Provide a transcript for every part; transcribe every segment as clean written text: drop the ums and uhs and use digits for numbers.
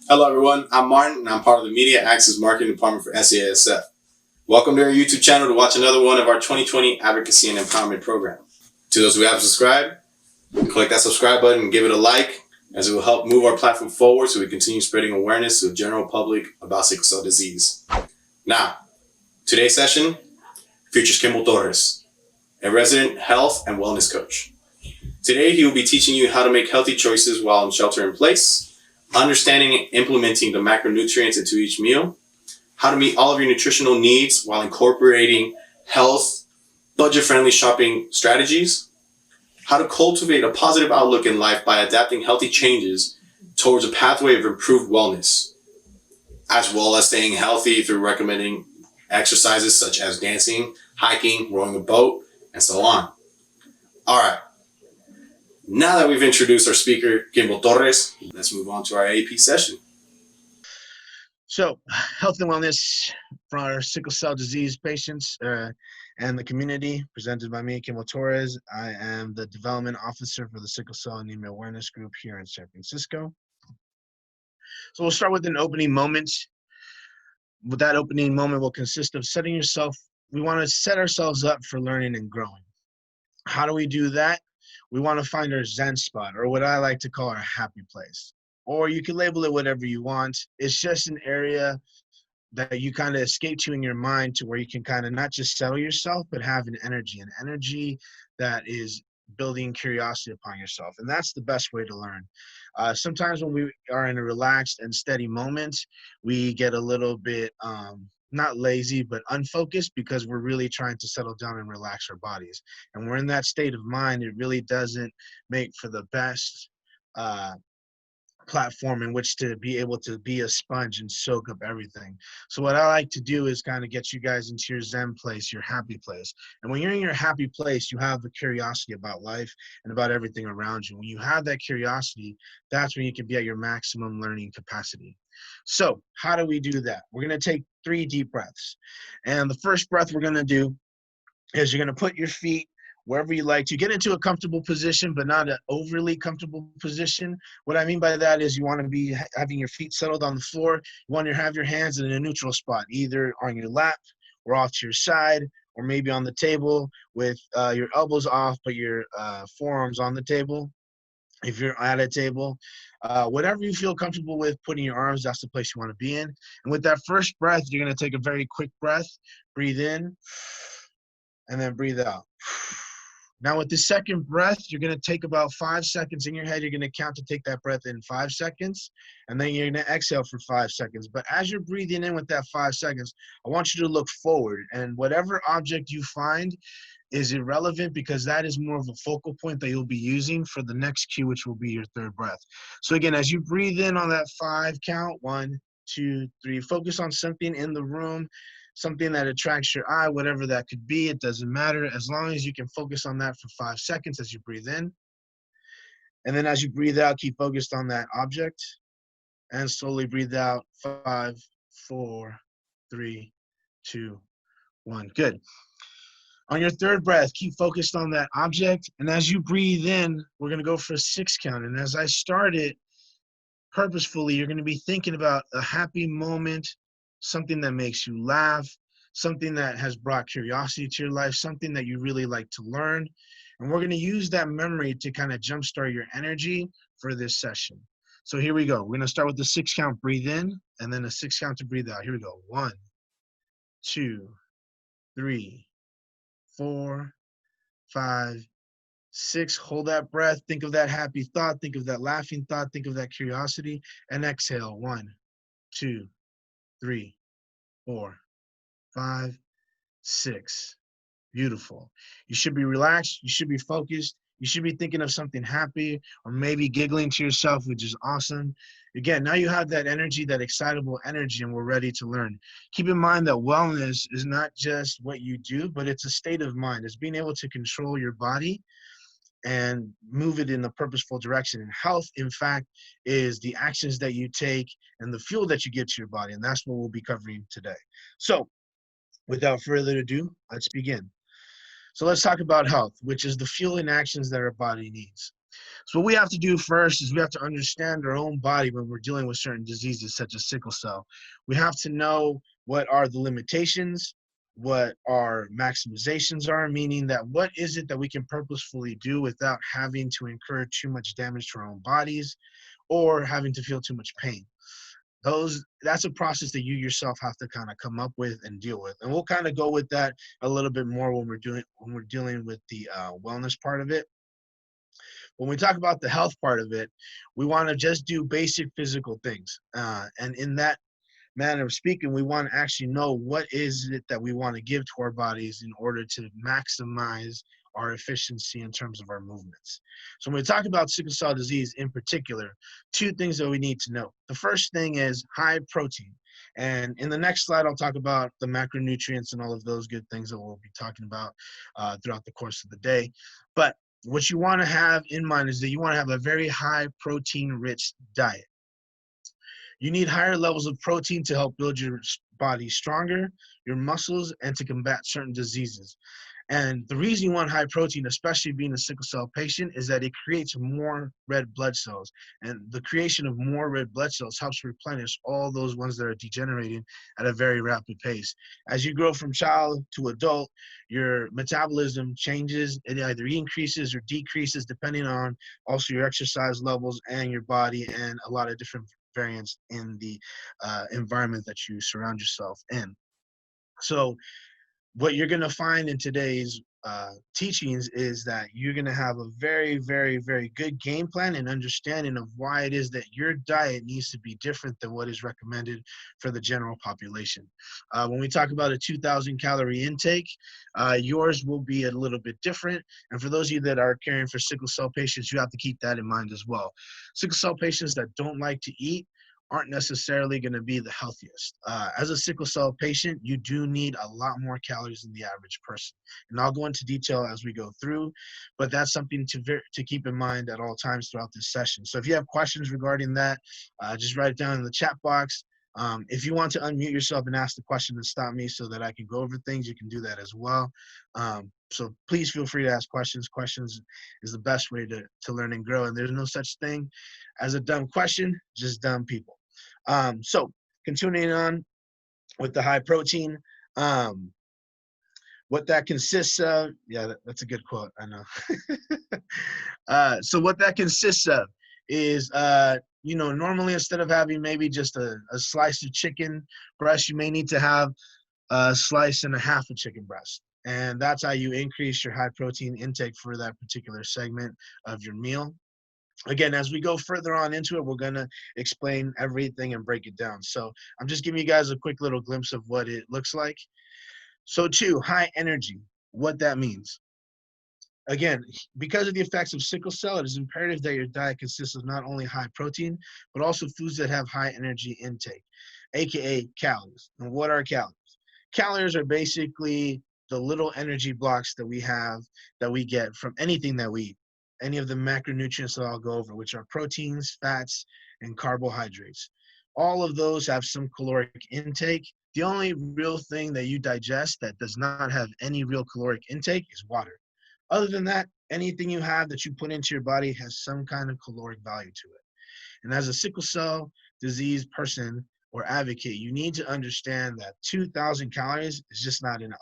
Hello, everyone. I'm Martin, and I'm part of the Media Access Marketing Department for SCAA. Welcome to our YouTube channel to watch another one of our 2020 Advocacy and Empowerment program. To those who haven't subscribed, click that subscribe button and give it a like, as it will help move our platform forward so we continue spreading awareness to the general public about sickle cell disease. Now, today's session features Kimble Torres, a resident health and wellness coach. Today, he will be teaching you how to make healthy choices while in shelter in place, understanding and implementing the macronutrients into each meal, how to meet all of your nutritional needs while incorporating health, budget-friendly shopping strategies, how to cultivate a positive outlook in life by adapting healthy changes towards a pathway of improved wellness, as well as staying healthy through recommending exercises such as dancing, hiking, rowing a boat, and so on. All right. Now that we've introduced our speaker, Kimble Torres, let's move on to our AEP session. So, health and wellness for our sickle cell disease patients and the community, presented by me, Kimble Torres. I am the development officer for the Sickle Cell Anemia Awareness Group here in San Francisco. So we'll start with an opening moment. With that opening moment will consist of we want to set ourselves up for learning and growing. How do we do that? We want to find our Zen spot, or what I like to call our happy place. Or you can label it whatever you want. It's just an area that you kind of escape to in your mind, to where you can kind of not just settle yourself, but have an energy that is building curiosity upon yourself. And that's the best way to learn. Sometimes when we are in a relaxed and steady moment, we get a little bit, not lazy, but unfocused, because we're really trying to settle down and relax our bodies. And we're in that state of mind, it really doesn't make for the best platform in which to be able to be a sponge and soak up everything. So what I like to do is kind of get you guys into your Zen place, your happy place. And when you're in your happy place, you have the curiosity about life and about everything around you. When you have that curiosity, that's when you can be at your maximum learning capacity. So how do we do that? We're going to take 3 deep breaths. And the first breath we're going to do is you're going to put your feet wherever you like to. Get into a comfortable position, but not an overly comfortable position. What I mean by that is you want to be having your feet settled on the floor. You want to have your hands in a neutral spot, either on your lap or off to your side, or maybe on the table with your elbows off, but your forearms on the table. If you're at a table, whatever you feel comfortable with putting your arms, that's the place you want to be in. And with that first breath, you're going to take a very quick breath. Breathe in and then breathe out. Now with the second breath, you're going to take about 5 seconds in your head. You're going to count to take that breath in 5 seconds, and then you're going to exhale for 5 seconds. But as you're breathing in with that 5 seconds, I want you to look forward, and whatever object you find is irrelevant, because that is more of a focal point that you'll be using for the next cue, which will be your third breath. So again, as you breathe in on that 5 count, 1, 2, 3, focus on something in the room, something that attracts your eye, whatever that could be. It doesn't matter, as long as you can focus on that for 5 seconds as you breathe in. And then as you breathe out, keep focused on that object, and slowly breathe out. 5, 4, 3, 2, 1. Good. On your third breath, keep focused on that object. And as you breathe in, we're going to go for a 6 count. And as I start it, purposefully, you're going to be thinking about a happy moment, something that makes you laugh, something that has brought curiosity to your life, something that you really like to learn. And we're going to use that memory to kind of jumpstart your energy for this session. So here we go. We're going to start with the 6 count, breathe in, and then a 6 count to breathe out. Here we go. 1, 2, 3, 4, 5, 6. Hold that breath. Think of that happy thought. Think of that laughing thought. Think of that curiosity. And exhale. 1, 2, 3, 4, 5, 6. Beautiful. You should be relaxed. You should be focused. You should be thinking of something happy, or maybe giggling to yourself, which is awesome. Again, now you have that energy, that excitable energy, and we're ready to learn. Keep in mind that wellness is not just what you do, but it's a state of mind. It's being able to control your body and move it in a purposeful direction. And health, in fact, is the actions that you take and the fuel that you get to your body. And that's what we'll be covering today. So without further ado, let's begin. So let's talk about health, which is the fuel and actions that our body needs. So what we have to do first is we have to understand our own body when we're dealing with certain diseases such as sickle cell. We have to know what are the limitations, what our maximizations are, meaning that what is it that we can purposefully do without having to incur too much damage to our own bodies or having to feel too much pain. That's a process that you yourself have to kind of come up with and deal with. And we'll kind of go with that a little bit more when we're dealing with the wellness part of it. When we talk about the health part of it, we want to just do basic physical things. And in that manner of speaking, we want to actually know what is it that we want to give to our bodies in order to maximize our efficiency in terms of our movements. So when we talk about sickle cell disease in particular, two things that we need to know. The first thing is high protein. And in the next slide, I'll talk about the macronutrients and all of those good things that we'll be talking about throughout the course of the day. But what you want to have in mind is that you want to have a very high protein rich diet. You need higher levels of protein to help build your body stronger, your muscles, and to combat certain diseases. And the reason you want high protein, especially being a sickle cell patient, is that it creates more red blood cells. And the creation of more red blood cells helps replenish all those ones that are degenerating at a very rapid pace. As you grow from child to adult, your metabolism changes. It either increases or decreases depending on also your exercise levels and your body and a lot of different variants in the environment that you surround yourself in. So what you're going to find in today's teachings is that you're going to have a very, very, very good game plan and understanding of why it is that your diet needs to be different than what is recommended for the general population. When we talk about a 2,000 calorie intake, yours will be a little bit different. And for those of you that are caring for sickle cell patients, you have to keep that in mind as well. Sickle cell patients that don't like to eat aren't necessarily going to be the healthiest. As a sickle cell patient, you do need a lot more calories than the average person. And I'll go into detail as we go through, but that's something to keep in mind at all times throughout this session. So if you have questions regarding that, just write it down in the chat box. If you want to unmute yourself and ask the question and stop me so that I can go over things, you can do that as well. So please feel free to ask questions. Questions is the best way to learn and grow. And there's no such thing as a dumb question, just dumb people. So continuing on with the high protein, what that consists of, yeah, that's a good quote, I know. So what that consists of is, normally instead of having maybe just a slice of chicken breast, you may need to have a slice and a half of chicken breast. And that's how you increase your high protein intake for that particular segment of your meal. Again, as we go further on into it, we're going to explain everything and break it down. So I'm just giving you guys a quick little glimpse of what it looks like. So 2, high energy, what that means. Again, because of the effects of sickle cell, it is imperative that your diet consists of not only high protein, but also foods that have high energy intake, aka calories. And what are calories? Calories are basically the little energy blocks that we get from anything that we eat. Any of the macronutrients that I'll go over, which are proteins, fats, and carbohydrates. All of those have some caloric intake. The only real thing that you digest that does not have any real caloric intake is water. Other than that, anything you have that you put into your body has some kind of caloric value to it. And as a sickle cell disease person or advocate, you need to understand that 2,000 calories is just not enough.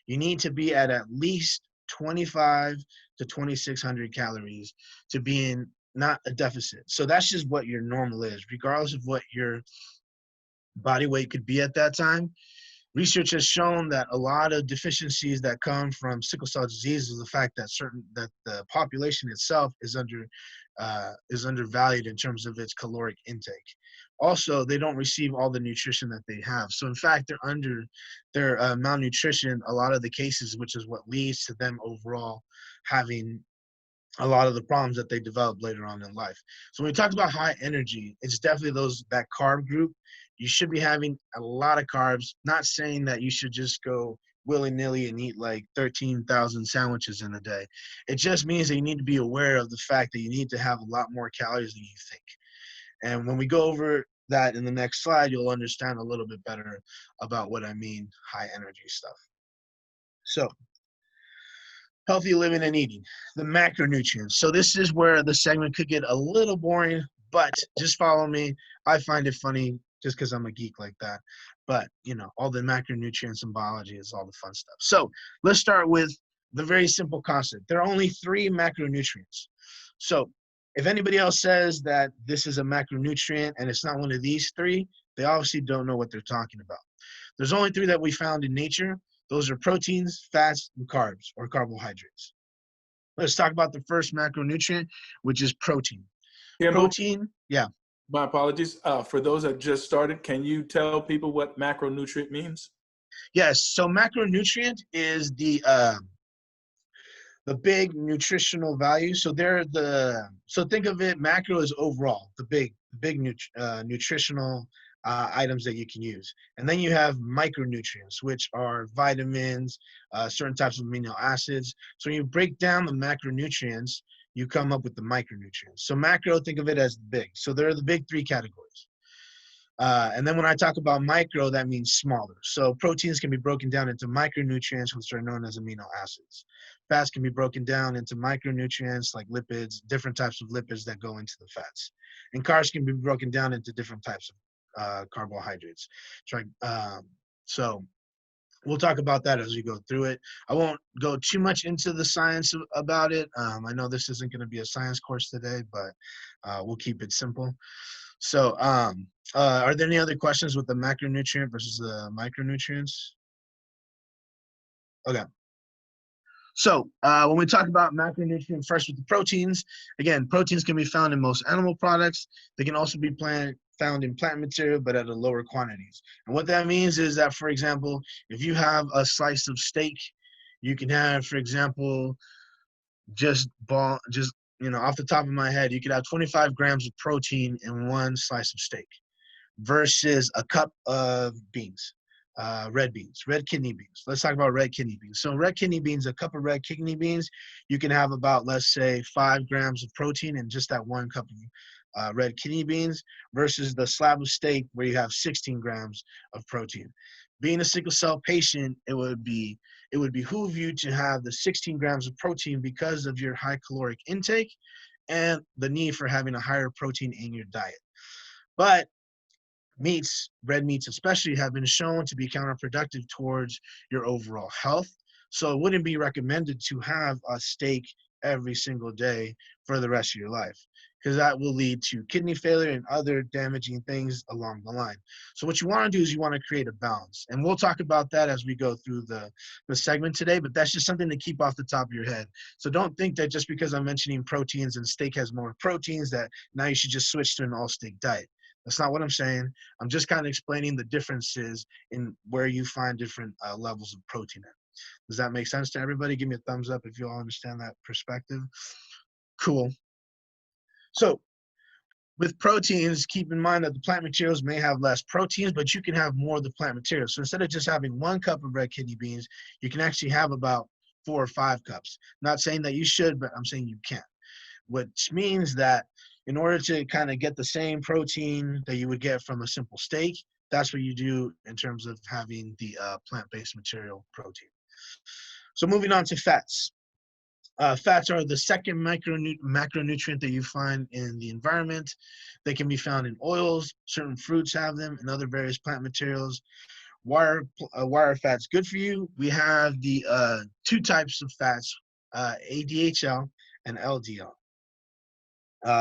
You need to be at least 25 to 2,600 calories to be in not a deficit. So that's just what your normal is, regardless of what your body weight could be at that time. Research has shown that a lot of deficiencies that come from sickle cell disease is the fact that the population itself is undervalued in terms of its caloric intake. Also, they don't receive all the nutrition that they have. So in fact, they're malnutrition a lot of the cases, which is what leads to them overall having a lot of the problems that they develop later on in life. So when we talk about high energy, it's definitely that carb group. You should be having a lot of carbs, not saying that you should just go willy-nilly and eat like 13,000 sandwiches in a day. It just means that you need to be aware of the fact that you need to have a lot more calories than you think. And when we go over that in the next slide, you'll understand a little bit better about what I mean high energy stuff. So Healthy living and eating, the macronutrients. So this is where the segment could get a little boring, but just follow me. I find it funny just because I'm a geek like that. But, you know, all the macronutrients in biology is all the fun stuff. So let's start with the very simple concept. There are only 3 macronutrients. So if anybody else says that this is a macronutrient and it's not one of these 3, they obviously don't know what they're talking about. There's only 3 that we found in nature. Those are proteins, fats, and carbs, or carbohydrates. Let's talk about the first macronutrient, which is protein. Kimble, Protein, yeah. my apologies. For those that just started, can you tell people what macronutrient means? Yes, so macronutrient is the big nutritional value. So they're so think of it, macro is overall, the big nutritional items that you can use. And then you have micronutrients, which are vitamins, certain types of amino acids. So when you break down the macronutrients, you come up with the micronutrients. So macro, think of it as big. So they're the big 3 categories. And then when I talk about micro, that means smaller. So proteins can be broken down into micronutrients, which are known as amino acids. Fats can be broken down into micronutrients like lipids, different types of lipids that go into the fats. And carbs can be broken down into different types of carbohydrates. So we'll talk about that as we go through it. I won't go too much into the science about it. I know this isn't going to be a science course today, but we'll keep it simple. So are there any other questions with the macronutrient versus the micronutrients? Okay. So when we talk about macronutrient, first with the proteins, again, proteins can be found in most animal products. They can also be found in plant material, but at a lower quantities. And what that means is that, for example, if you have a slice of steak, you can have, for example, you know, off the top of my head, you could have 25 grams of protein in one slice of steak versus a cup of beans, red kidney beans. Let's talk about red kidney beans. So red kidney beans, a cup of red kidney beans, you can have about, let's say, 5 grams of protein in just that 1 cup of red kidney beans versus the slab of steak where you have 16 grams of protein. Being a sickle cell patient, it would behoove you to have the 16 grams of protein because of your high caloric intake and the need for having a higher protein in your diet. But meats, red meats especially, have been shown to be counterproductive towards your overall health. So it wouldn't be recommended to have a steak every single day for the rest of your life, because that will lead to kidney failure and other damaging things along the line. So what you want to do is you want to create a balance. And we'll talk about that as we go through the segment today, but that's just something to keep off the top of your head. So don't think that just because I'm mentioning proteins and steak has more proteins that now you should just switch to an all steak diet. That's not what I'm saying. I'm just kind of explaining the differences in where you find different levels of protein in. Does that make sense to everybody? Give me a thumbs up if you all understand that perspective. Cool. So with proteins, keep in mind that the plant materials may have less proteins, but you can have more of the plant materials. So instead of just having 1 cup of red kidney beans, you can actually have about 4 or 5 cups. Not saying that you should, but I'm saying you can. Which means that in order to kind of get the same protein that you would get from a simple steak, that's what you do in terms of having the plant-based material protein. So moving on to fats. Fats are the second macronutrient that you find in the environment. They can be found in oils, certain fruits have them, and other various plant materials. Why are fats good for you? We have the 2 types of fats, ADHL and LDL.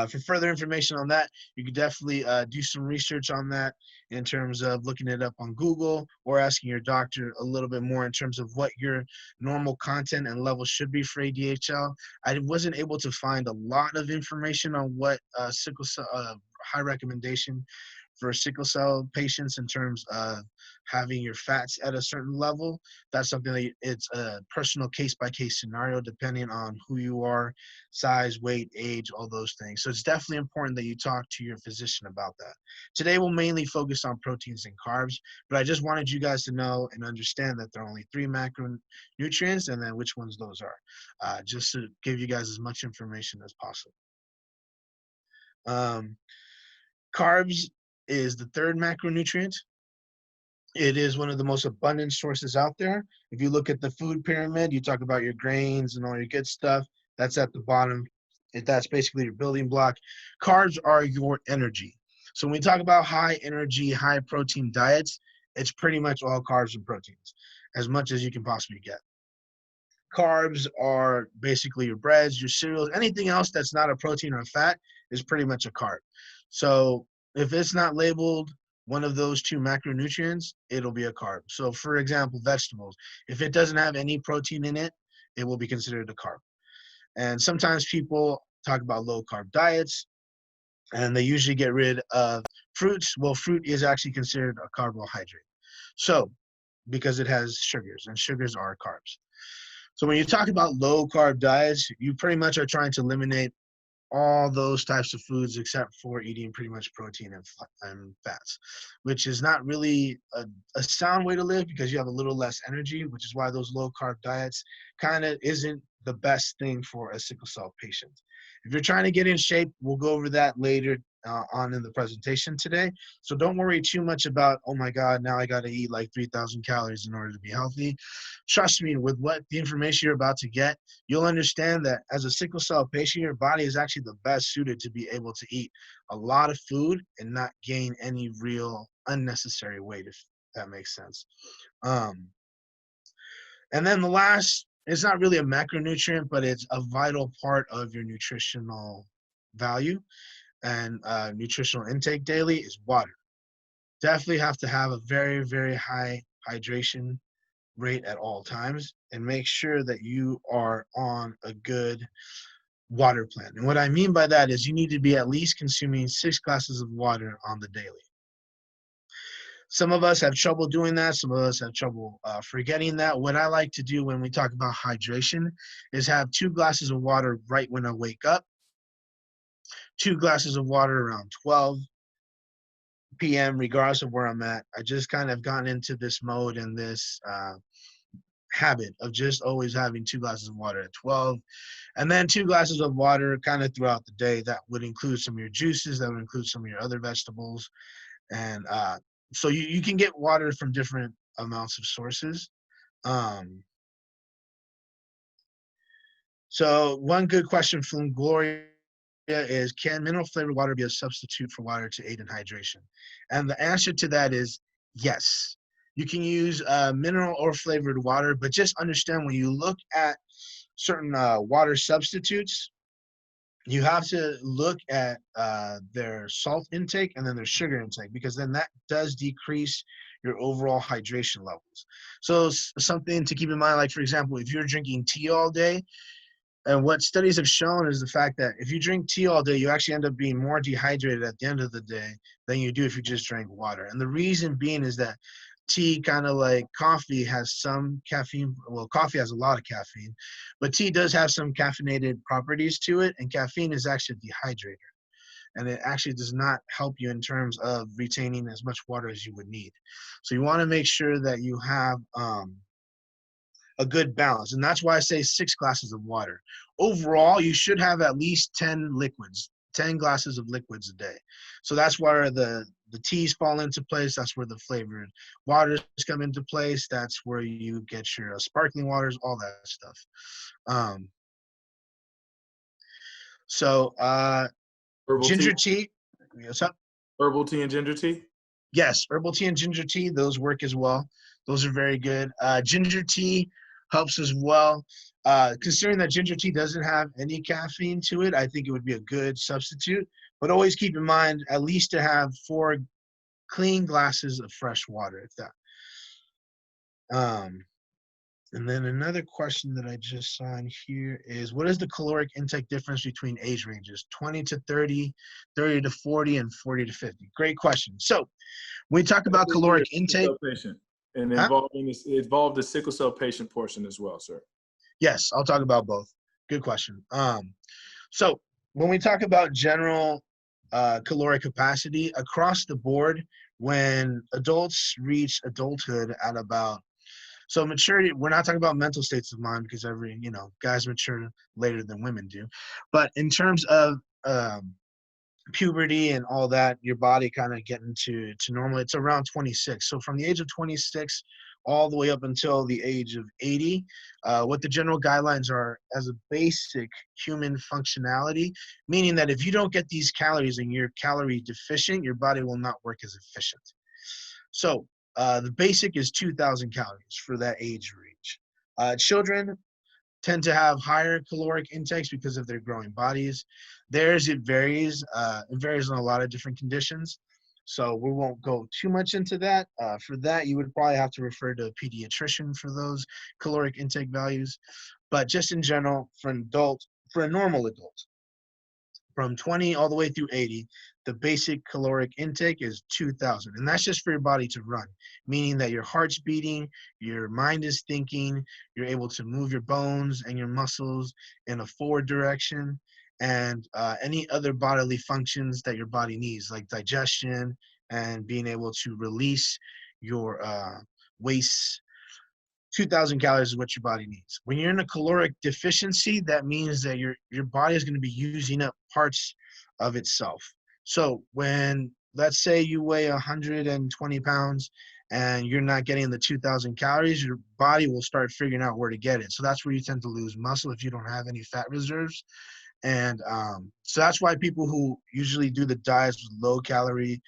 For further information on that, you could definitely do some research on that in terms of looking it up on Google or asking your doctor a little bit more in terms of what your normal content and level should be for ADHL. I wasn't able to find a lot of information on what sickle cell, high recommendation for sickle cell patients in terms of having your fats at a certain level. That's something that it's a personal case-by-case scenario depending on who you are, size, weight, age, all those things. So it's definitely important that you talk to your physician about that. Today we'll mainly focus on proteins and carbs, but I just wanted you guys to know and understand that there are only 3 macronutrients and then which ones those are, just to give you guys as much information as possible. Carbs is the 3rd macronutrient. It is one of the most abundant sources out there. If you look at the food pyramid, you talk about your grains and all your good stuff. That's at the bottom. That's basically your building block. Carbs are your energy. So when we talk about high energy, high protein diets, it's pretty much all carbs and proteins, as much as you can possibly get. Carbs are basically your breads, your cereals, anything else that's not a protein or a fat is pretty much a carb. So if it's not labeled one of those two macronutrients, it'll be a carb. So for example, vegetables, if it doesn't have any protein in it, it will be considered a carb. And sometimes people talk about low carb diets and they usually get rid of fruits. Well, fruit is actually considered a carbohydrate. So because it has sugars, and sugars are carbs. So when you talk about low carb diets, you pretty much are trying to eliminate all those types of foods except for eating pretty much protein and fats, which is not really a sound way to live because you have a little less energy, which is why those low carb diets kind of isn't the best thing for a sickle cell patient. If you're trying to get in shape, we'll go over that later on in the presentation today. So don't worry too much about, oh my God, now I got to eat like 3,000 calories in order to be healthy. Trust me, with what the information you're about to get, you'll understand that as a sickle cell patient, your body is actually the best suited to be able to eat a lot of food and not gain any real unnecessary weight, if that makes sense. And then the last, it's not really a macronutrient, but it's a vital part of your nutritional value and nutritional intake daily is water. Definitely have to have a very, very high hydration rate at all times and make sure that you are on a good water plan. And what I mean by that is you need to be at least consuming 6 glasses of water on the daily. Some of us have trouble doing that. Some of us have trouble forgetting that. What I like to do when we talk about hydration is have 2 glasses of water right when I wake up, 2 glasses of water around 12 p.m., regardless of where I'm at. I just kind of gotten into this mode and this habit of just always having 2 glasses of water at 12, and then 2 glasses of water kind of throughout the day. That would include some of your juices, that would include some of your other vegetables. And so you can get water from different amounts of sources. So one good question from Gloria is, can mineral flavored water be a substitute for water to aid in hydration? And the answer to that is yes. You can use mineral or flavored water, but just understand when you look at certain water substitutes, you have to look at their salt intake and then their sugar intake, because then that does decrease your overall hydration levels. So something to keep in mind, like for example, if you're drinking tea all day, and what studies have shown is the fact that if you drink tea all day, you actually end up being more dehydrated at the end of the day than you do if you just drank water. And the reason being is that tea, kind of like coffee, has some caffeine. Well, coffee has a lot of caffeine, but tea does have some caffeinated properties to it, and caffeine is actually a dehydrator. And it actually does not help you in terms of retaining as much water as you would need. So you want to make sure that you have a good balance. And that's why I say 6 glasses of water. Overall, you should have at least 10 liquids, 10 glasses of liquids a day. So that's where the teas fall into place. That's where the flavored waters come into place. That's where you get your sparkling waters, all that stuff. Herbal Ginger tea, tea. What's up? herbal tea and ginger tea. Yes, herbal tea and ginger tea, those work as well. Those are very good. Ginger tea helps as well. Considering that ginger tea doesn't have any caffeine to it, I think it would be a good substitute. But always keep in mind at least to have 4 clean glasses of fresh water, if that. And then another question that I just saw in here is, what is the caloric intake difference between age ranges? 20 to 30, 30 to 40, and 40 to 50. Great question. So when we talk about caloric intake. Patient and Huh? involved the sickle cell patient portion as well, sir. Yes, I'll talk about both. Good question. So when we talk about general caloric capacity across the board, when adults reach adulthood at about, so maturity, we're not talking about mental states of mind because guys mature later than women do. But in terms of puberty and all that, your body kind of getting to normal. It's around 26. So from the age of 26 all the way up until the age of 80, what the general guidelines are as a basic human functionality, meaning that if you don't get these calories and you're calorie deficient, your body will not work as efficient. So the basic is 2,000 calories for that age range. Children tend to have higher caloric intakes because of their growing bodies. Theirs, it varies. It varies on a lot of different conditions. So we won't go too much into that. For that, you would probably have to refer to a pediatrician for those caloric intake values. But just in general, for a normal adult, from 20 all the way through 80, the basic caloric intake is 2,000. And that's just for your body to run, meaning that your heart's beating, your mind is thinking, you're able to move your bones and your muscles in a forward direction, and any other bodily functions that your body needs, like digestion and being able to release your waste. 2,000 calories is what your body needs. When you're in a caloric deficiency, that means that your body is going to be using up parts of itself. So when, let's say you weigh 120 pounds and you're not getting the 2,000 calories, your body will start figuring out where to get it. So that's where you tend to lose muscle if you don't have any fat reserves. And so that's why people who usually do the diets with low calorie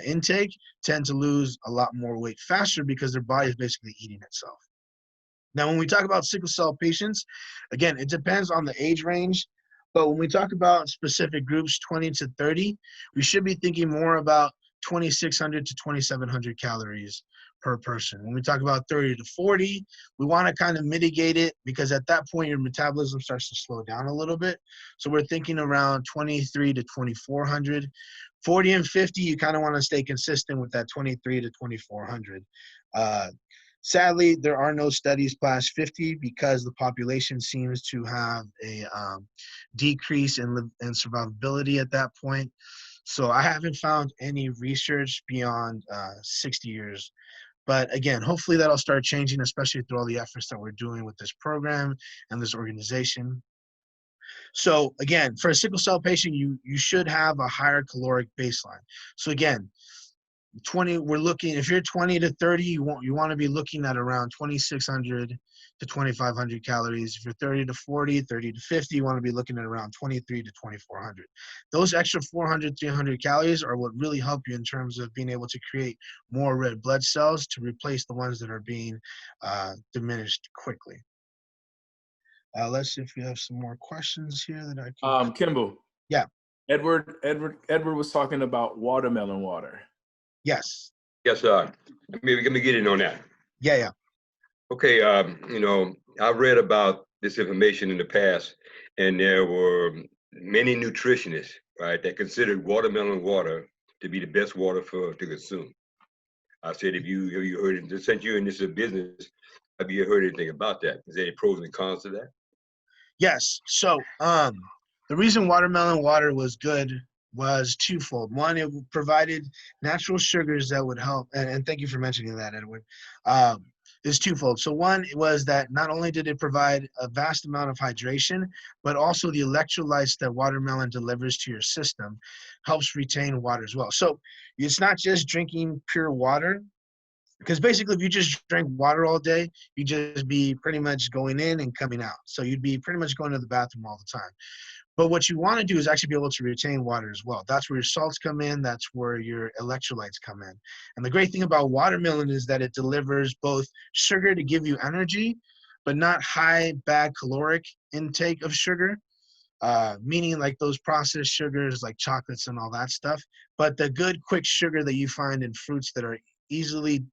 intake tend to lose a lot more weight faster because their body is basically eating itself. Now, when we talk about sickle cell patients, again, it depends on the age range. But when we talk about specific groups, 20 to 30, we should be thinking more about 2,600 to 2,700 calories per person. When we talk about 30 to 40, we want to kind of mitigate it because at that point, your metabolism starts to slow down a little bit. So we're thinking around 23 to 2,400. 40 and 50, you kind of want to stay consistent with that 23 to 2,400. Sadly, there are no studies past 50 because the population seems to have a decrease in survivability at that point. So I haven't found any research beyond 60 years. But again, hopefully that'll start changing, especially through all the efforts that we're doing with this program and this organization. So again, for a sickle cell patient, you should have a higher caloric baseline. So again, we're looking, if you're 20 to 30, you want to be looking at around 2,600 to 2,500 calories. If you're 30 to 40, 30 to 50, you want to be looking at around 23 to 2,400. Those extra 400, 300 calories are what really help you in terms of being able to create more red blood cells to replace the ones that are being diminished quickly. Let's see if we have some more questions here that I can. Kimble. Yeah. Edward was talking about watermelon water. Yes. Yes, let me get in on that. Yeah. Okay, I read about this information in the past, and there were many nutritionists, right, that considered watermelon water to be the best water to consume. I said, if you heard it, since you're in this business, have you heard anything about that? Is there any pros and cons to that? Yes. So the reason watermelon water was good was twofold. One, it provided natural sugars that would help, and thank you for mentioning that, Edward. Is twofold. So one was that not only did it provide a vast amount of hydration, but also the electrolytes that watermelon delivers to your system helps retain water as well. So it's not just drinking pure water, because basically if you just drank water all day, you'd just be pretty much going in and coming out. So you'd be pretty much going to the bathroom all the time. But what you want to do is actually be able to retain water as well. That's where your salts come in. That's where your electrolytes come in. And the great thing about watermelon is that it delivers both sugar to give you energy, but not high, bad caloric intake of sugar, meaning like those processed sugars like chocolates and all that stuff. But the good, quick sugar that you find in fruits that are easily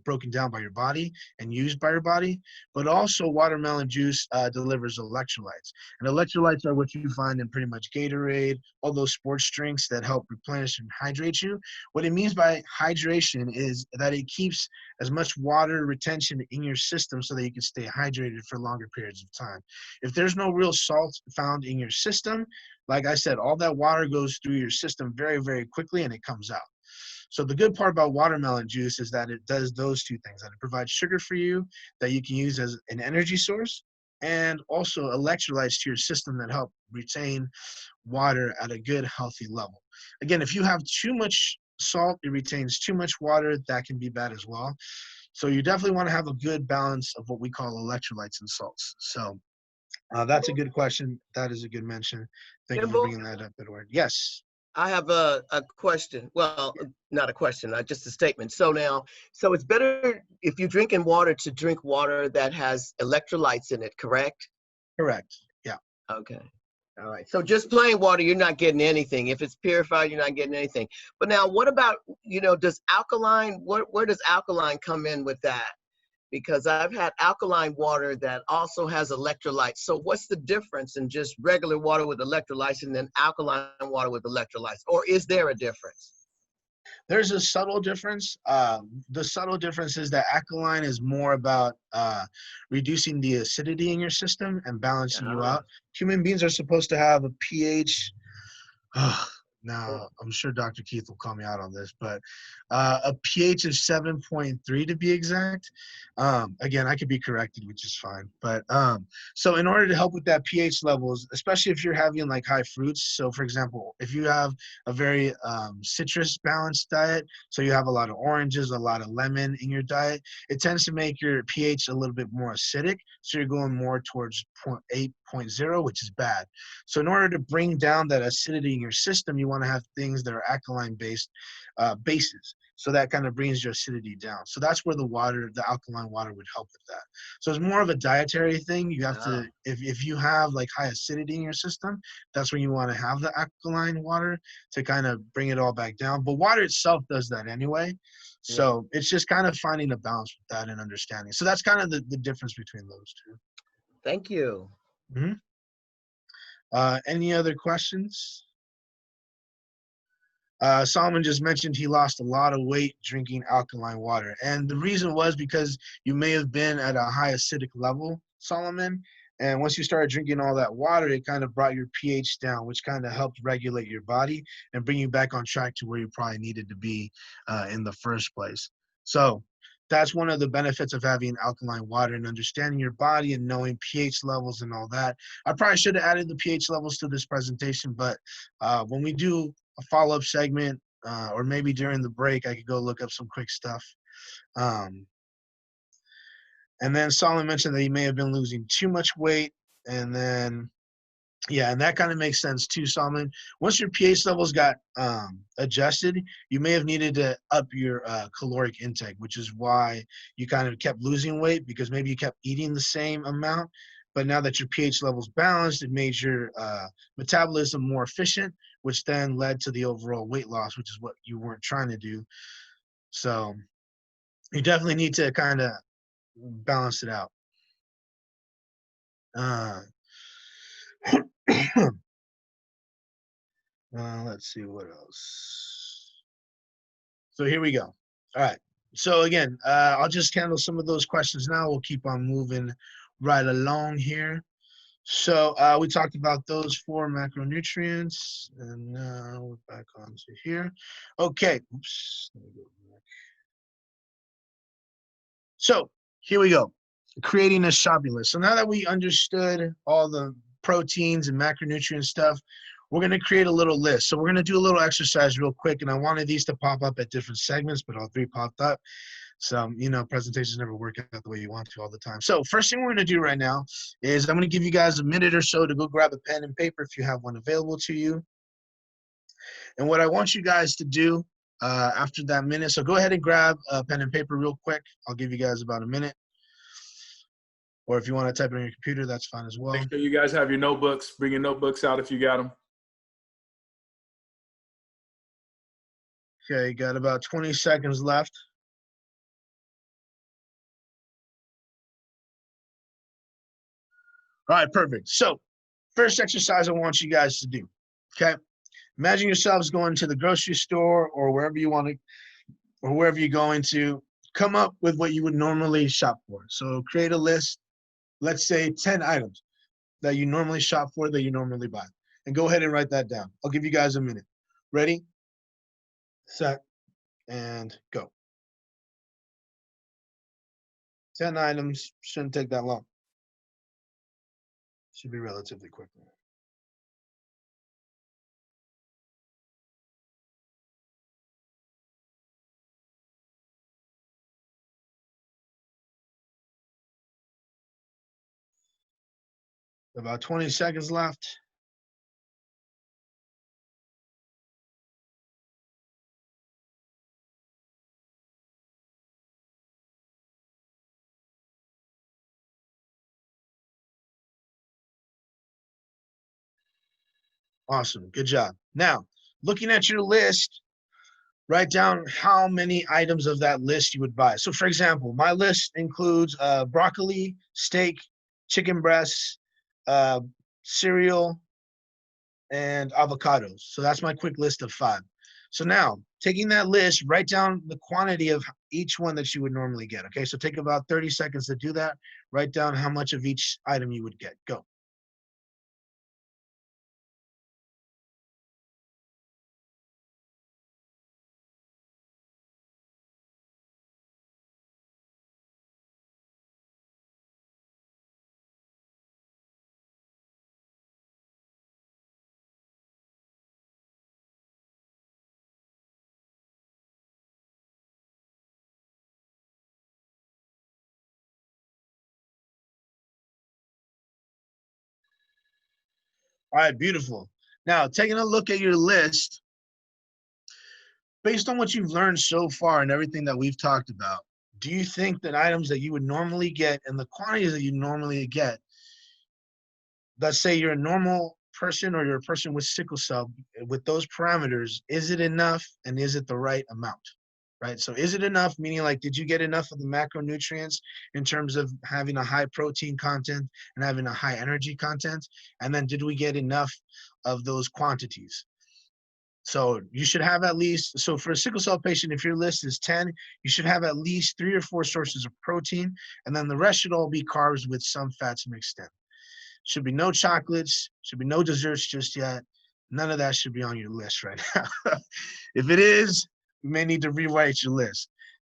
broken down by your body and used by your body, but also watermelon juice delivers electrolytes. And electrolytes are what you find in pretty much Gatorade, all those sports drinks that help replenish and hydrate you. What it means by hydration is that it keeps as much water retention in your system so that you can stay hydrated for longer periods of time. If there's no real salt found in your system, like I said, all that water goes through your system very, very quickly and it comes out. So the good part about watermelon juice is that it does those two things, that it provides sugar for you that you can use as an energy source, and also electrolytes to your system that help retain water at a good, healthy level. Again, if you have too much salt, it retains too much water, that can be bad as well. So you definitely want to have a good balance of what we call electrolytes and salts. So that's a good question. That is a good mention. Thank you for Kimble, bringing that up, Edward. Yes. I have a question. Well, not a question, just a statement. So now, so it's better if you're drinking water to drink water that has electrolytes in it, correct? Correct. Yeah. Okay. All right. So just plain water, you're not getting anything. If it's purified, you're not getting anything. But now what about, does alkaline, where does alkaline come in with that? Because I've had alkaline water that also has electrolytes. So what's the difference in just regular water with electrolytes and then alkaline water with electrolytes? Or is there a difference? There's a subtle difference. The subtle difference is that alkaline is more about reducing the acidity in your system and balancing you out. Human beings are supposed to have a pH. Now, I'm sure Dr. Keith will call me out on this, but a pH of 7.3 to be exact. Again, I could be corrected, which is fine. But so in order to help with that pH levels, especially if you're having like high fruits. So for example, if you have a very citrus balanced diet, so you have a lot of oranges, a lot of lemon in your diet, it tends to make your pH a little bit more acidic. So you're going more towards 0.8, 0.0, which is bad. So in order to bring down that acidity in your system, you want to have things that are alkaline based bases. So that kind of brings your acidity down. So that's where the alkaline water would help with that. So it's more of a dietary thing. You have to, if you have like high acidity in your system, that's when you want to have the alkaline water to kind of bring it all back down. But water itself does that anyway. So it's just kind of finding a balance with that and understanding. So that's kind of the difference between those two. Thank you. Mm-hmm. Any other questions? Solomon just mentioned he lost a lot of weight drinking alkaline water. And the reason was because you may have been at a high acidic level, Solomon. And once you started drinking all that water, it kind of brought your pH down, which kind of helped regulate your body and bring you back on track to where you probably needed to be in the first place. So that's one of the benefits of having alkaline water and understanding your body and knowing pH levels and all that. I probably should have added the pH levels to this presentation, but when we do a follow-up segment, or maybe during the break, I could go look up some quick stuff. And then Solomon mentioned that he may have been losing too much weight. And then, yeah, and that kind of makes sense too, Solomon. Once your pH levels got adjusted, you may have needed to up your caloric intake, which is why you kind of kept losing weight, because maybe you kept eating the same amount. But now that your pH level's balanced, it made your metabolism more efficient, which then led to the overall weight loss, which is what you weren't trying to do. So you definitely need to kind of balance it out. Let's see what else. So here we go. All right. So again, I'll just handle some of those questions now. We'll keep on moving right along here. So we talked about those 4 macronutrients, and now we're back onto here. Okay. Oops. Let me go back. So here we go. Creating a shopping list. So now that we understood all the proteins and macronutrient stuff, we're going to create a little list. So we're going to do a little exercise real quick, and I wanted these to pop up at different segments, but all 3 popped up. So, presentations never work out the way you want to all the time. So first thing we're going to do right now is I'm going to give you guys a minute or so to go grab a pen and paper if you have one available to you. And what I want you guys to do after that minute, so go ahead and grab a pen and paper real quick. I'll give you guys about a minute. Or if you want to type it on your computer, that's fine as well. Make sure you guys have your notebooks. Bring your notebooks out if you got them. Okay, got about 20 seconds left. All right, perfect. So first exercise I want you guys to do, okay? Imagine yourselves going to the grocery store or wherever you want to, or wherever you're going to, come up with what you would normally shop for. So create a list, let's say 10 items that you normally shop for, that you normally buy. And go ahead and write that down. I'll give you guys a minute. Ready, set, and go. 10 items, shouldn't take that long. Should be relatively quickly. About 20 seconds left. Awesome. Good job. Now, looking at your list, write down how many items of that list you would buy. So, for example, my list includes broccoli, steak, chicken breasts, uh, cereal, and avocados. So that's my quick list of 5. So now, taking that list, write down the quantity of each one that you would normally get. Okay, so take about 30 seconds to do that. Write down how much of each item you would get. Go. All right, beautiful. Now, taking a look at your list, based on what you've learned so far and everything that we've talked about, do you think that items that you would normally get and the quantities that you normally get, let's say you're a normal person or you're a person with sickle cell, with those parameters, is it enough and is it the right amount? Right? So is it enough, meaning like, did you get enough of the macronutrients in terms of having a high protein content and having a high energy content? And then did we get enough of those quantities? So you should have at least, so for a sickle cell patient, if your list is 10, you should have at least 3 or 4 sources of protein, and then the rest should all be carbs with some fats mixed in. Should be no chocolates, should be no desserts just yet. None of that should be on your list right now. If it is, you may need to rewrite your list.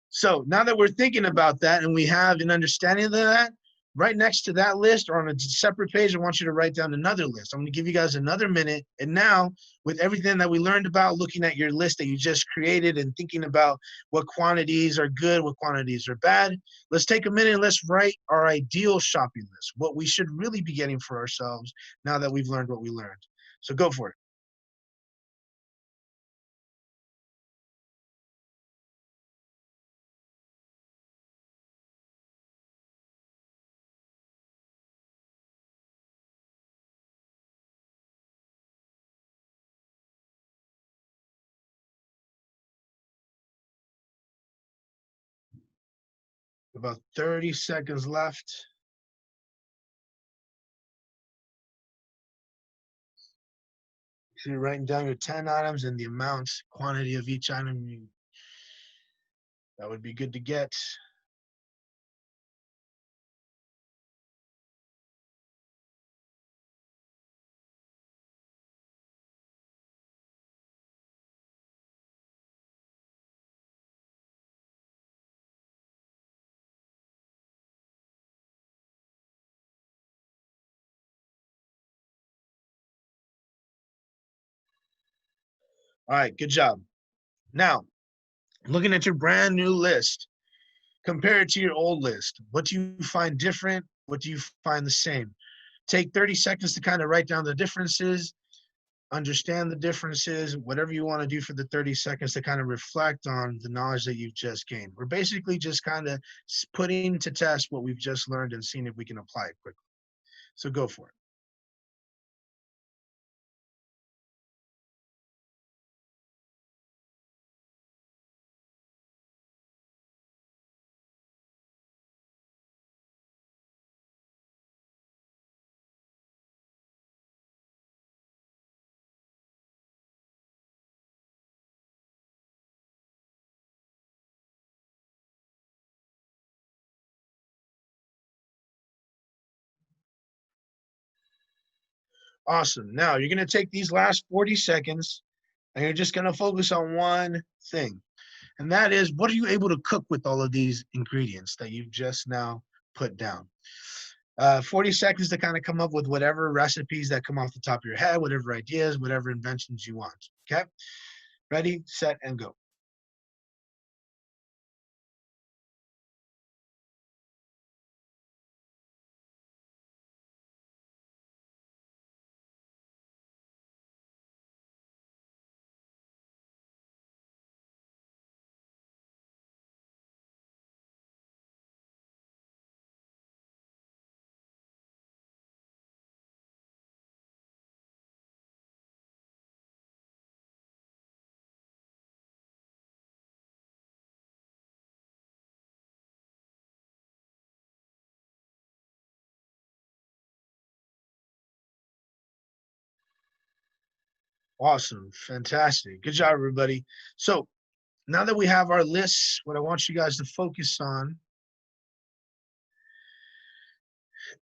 So now that we're thinking about that and we have an understanding of that, right next to that list or on a separate page, I want you to write down another list. I'm going to give you guys another minute. And now, with everything that we learned about looking at your list that you just created and thinking about what quantities are good, what quantities are bad, let's take a minute and let's write our ideal shopping list, what we should really be getting for ourselves now that we've learned what we learned. So go for it. About 30 seconds left. So you're writing down your 10 items and the amounts, quantity of each item that would be good to get. All right, good job. Now, looking at your brand new list, compare it to your old list. What do you find different? What do you find the same? Take 30 seconds to kind of write down the differences, understand the differences, whatever you want to do for the 30 seconds to kind of reflect on the knowledge that you've just gained. We're basically just kind of putting to test what we've just learned and seeing if we can apply it quickly. So go for it. Awesome. Now you're going to take these last 40 seconds and you're just going to focus on one thing. And that is, what are you able to cook with all of these ingredients that you've just now put down? 40 seconds to kind of come up with whatever recipes that come off the top of your head, whatever ideas, whatever inventions you want. Okay? Ready, set, and go. Awesome. Fantastic. Good job, everybody. So now that we have our lists, what I want you guys to focus on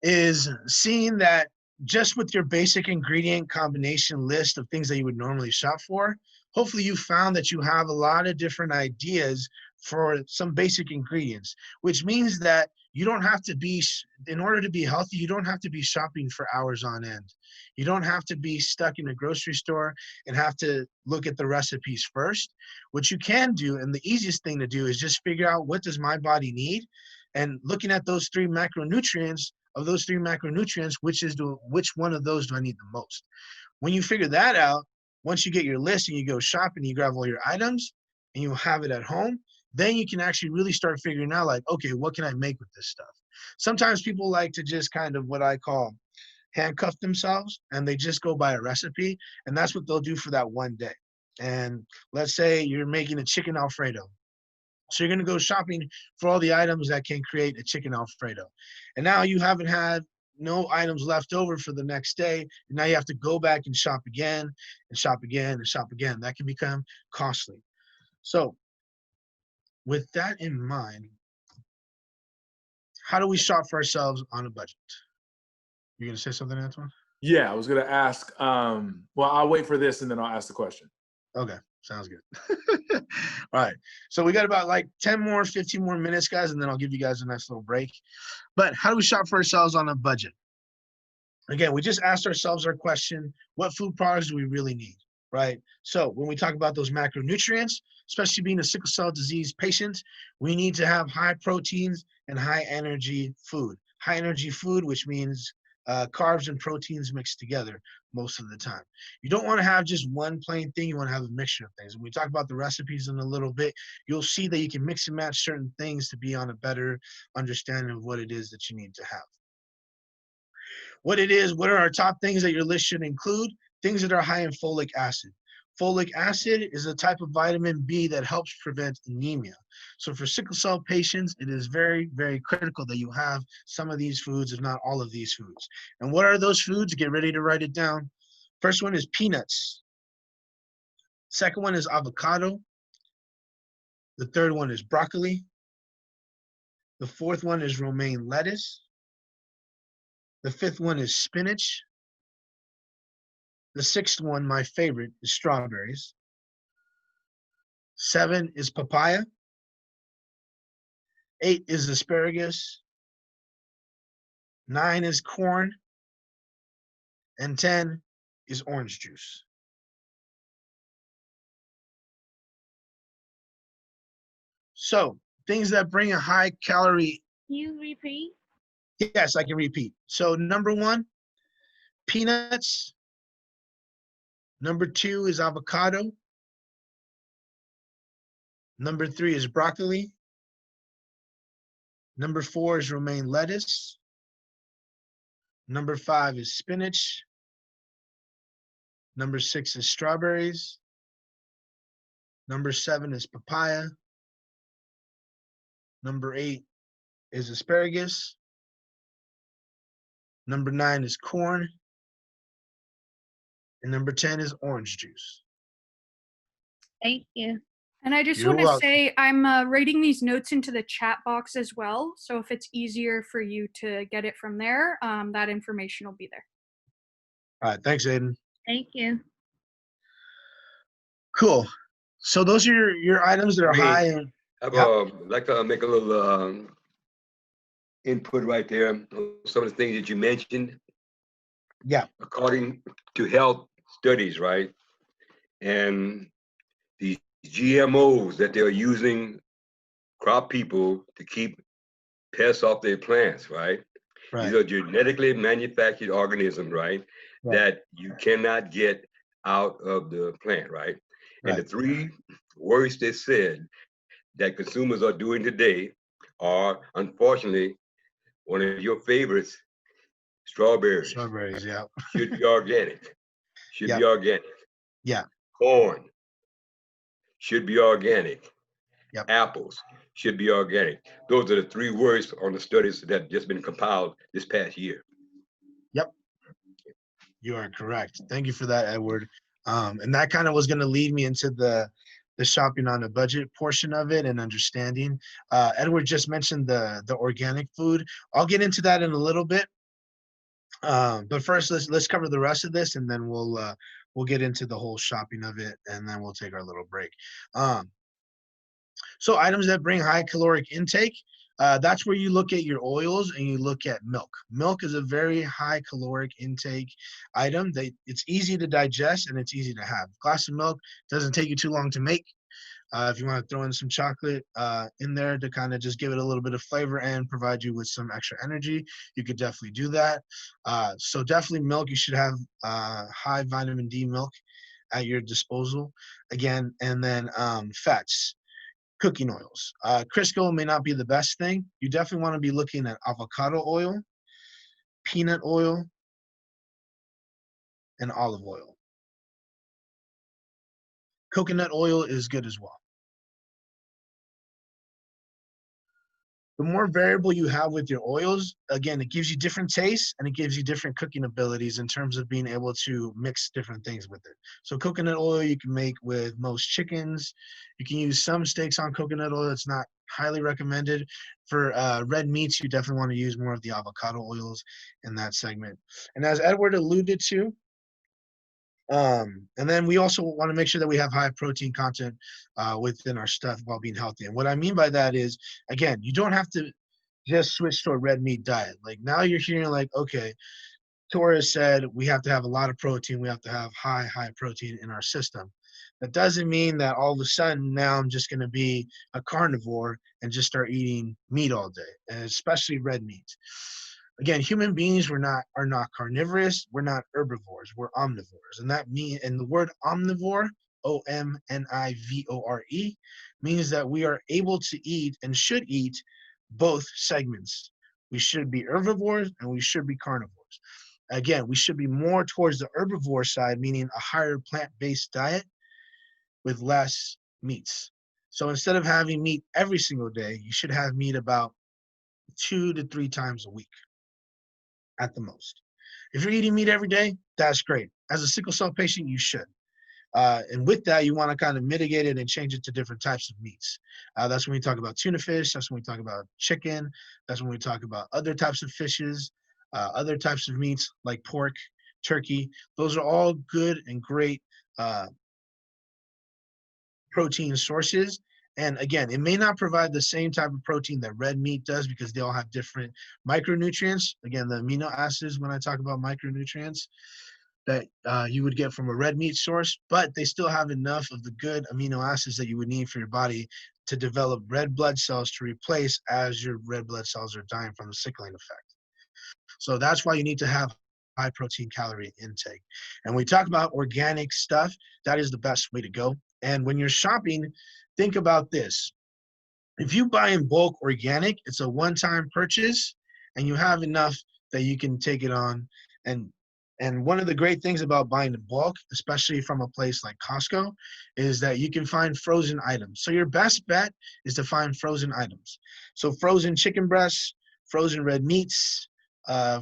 is seeing that just with your basic ingredient combination list of things that you would normally shop for, hopefully you found that you have a lot of different ideas for some basic ingredients, which means that you don't have to be, in order to be healthy, you don't have to be shopping for hours on end. You don't have to be stuck in a grocery store and have to look at the recipes first. What you can do, and the easiest thing to do, is just figure out what does my body need, and looking at those three macronutrients, which one of those do I need the most? When you figure that out, once you get your list and you go shopping, you grab all your items and you have it at home, then you can actually really start figuring out, like, okay, what can I make with this stuff? Sometimes people like to just kind of what I call handcuff themselves, and they just go by a recipe, and that's what they'll do for that one day. And let's say you're making a chicken Alfredo. So you're going to go shopping for all the items that can create a chicken Alfredo. And now you haven't had no items left over for the next day. And now you have to go back and shop again and shop again and shop again. That can become costly. So with that in mind, how do we shop for ourselves on a budget? You're going to say something, Antoine? Yeah, I was going to ask. Well, I'll wait for this and then I'll ask the question. Okay, sounds good. All right, so we got about like 10 more, 15 more minutes, guys, and then I'll give you guys a nice little break. But how do we shop for ourselves on a budget? Again, we just asked ourselves our question, what food products do we really need, right? So when we talk about those macronutrients, especially being a sickle cell disease patient, we need to have high proteins and high energy food. High energy food, which means carbs and proteins mixed together most of the time. You don't want to have just one plain thing. You want to have a mixture of things. When we talk about the recipes in a little bit, you'll see that you can mix and match certain things to be on a better understanding of what it is that you need to have. What are our top things that your list should include? Things that are high in folic acid. Folic acid is a type of vitamin B that helps prevent anemia. So for sickle cell patients, it is very, very critical that you have some of these foods, if not all of these foods. And what are those foods? Get ready to write it down. First one is peanuts. Second one is avocado. The third one is broccoli. The fourth one is romaine lettuce. The fifth one is spinach. The sixth one, my favorite, is strawberries. 7 is papaya. 8 is asparagus. 9 is corn. And 10 is orange juice. So, things that bring a high calorie. Can you repeat? Yes, I can repeat. So, number 1, peanuts. Number 2 is avocado. Number 3 is broccoli. Number 4 is romaine lettuce. Number 5 is spinach. Number 6 is strawberries. Number 7 is papaya. Number 8 is asparagus. Number 9 is corn. And number 10 is orange juice. Thank you. And I just You're want to welcome. say I'm writing these notes into the chat box as well. So if it's easier for you to get it from there, that information will be there. All right, thanks, Aiden. Thank you. Cool. So those are your items that are high in. I'd Yep. like to make a little input right there on some of the things that you mentioned. Yeah. According to health studies, right? And these GMOs that they're using crop people to keep pests off their plants, right? These Right. are genetically manufactured organisms, right? Right. That you cannot get out of the plant, right? And the Right. three words they said that consumers are doing today are, unfortunately, one of your favorites, strawberries. Strawberries. Yeah. Should be organic. Should be Yep. organic. Yeah. Corn should be organic. Yep. Apples should be organic. Those are the three words on the studies that have just been compiled this past year. Yep. You are correct. Thank you for that, Edward. And that kind of was going to lead me into the shopping on a budget portion of it and understanding. Edward just mentioned the organic food. I'll get into that in a little bit. But first, let's cover the rest of this, and then we'll get into the whole shopping of it, and then we'll take our little break. So items that bring high caloric intake, that's where you look at your oils and you look at milk. Milk is a very high caloric intake item. It's easy to digest and it's easy to have. A glass of milk doesn't take you too long to make. If you want to throw in some chocolate in there to kind of just give it a little bit of flavor and provide you with some extra energy, you could definitely do that. So definitely milk, you should have high vitamin D milk at your disposal. Again, and then fats. Cooking oils. Crisco may not be the best thing. You definitely want to be looking at avocado oil, peanut oil, and olive oil. Coconut oil is good as well. The more variable you have with your oils, again, it gives you different tastes and it gives you different cooking abilities in terms of being able to mix different things with it. So coconut oil you can make with most chickens. You can use some steaks on coconut oil. It's not highly recommended. For red meats, you definitely want to use more of the avocado oils in that segment. And as Edward alluded to, and then we also want to make sure that we have high protein content within our stuff while being healthy. And what I mean by that is, again, you don't have to just switch to a red meat diet. Like now you're hearing like, okay, Torres said we have to have a lot of protein. We have to have high protein in our system. That doesn't mean that all of a sudden now I'm just going to be a carnivore and just start eating meat all day, and especially red meat. Again, human beings are not carnivorous. We're not herbivores. We're omnivores, and the word omnivore, OMNIVORE, means that we are able to eat and should eat both segments. We should be herbivores and we should be carnivores. Again, we should be more towards the herbivore side, meaning a higher plant-based diet with less meats. So instead of having meat every single day, you should have meat about 2 to 3 times a week at the most. If you're eating meat every day, that's great. As a sickle cell patient, you should. And with that, you want to kind of mitigate it and change it to different types of meats. That's when we talk about tuna fish. That's when we talk about chicken. That's when we talk about other types of fishes, other types of meats like pork, turkey. Those are all good and great protein sources. And again, it may not provide the same type of protein that red meat does because they all have different micronutrients. Again, the amino acids, when I talk about micronutrients, that you would get from a red meat source, but they still have enough of the good amino acids that you would need for your body to develop red blood cells to replace as your red blood cells are dying from the sickling effect. So that's why you need to have high protein calorie intake. And when we talk about organic stuff, that is the best way to go. And when you're shopping, think about this. If you buy in bulk organic, it's a one-time purchase and you have enough that you can take it on. And one of the great things about buying in bulk, especially from a place like Costco, is that you can find frozen items. So your best bet is to find frozen items. So frozen chicken breasts, frozen red meats,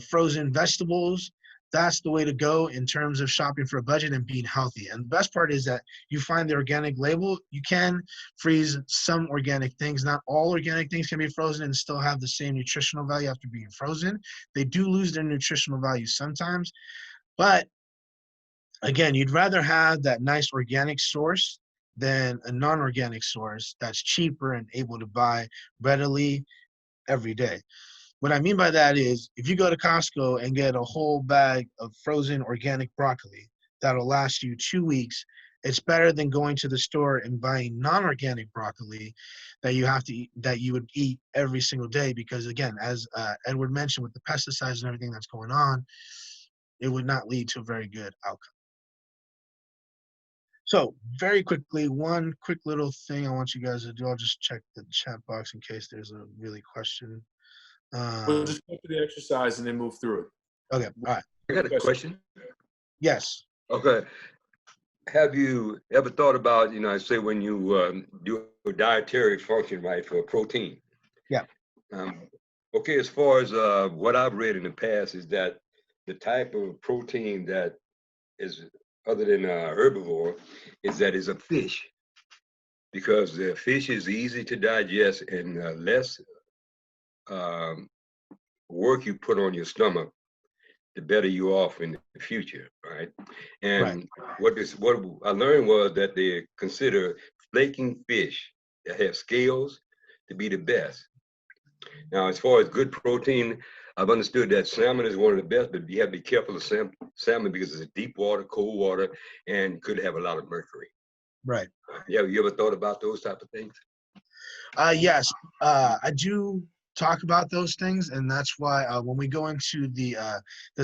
frozen vegetables. That's the way to go in terms of shopping for a budget and being healthy. And the best part is that you find the organic label. You can freeze some organic things. Not all organic things can be frozen and still have the same nutritional value after being frozen. They do lose their nutritional value sometimes. But again, you'd rather have that nice organic source than a non-organic source that's cheaper and able to buy readily every day. What I mean by that is if you go to Costco and get a whole bag of frozen organic broccoli that'll last you 2 weeks, it's better than going to the store and buying non-organic broccoli that you have to eat, that you would eat every single day, because again, as Edward mentioned, with the pesticides and everything that's going on, it would not lead to a very good outcome. So very quickly, one quick little thing I want you guys to do. I'll just check the chat box in case there's a really question. We'll just go through the exercise and then move through it. Okay, all right. I got a question. Yes. Okay. Have you ever thought about, say when you do a dietary function, right, for protein? Yeah. Okay, as far as what I've read in the past is that the type of protein that is other than herbivore is that is a fish, because the fish is easy to digest and less work you put on your stomach, the better you off in the future, right? And what I learned was that they consider flaking fish that have scales to be the best. Now, as far as good protein, I've understood that salmon is one of the best, but you have to be careful of salmon because it's deep water, cold water, and could have a lot of mercury. Right. Yeah, you ever thought about those type of things? Yes, I do talk about those things, and that's why when we go into the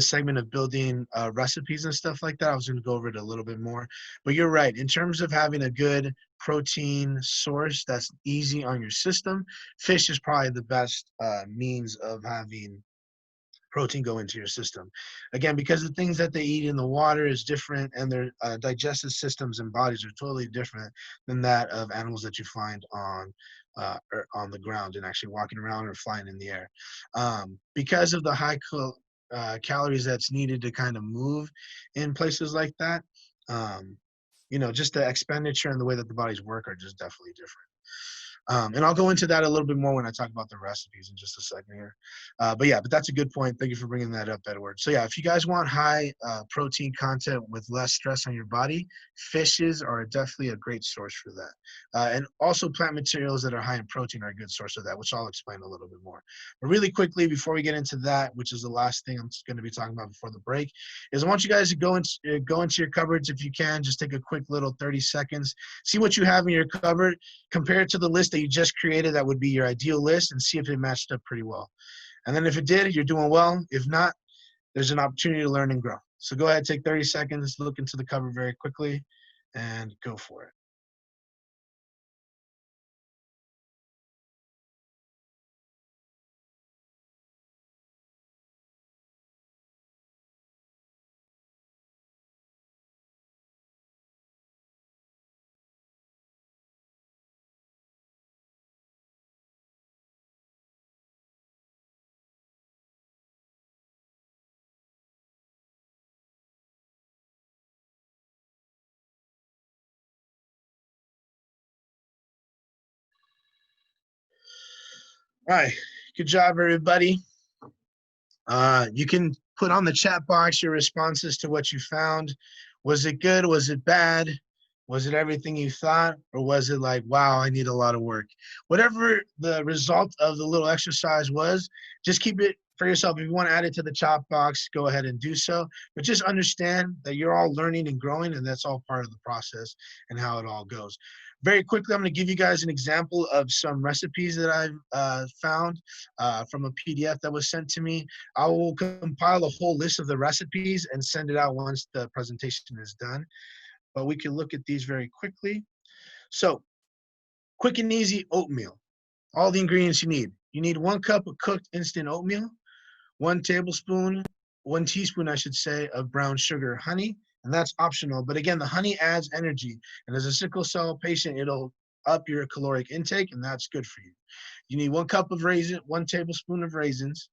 segment of building recipes and stuff like that, I was going to go over it a little bit more. But you're right. In terms of having a good protein source that's easy on your system, fish is probably the best means of having protein go into your system. Again, because the things that they eat in the water is different, and their digestive systems and bodies are totally different than that of animals that you find on the ground and actually walking around or flying in the air. Because of the high calories that's needed to kind of move in places like that, just the expenditure and the way that the bodies work are just definitely different. And I'll go into that a little bit more when I talk about the recipes in just a second here. But that's a good point. Thank you for bringing that up, Edward. So if you guys want high protein content with less stress on your body, fishes are definitely a great source for that. And also plant materials that are high in protein are a good source of that, which I'll explain a little bit more. But really quickly, before we get into that, which is the last thing I'm going to be talking about before the break, is I want you guys to go into your cupboards if you can. Just take a quick little 30 seconds. See what you have in your cupboard. Compare it to the list that you just created. That would be your ideal list, and see if it matched up pretty well. And then if it did, you're doing well. If not, there's an opportunity to learn and grow. So go ahead, take 30 seconds, look into the cupboard very quickly, and go for it. All right, good job, everybody. You can put on the chat box your responses to what you found. Was it good? Was it bad? Was it everything you thought? Or was it like, wow, I need a lot of work? Whatever the result of the little exercise was, just keep it for yourself. If you want to add it to the chat box, go ahead and do so. But just understand that you're all learning and growing, and that's all part of the process and how it all goes. Very quickly, I'm going to give you guys an example of some recipes that I've found from a PDF that was sent to me. I will compile a whole list of the recipes and send it out once the presentation is done. But we can look at these very quickly. So, quick and easy oatmeal. All the ingredients you need. You need 1 cup of cooked instant oatmeal, 1 teaspoon, I should say, of brown sugar or honey, and that's optional. But again, the honey adds energy, and as a sickle cell patient, it'll up your caloric intake, and that's good for you. You need 1 cup of raisin, 1 tablespoon of raisins.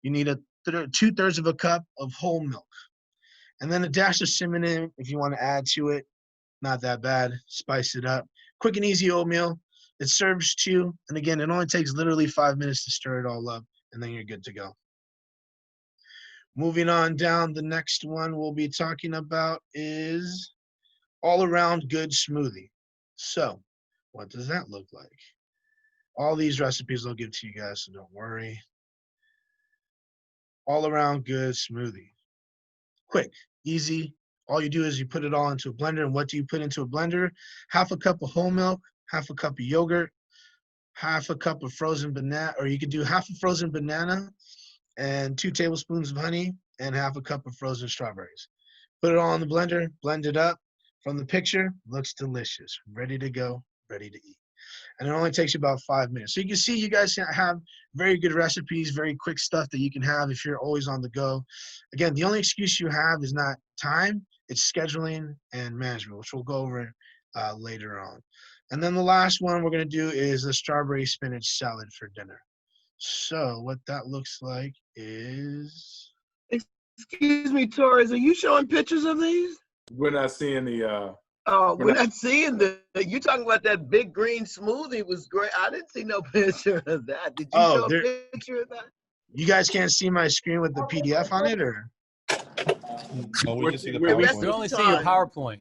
You need 2/3 of a cup of whole milk, and then a dash of cinnamon if you want to add to it. Not that bad. Spice it up. Quick and easy oatmeal. It serves 2, and again, it only takes literally 5 minutes to stir it all up, and then you're good to go. Moving on down, the next one we'll be talking about is all-around good smoothie. So, what does that look like? All these recipes I'll give to you guys, so don't worry. all around good smoothie. Quick, easy. All you do is you put it all into a blender. And what do you put into a blender? Half a cup of whole milk, half a cup of yogurt, half a cup of frozen banana, or you could do half a frozen banana and 2 tablespoons of honey and half a cup of frozen strawberries. Put it all in the blender, blend it up. From the picture, looks delicious, ready to go, ready to eat. And it only takes you about 5 minutes. So you can see you guys have very good recipes, very quick stuff that you can have if you're always on the go. Again, the only excuse you have is not time, it's scheduling and management, which we'll go over later on. And then the last one we're going to do is the strawberry spinach salad for dinner. So what that looks like is... Excuse me, Torres, are you showing pictures of these? We're not seeing the. Oh, we're not seeing you talking about that big green smoothie was great. I didn't see no picture of that. Did you show a picture of that? You guys can't see my screen with the PDF on it, or? Oh, we can see the we're- PowerPoint. We only see your PowerPoint.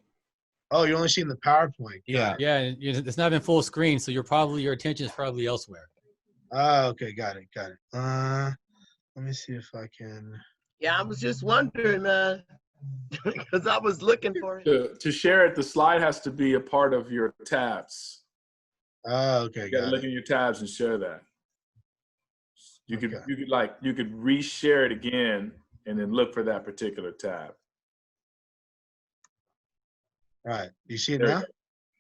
Oh, you're only seeing the PowerPoint. Yeah. Yeah, and it's not in full screen, so your attention is probably elsewhere. Oh, okay, got it. Let me see if I can. Yeah, I was just wondering, because I was looking for it. To share it, the slide has to be a part of your tabs. Oh, okay, You gotta got look it. in your tabs and share that. You could Okay. you could reshare it again and then look for that particular tab. All right, you see it There you now? go.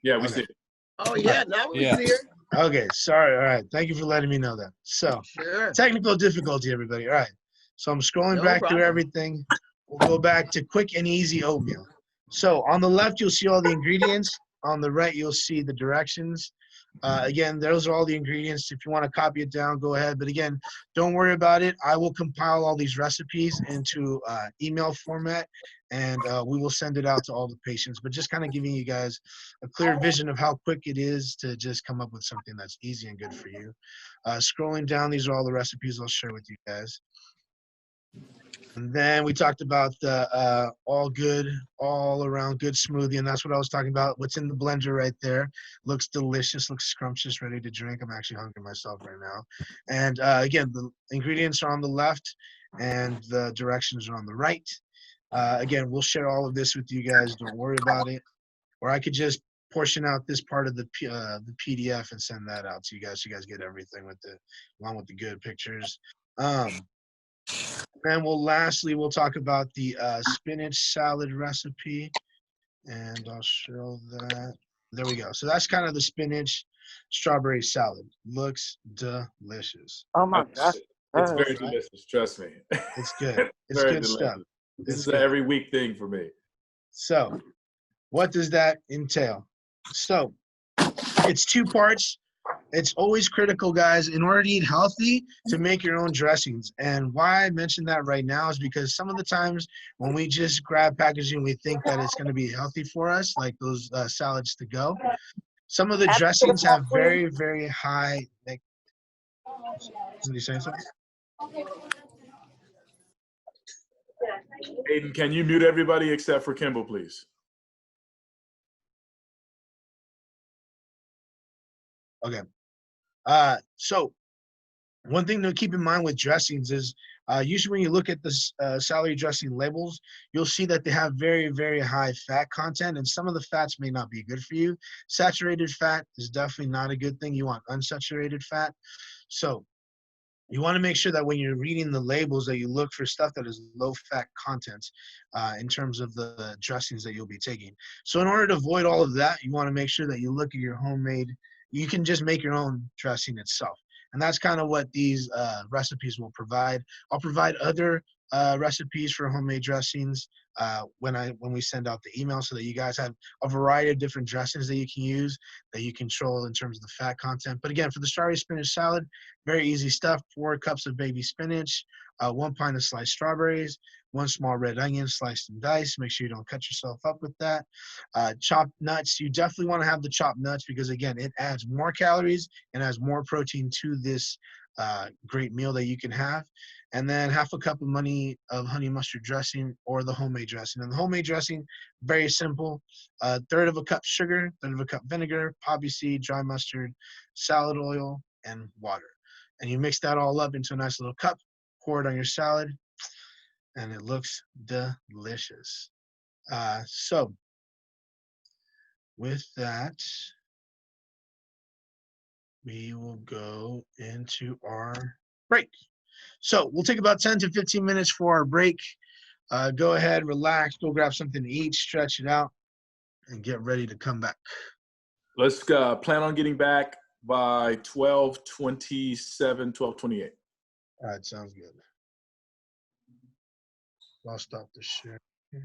Yeah, we Okay. see it. Oh, yeah, now we Yeah. see her. Okay, sorry. All right, thank you for letting me know that. So, Sure. technical difficulty, everybody. All right, so I'm scrolling No back problem. through everything. We'll go back to quick and easy oatmeal. So on the left, you'll see all the ingredients. On the right, you'll see the directions. Again, those are all the ingredients. If you want to copy it down, go ahead. But again, don't worry about it. I will compile all these recipes into email format, and we will send it out to all the patients. But just kind of giving you guys a clear vision of how quick it is to just come up with something that's easy and good for you. Scrolling down, these are all the recipes I'll share with you guys. And then we talked about the all around good smoothie, and that's what I was talking about. What's in the blender right there. Looks delicious, looks scrumptious, ready to drink. I'm actually hungry myself right now. And again, the ingredients are on the left and the directions are on the right. Again, we'll share all of this with you guys. Don't worry about it. Or I could just portion out this part of the PDF and send that out to you guys so you guys get everything along with the good pictures. And lastly, we'll talk about the spinach salad recipe, and I'll show that. There we go. So that's kind of the spinach strawberry salad. Looks delicious. Oh, my God. It's very delicious. Trust me. It's good. It's Very good stuff. delicious. This It's is an good. every week thing for me. So what does that entail? So it's 2 parts. It's always critical, guys, in order to eat healthy, to make your own dressings. And why I mention that right now is because some of the times when we just grab packaging, we think that it's going to be healthy for us, like those salads to go. Some of the dressings have very, very high. Somebody saying something? Aiden, can you mute everybody except for Kimble, please? Okay. So one thing to keep in mind with dressings is usually when you look at the salad dressing labels, you'll see that they have very, very high fat content, and some of the fats may not be good for you. Saturated fat is definitely not a good thing. You want unsaturated fat. So you want to make sure that when you're reading the labels that you look for stuff that is low fat content in terms of the dressings that you'll be taking. So in order to avoid all of that, you want to make sure that you look at your homemade. You can just make your own dressing itself. And that's kind of what these recipes will provide. I'll provide other recipes for homemade dressings when we send out the email so that you guys have a variety of different dressings that you can use that you control in terms of the fat content. But again, for the strawberry spinach salad, very easy stuff. 4 cups of baby spinach, 1 pint of sliced strawberries, 1 small red onion sliced and diced. Make sure you don't cut yourself up with that. Chopped nuts. You definitely want to have the chopped nuts because, again, it adds more calories and adds more protein to this great meal that you can have. And then 1/2 cup of honey mustard dressing or the homemade dressing. And the homemade dressing, very simple. 1/3 cup sugar, 1/3 cup vinegar, poppy seed, dry mustard, salad oil, and water. And you mix that all up into a nice little cup, pour it on your salad. and it looks delicious. So with that, we will go into our break. So we'll take about 10 to 15 minutes for our break. Go ahead, relax, go grab something to eat, stretch it out, and get ready to come back. Let's plan on getting back by 12:27, 12:28. All right, sounds good. I'll stop the share here.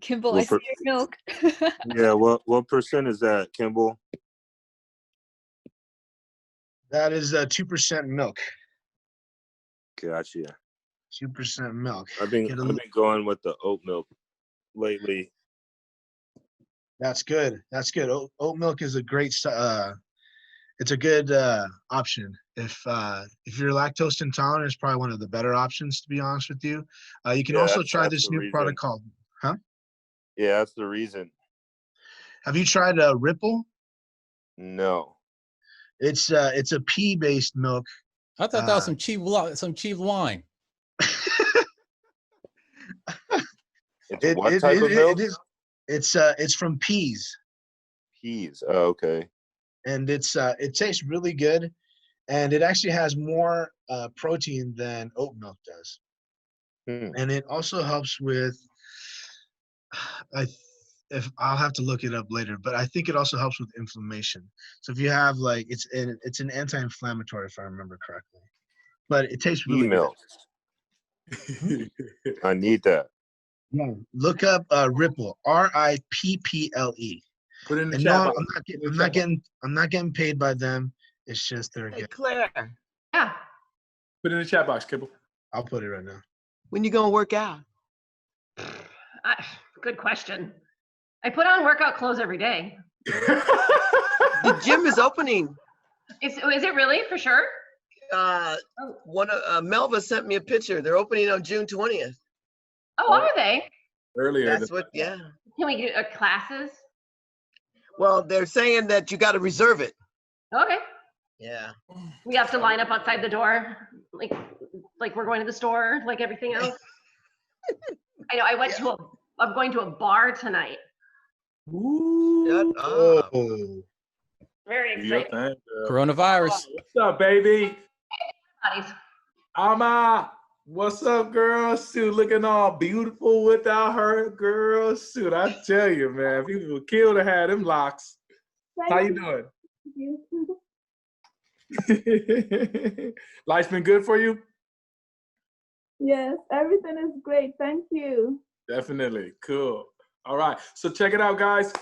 Kimble, What I see your milk. Yeah, what percent is that, Kimble? That is 2% milk. Gotcha. 2% milk. I've been going with the oat milk lately. That's good. That's good. Oat milk is a great. It's a good option. If you're lactose intolerant, it's probably one of the better options. To be honest with you, you can Yeah, also that's try this the new reason. product called. Huh? Yeah, that's the reason. Have you tried Ripple? No. It's a pea-based milk. I thought that was some cheap wine. What type of milk? It's from peas. Peas. Oh, okay. And it tastes really good, and it actually has more protein than oat milk does. And it also helps with I'll have to look it up later, but I think it also helps with inflammation. So if you have it's an anti-inflammatory, if I remember correctly. But it tastes really milk. I need that. Yeah. Look up Ripple, RIPPLE. Put it in the And chat no, box. I'm not getting paid by them. It's just they're Hey, good. Claire, Yeah. Put it in the chat box, Kimble. I'll put it right now. when you gonna work out? Good question. I put on workout clothes every day. The gym is opening. Is it really for sure? Melva sent me a picture. They're opening on June 20th. Oh, are they? Earlier. That's what. Yeah. Can we do classes? Well, they're saying that you got to reserve it. Okay. Yeah. We have to line up outside the door, like we're going to the store, like everything else. I know. I'm going to a bar tonight. Shut up. Oh. Very exciting. Coronavirus. What's up, baby? Buddies. Ama, what's up, girl? Shoot, looking all beautiful without her, girl. Shoot, I tell you, man, people would kill to have them locks. How you doing? Life's been good for you? Yes, everything is great. Thank you. Definitely. Cool. All right. So check it out, guys.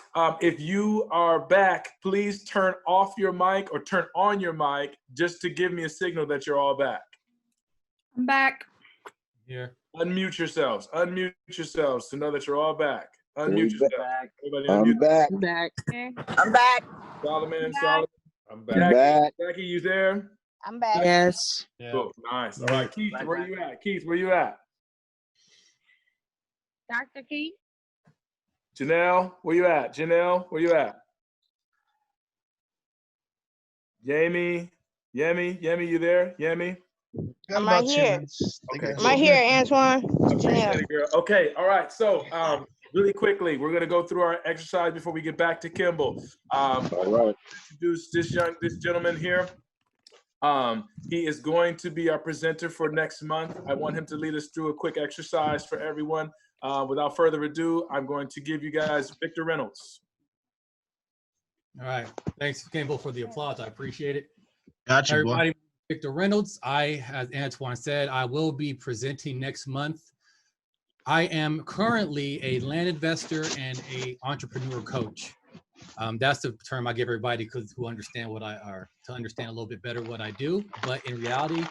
If you are back, please turn off your mic or turn on your mic just to give me a signal that you're all back. I'm back. Here. Unmute yourselves. Unmute yourselves to know that you're all back. Unmute yourselves. Everybody I'm unmute. back. I'm back. Okay. I'm back. Solomon. I'm back. I'm back. Jackie, you there? I'm back. Yes. Yeah. Cool. Nice. All right. Keith, where you at? Keith, where you at? Dr. Keith? Janelle, where you at? Janelle, where you at? Yami, you there? Yami? Got I'm about right 2 here. minutes. Okay. I'm right here, Antoine. Appreciate it, girl. Okay, all right. So, really quickly, we're gonna go through our exercise before we get back to Kimble. All right. Introduce this gentleman here. He is going to be our presenter for next month. I want him to lead us through a quick exercise for everyone. Without further ado, I'm going to give you guys Victor Reynolds. All right. Thanks, Kimble, for the applause. I appreciate it. Got you, boy. Everybody, Victor Reynolds. As Antoine said, I will be presenting next month. I am currently a land investor and a entrepreneur coach. That's the term I give everybody who understand to understand a little bit better what I do. But in reality,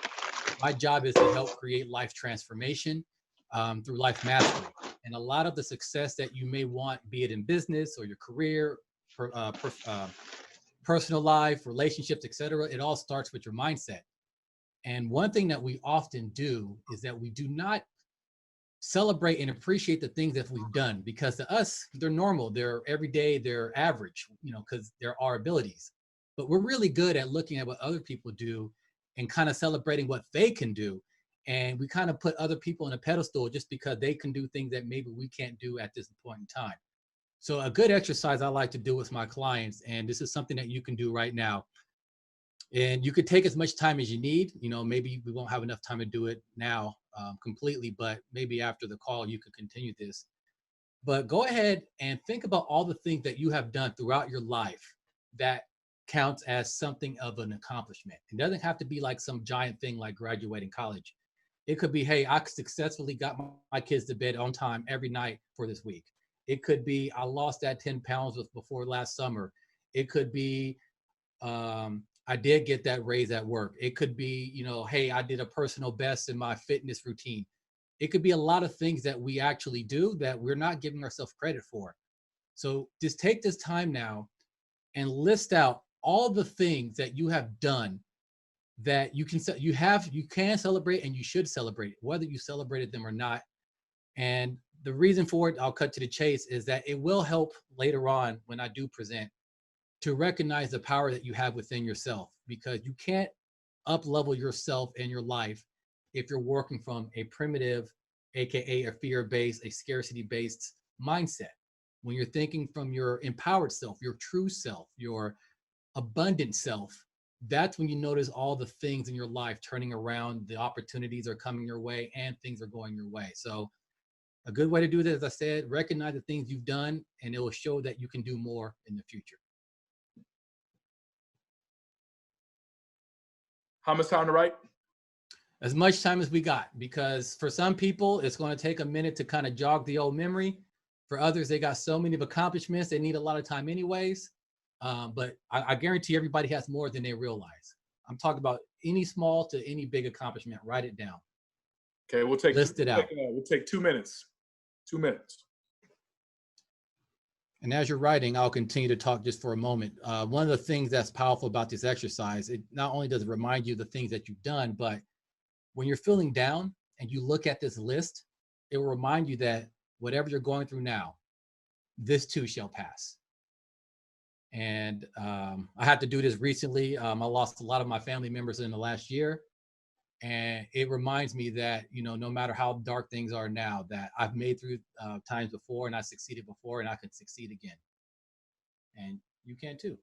my job is to help create life transformation through life mastery. And a lot of the success that you may want, be it in business or your career, personal life, relationships, etc., it all starts with your mindset. And one thing that we often do is that we do not celebrate and appreciate the things that we've done, because to us, they're normal, they're everyday, they're average, because they're our abilities. But we're really good at looking at what other people do and kind of celebrating what they can do. And we kind of put other people on a pedestal just because they can do things that maybe we can't do at this point in time. So a good exercise I like to do with my clients, and this is something that you can do right now. And you could take as much time as you need. Maybe we won't have enough time to do it now completely, but maybe after the call, you could continue this. But go ahead and think about all the things that you have done throughout your life that counts as something of an accomplishment. It doesn't have to be like some giant thing like graduating college. It could be, hey, I successfully got my kids to bed on time every night for this week. It could be, I lost that 10 pounds before last summer. It could be, I did get that raise at work. It could be, you know, hey, I did a personal best in my fitness routine. It could be a lot of things that we actually do that we're not giving ourselves credit for. So just take this time now and list out all the things that you have done that you can celebrate, and you should celebrate, whether you celebrated them or not. And the reason for it, I'll cut to the chase, is that it will help later on when I do present to recognize the power that you have within yourself, because you can't up-level yourself in your life if you're working from a primitive, AKA a fear-based, a scarcity-based mindset. When you're thinking from your empowered self, your true self, your abundant self, that's when you notice all the things in your life turning around, the opportunities are coming your way, and things are going your way. So a good way to do this, as I said, recognize the things you've done, and it will show that you can do more in the future. How much time to write? As much time as we got, because for some people, it's going to take a minute to kind of jog the old memory. For others, they got so many accomplishments, they need a lot of time anyways. But I guarantee everybody has more than they realize. I'm talking about any small to any big accomplishment. Write it down. Okay, we'll take List it out. We'll take 2 minutes. 2 minutes. And as you're writing, I'll continue to talk just for a moment. One of the things that's powerful about this exercise, it not only does it remind you of the things that you've done, but when you're feeling down and you look at this list, it will remind you that whatever you're going through now, this too shall pass. And I had to do this recently. I lost a lot of my family members in the last year. And it reminds me that, you know, no matter how dark things are now, that I've made through times before, and I succeeded before, and I can succeed again. And you can too.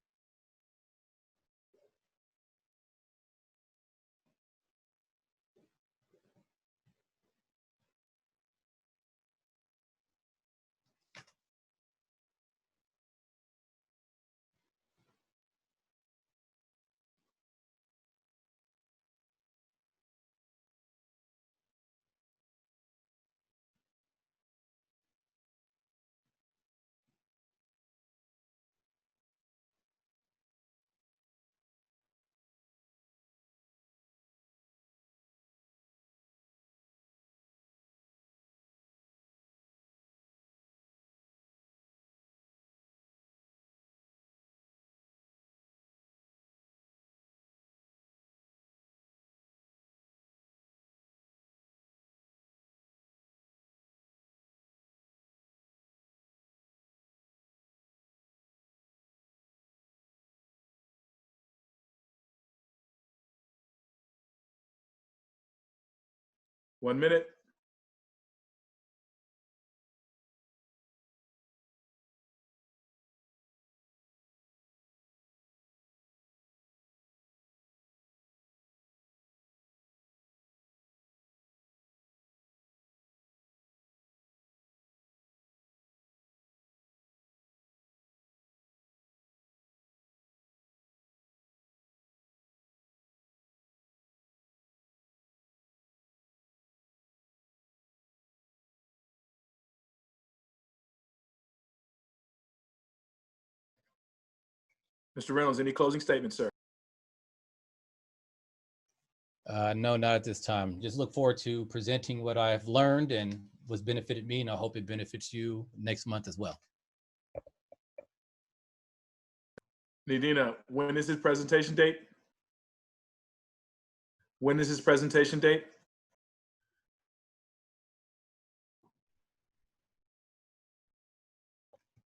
One minute. Mr. Reynolds, any closing statements, sir? No, not at this time. Just look forward to presenting what I've learned and what's benefited me, and I hope it benefits you next month as well. Nadina, when is his presentation date? When is his presentation date?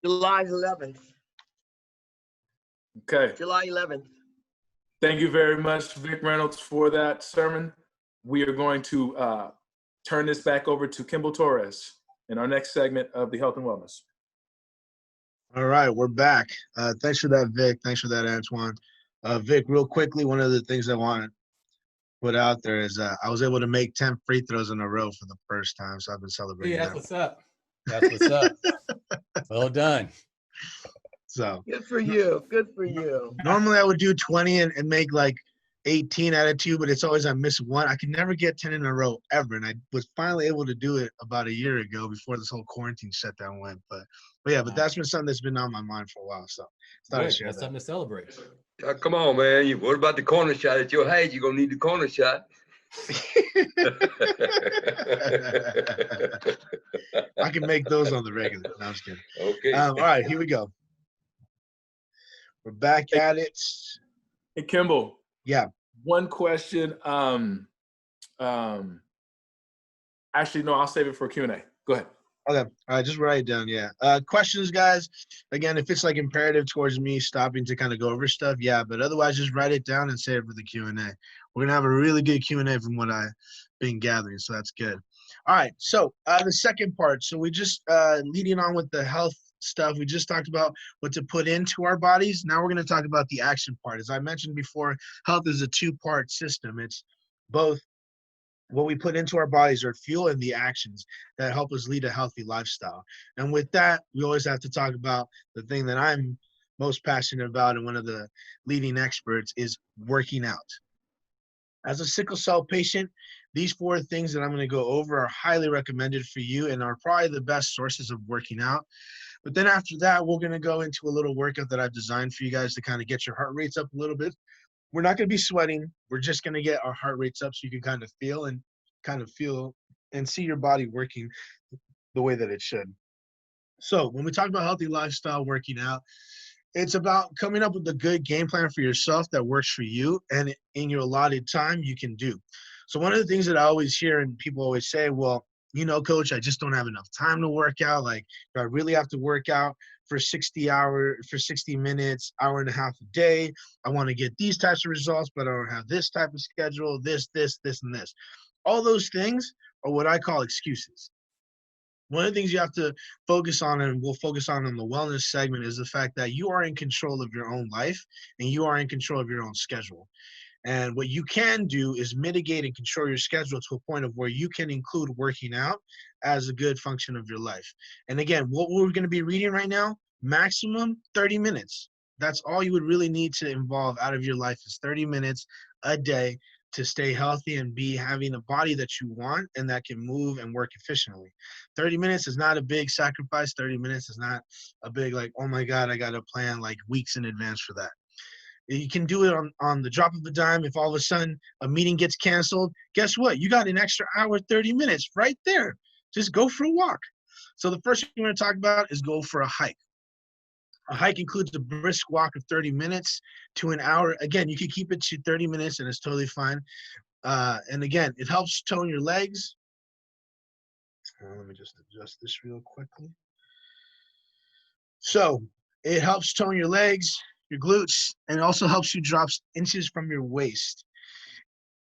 July 11th. Okay. July 11th. Thank you very much, Vic Reynolds, for that sermon. We are going to turn this back over to Kimble Torres in our next segment of the Health and Wellness. All right, we're back. Thanks for that, Vic. Thanks for that, Antoine. Vic, real quickly, one of the things I want to put out there is I was able to make 10 free throws in a row for the first time, so I've been celebrating. Hey, that's what's up. That's what's up. Well done. So good for you. Good for you. Normally I would do 20 and make like 18 out of 2, but it's always I miss one. I can never get 10 in a row ever, and I was finally able to do it about a year ago before this whole quarantine shutdown went. But yeah, but that's been something that's been on my mind for a while. So thought I'd Good. share That's that. something to celebrate. Come on, man. What about the corner shot at your height? You're gonna need the corner shot. I can make those on the regular. No, I'm just kidding. Okay. All right, here we go. We're back at it. Hey, Kimble. Yeah. One question. Actually, no, I'll save it for Q&A. Go ahead. Okay. All right, just write it down. Yeah. Questions, guys. Again, if it's like imperative towards me stopping to kind of go over stuff, yeah. But otherwise, just write it down and save it for the Q&A. We're gonna have a really good Q&A from what I've been gathering, so that's good. All right. So the second part. So we just leading on with the health stuff. We just talked about what to put into our bodies. Now we're going to talk about the action part. As I mentioned before, health is a two-part system. It's both what we put into our bodies, our fuel, and the actions that help us lead a healthy lifestyle. And with that, we always have to talk about the thing that I'm most passionate about, and one of the leading experts is working out. As a sickle cell patient, these 4 things that I'm going to go over are highly recommended for you and are probably the best sources of working out. But then after that, we're going to go into a little workout that I've designed for you guys to kind of get your heart rates up a little bit. We're not going to be sweating. We're just going to get our heart rates up so you can kind of feel and see your body working the way that it should. So when we talk about healthy lifestyle working out, it's about coming up with a good game plan for yourself that works for you and in your allotted time you can do. So one of the things that I always hear and people always say, well, you know, coach, I just don't have enough time to work out. Like, do I really have to work out for 60 minutes, hour and a half a day? I want to get these types of results, but I don't have this type of schedule, this, and this. All those things are what I call excuses. One of the things you have to focus on, and we'll focus on the wellness segment, is the fact that you are in control of your own life and you are in control of your own schedule. And what you can do is mitigate and control your schedule to a point of where you can include working out as a good function of your life. And again, what we're going to be reading right now, maximum 30 minutes. That's all you would really need to involve out of your life is 30 minutes a day to stay healthy and be having a body that you want and that can move and work efficiently. 30 minutes is not a big sacrifice. 30 minutes is not a big like, oh my God, I got to plan like weeks in advance for that. You can do it on the drop of a dime. If all of a sudden a meeting gets canceled, guess what? You got an extra hour, 30 minutes right there. Just go for a walk. So the first thing we're going to talk about is go for a hike. A hike includes a brisk walk of 30 minutes to an hour. Again, you can keep it to 30 minutes and it's totally fine. And again, it helps tone your legs. Let me just adjust this real quickly. So it helps tone your legs, your glutes, and it also helps you drop inches from your waist.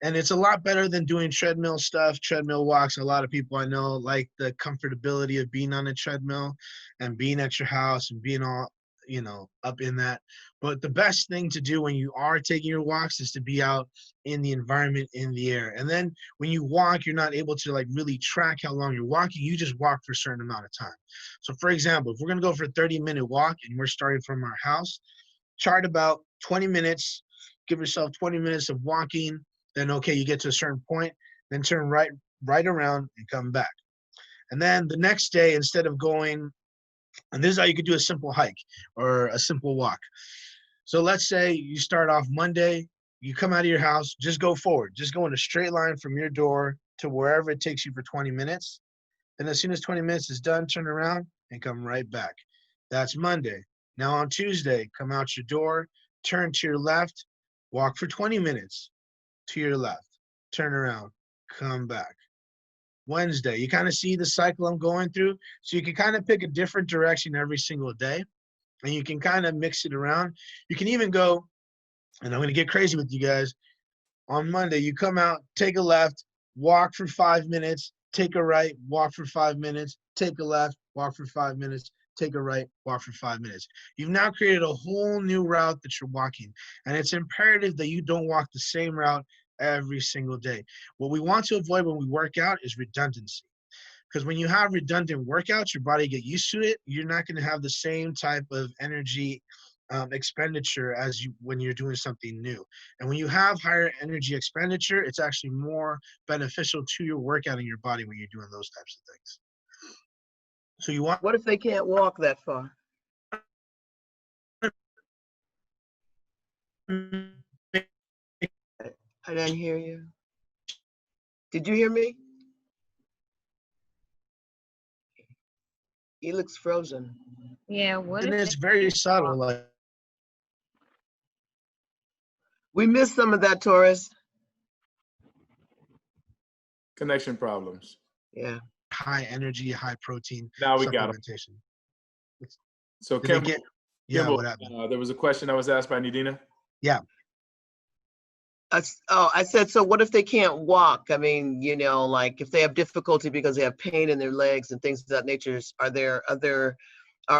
And it's a lot better than doing treadmill stuff, treadmill walks. A lot of people I know like the comfortability of being on a treadmill and being at your house and being all, you know, up in that. But the best thing to do when you are taking your walks is to be out in the environment, in the air. And then when you walk, you're not able to like really track how long you're walking. You just walk for a certain amount of time. So for example, if we're going to go for a 30-minute walk and we're starting from our house, chart about 20 minutes, give yourself 20 minutes of walking. Then, okay, you get to a certain point, then turn right around and come back. And then the next day, instead of going, and this is how you could do a simple hike or a simple walk. So let's say you start off Monday, you come out of your house, just go forward. Just go in a straight line from your door to wherever it takes you for 20 minutes. Then as soon as 20 minutes is done, turn around and come right back. That's Monday. Now on Tuesday, come out your door, turn to your left, walk for 20 minutes to your left, turn around, come back. Wednesday, you kind of see the cycle I'm going through. So you can kind of pick a different direction every single day and you can kind of mix it around. You can even go, and I'm going to get crazy with you guys. On Monday, you come out, take a left, walk for 5 minutes, take a right, walk for 5 minutes, take a left, walk for 5 minutes, take a right, walk for 5 minutes. You've now created a whole new route that you're walking. And it's imperative that you don't walk the same route every single day. What we want to avoid when we work out is redundancy. Because when you have redundant workouts, your body get used to it. You're not going to have the same type of energy expenditure when you're doing something new. And when you have higher energy expenditure, it's actually more beneficial to your workout in your body when you're doing those types of things. So you want. What if they can't walk that far? I didn't hear you. Did you hear me? He looks frozen. Yeah, what And if it's they very can't subtle. walk? Like, We missed some of that, Torres. Connection problems. Yeah. high energy, high protein Now we got it. supplementation. So Did they Kimble, get? Yeah, Kimble, what happened? there was a question that was asked by Nidina. Yeah. I said, so what if they can't walk? I mean, you know, like if they have difficulty because they have pain in their legs and things of that nature, are there other,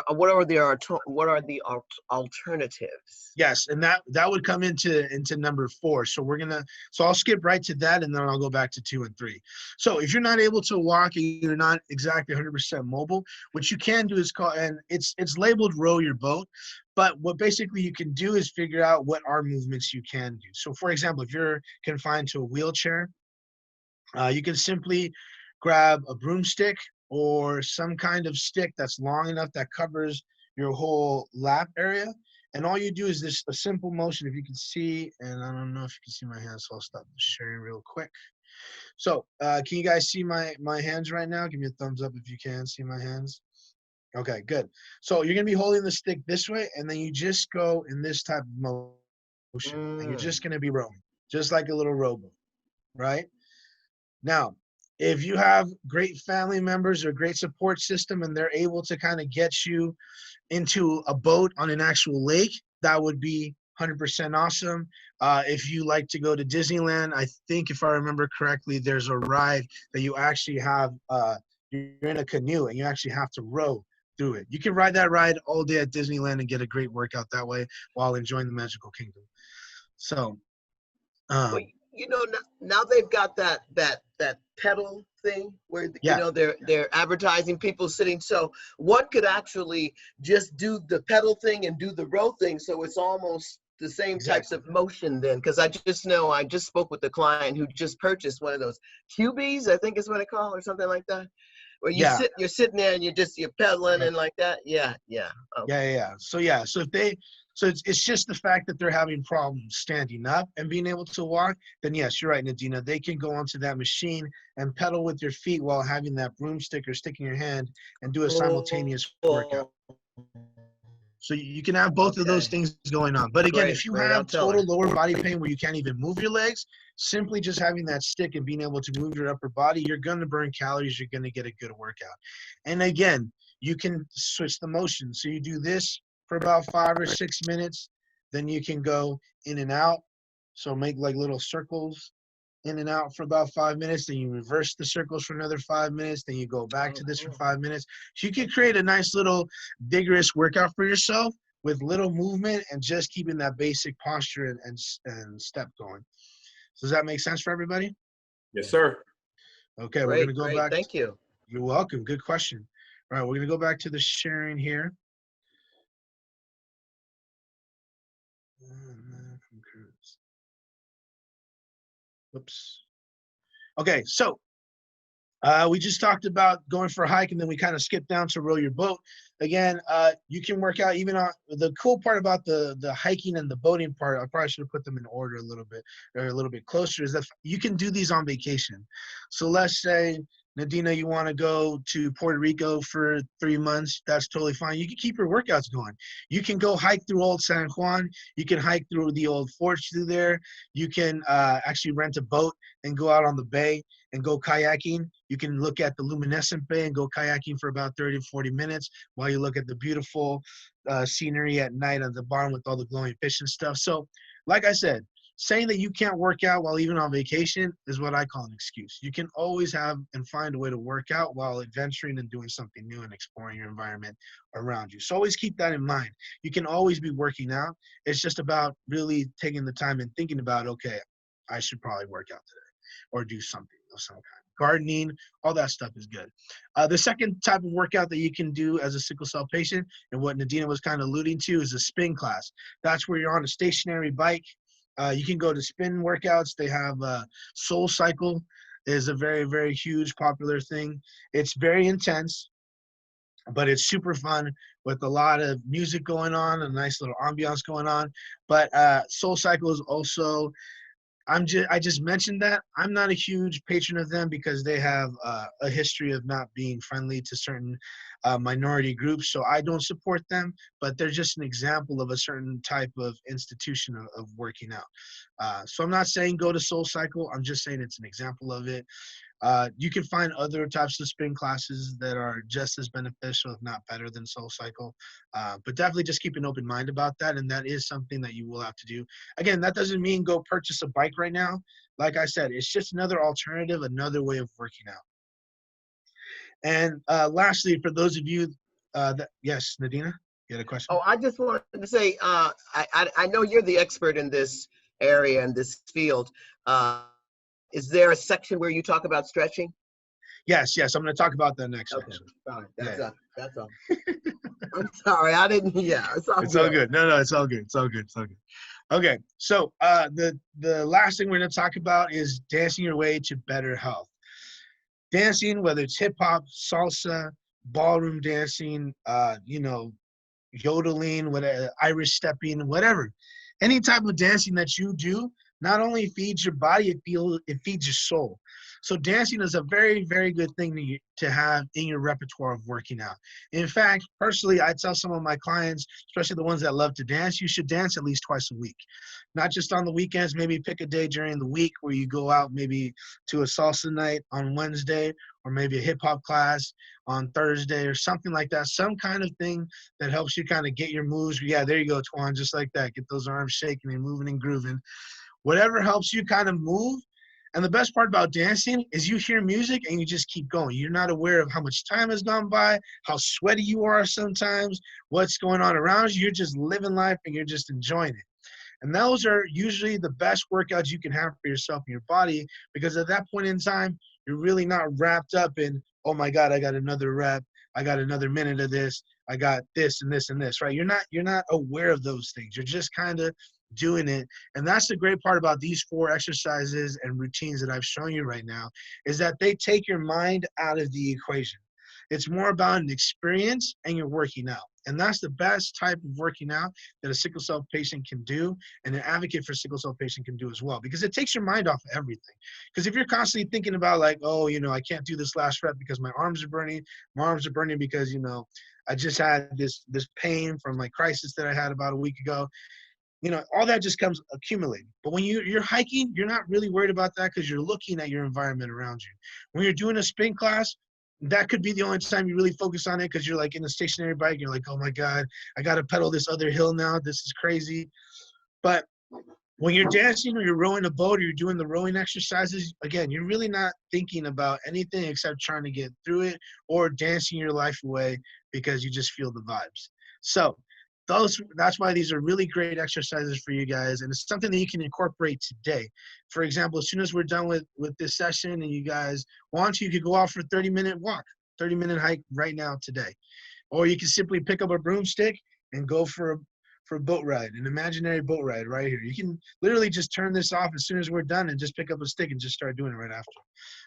what are the alternatives? Yes, and that would come into number 4. So I'll skip right to that, and then I'll go back to 2 and 3. So if you're not able to walk and you're not exactly 100% mobile, what you can do is and it's labeled row your boat, but what basically you can do is figure out what arm movements you can do. So for example, if you're confined to a wheelchair, you can simply grab a broomstick or some kind of stick that's long enough that covers your whole lap area. And all you do is a simple motion, if you can see, and I don't know if you can see my hands, so I'll stop the sharing real quick. So can you guys see my hands right now? Give me a thumbs up if you can see my hands. Okay, good. So you're gonna be holding the stick this way, and then you just go in this type of motion. And you're just gonna be rowing, just like a little rowboat, right? Now, if you have great family members or great support system and they're able to kind of get you into a boat on an actual lake, that would be 100% awesome. If you like to go to Disneyland, I think if I remember correctly, there's a ride that you actually have, you're in a canoe and you actually have to row through it. You can ride that ride all day at Disneyland and get a great workout that way while enjoying the magical kingdom. So, Well, you know, now they've got that pedal thing where you know they're advertising people sitting. So one could actually just do the pedal thing and do the row thing. So it's almost the same types of motion then. Because I just spoke with the client who just purchased one of those QBs, I think is what they call, or something like that. Where you're sitting there and you're pedaling and like that. Yeah. Okay. So it's just the fact that they're having problems standing up and being able to walk, then yes, you're right, Nadina. They can go onto that machine and pedal with their feet while having that broomstick or stick in your hand and do a simultaneous workout. So you can have both of those things going on. But again, if you have total lower body pain where you can't even move your legs, simply just having that stick and being able to move your upper body, you're going to burn calories. You're going to get a good workout. And again, you can switch the motion. So you do this for about 5 or 6 minutes, then you can go in and out. So make like little circles in and out for about 5 minutes, then you reverse the circles for another 5 minutes, then you go back to this for 5 minutes. So you can create a nice little vigorous workout for yourself with little movement and just keeping that basic posture and step going. So does that make sense for everybody? Yes, sir. Okay, we're gonna go back. Thank you. You're welcome. Good question. All right, we're gonna go back to the sharing here. Oops. Okay, so we just talked about going for a hike, and then we kind of skipped down to row your boat. Again, you can work out even on the cool part about the hiking and the boating part. I probably should have put them in order a little bit, or a little bit closer, is that you can do these on vacation. So let's say, Nadina, you want to go to Puerto Rico for 3 months. That's totally fine. You can keep your workouts going. You can go hike through Old San Juan. You can hike through the old forts through there. You can actually rent a boat and go out on the bay and go kayaking. You can look at the luminescent bay and go kayaking for about 30 to 40 minutes while you look at the beautiful scenery at night at the bottom with all the glowing fish and stuff. So like I said, saying that you can't work out while even on vacation is what I call an excuse. You can always have and find a way to work out while adventuring and doing something new and exploring your environment around you. So always keep that in mind. You can always be working out. It's just about really taking the time and thinking about, okay, I should probably work out today or do something of some kind. gardening, all that stuff is good. The second type of workout that you can do as a sickle cell patient, and what Nadina was kind of alluding to, is a spin class. That's where you're on a stationary bike. You can go to spin workouts. They have Soul Cycle is a very, very huge popular thing. It's very intense, but it's super fun with a lot of music going on, a nice little ambiance going on. But Soul Cycle is also, I just mentioned that. I'm not a huge patron of them because they have a history of not being friendly to certain minority groups, so I don't support them, but they're just an example of a certain type of institution of working out. So I'm not saying go to Soul Cycle, I'm just saying it's an example of it. You can find other types of spin classes that are just as beneficial, if not better, than Soul Cycle. But definitely just keep an open mind about that, and that is something that you will have to do. Again, that doesn't mean go purchase a bike right now. Like I said, it's just another alternative, another way of working out. And lastly, for those of you yes, Nadina, you had a question? Oh, I just wanted to say, I know you're the expert in this area, in this field. Is there a section where you talk about stretching? Yes, I'm going to talk about that next section. Fine. That's all. I'm sorry, I didn't. Yeah, it's all It's good. all good. No, it's all good. It's all good. It's all good. Okay, so the last thing we're going to talk about is dancing your way to better health. Dancing, whether it's hip hop, salsa, ballroom dancing, yodeling, whatever, Irish stepping, whatever, any type of dancing that you do not only feeds your body, it feeds your soul. So dancing is a very, very good thing to have in your repertoire of working out. In fact, personally, I tell some of my clients, especially the ones that love to dance, you should dance at least twice a week. Not just on the weekends, maybe pick a day during the week where you go out maybe to a salsa night on Wednesday, or maybe a hip hop class on Thursday or something like that. Some kind of thing that helps you kind of get your moves. Yeah, there you go, Twan, just like that. Get those arms shaking and moving and grooving. Whatever helps you kind of move. And the best part about dancing is you hear music and you just keep going. You're not aware of how much time has gone by, how sweaty you are sometimes, what's going on around you. You're just living life and you're just enjoying it. And those are usually the best workouts you can have for yourself and your body, because at that point in time, you're really not wrapped up in, oh my God, I got another rep, I got another minute of this, I got this and this and this, right? You're not aware of those things. You're just kind of doing it. And that's the great part about these 4 exercises and routines that I've shown you right now, is that they take your mind out of the equation. It's more about an experience and you're working out. And that's the best type of working out that a sickle cell patient can do, and an advocate for sickle cell patient can do as well, because it takes your mind off of everything. Because if you're constantly thinking about like, oh, I can't do this last rep because my arms are burning because, I just had this pain from my crisis that I had about a week ago. All that just comes accumulating. But when you're hiking, you're not really worried about that because you're looking at your environment around you. When you're doing a spin class, that could be the only time you really focus on it, because you're like in a stationary bike. You're like, oh my God, I got to pedal this other hill now. This is crazy. But when you're dancing or you're rowing a boat or you're doing the rowing exercises, again, you're really not thinking about anything except trying to get through it or dancing your life away because you just feel the vibes. So that's why these are really great exercises for you guys, and it's something that you can incorporate today. For example, as soon as we're done with this session and you guys want to, you could go out for a 30-minute walk, 30-minute hike right now today. Or you can simply pick up a broomstick and go for a boat ride, an imaginary boat ride right here. You can literally just turn this off as soon as we're done and just pick up a stick and just start doing it right after.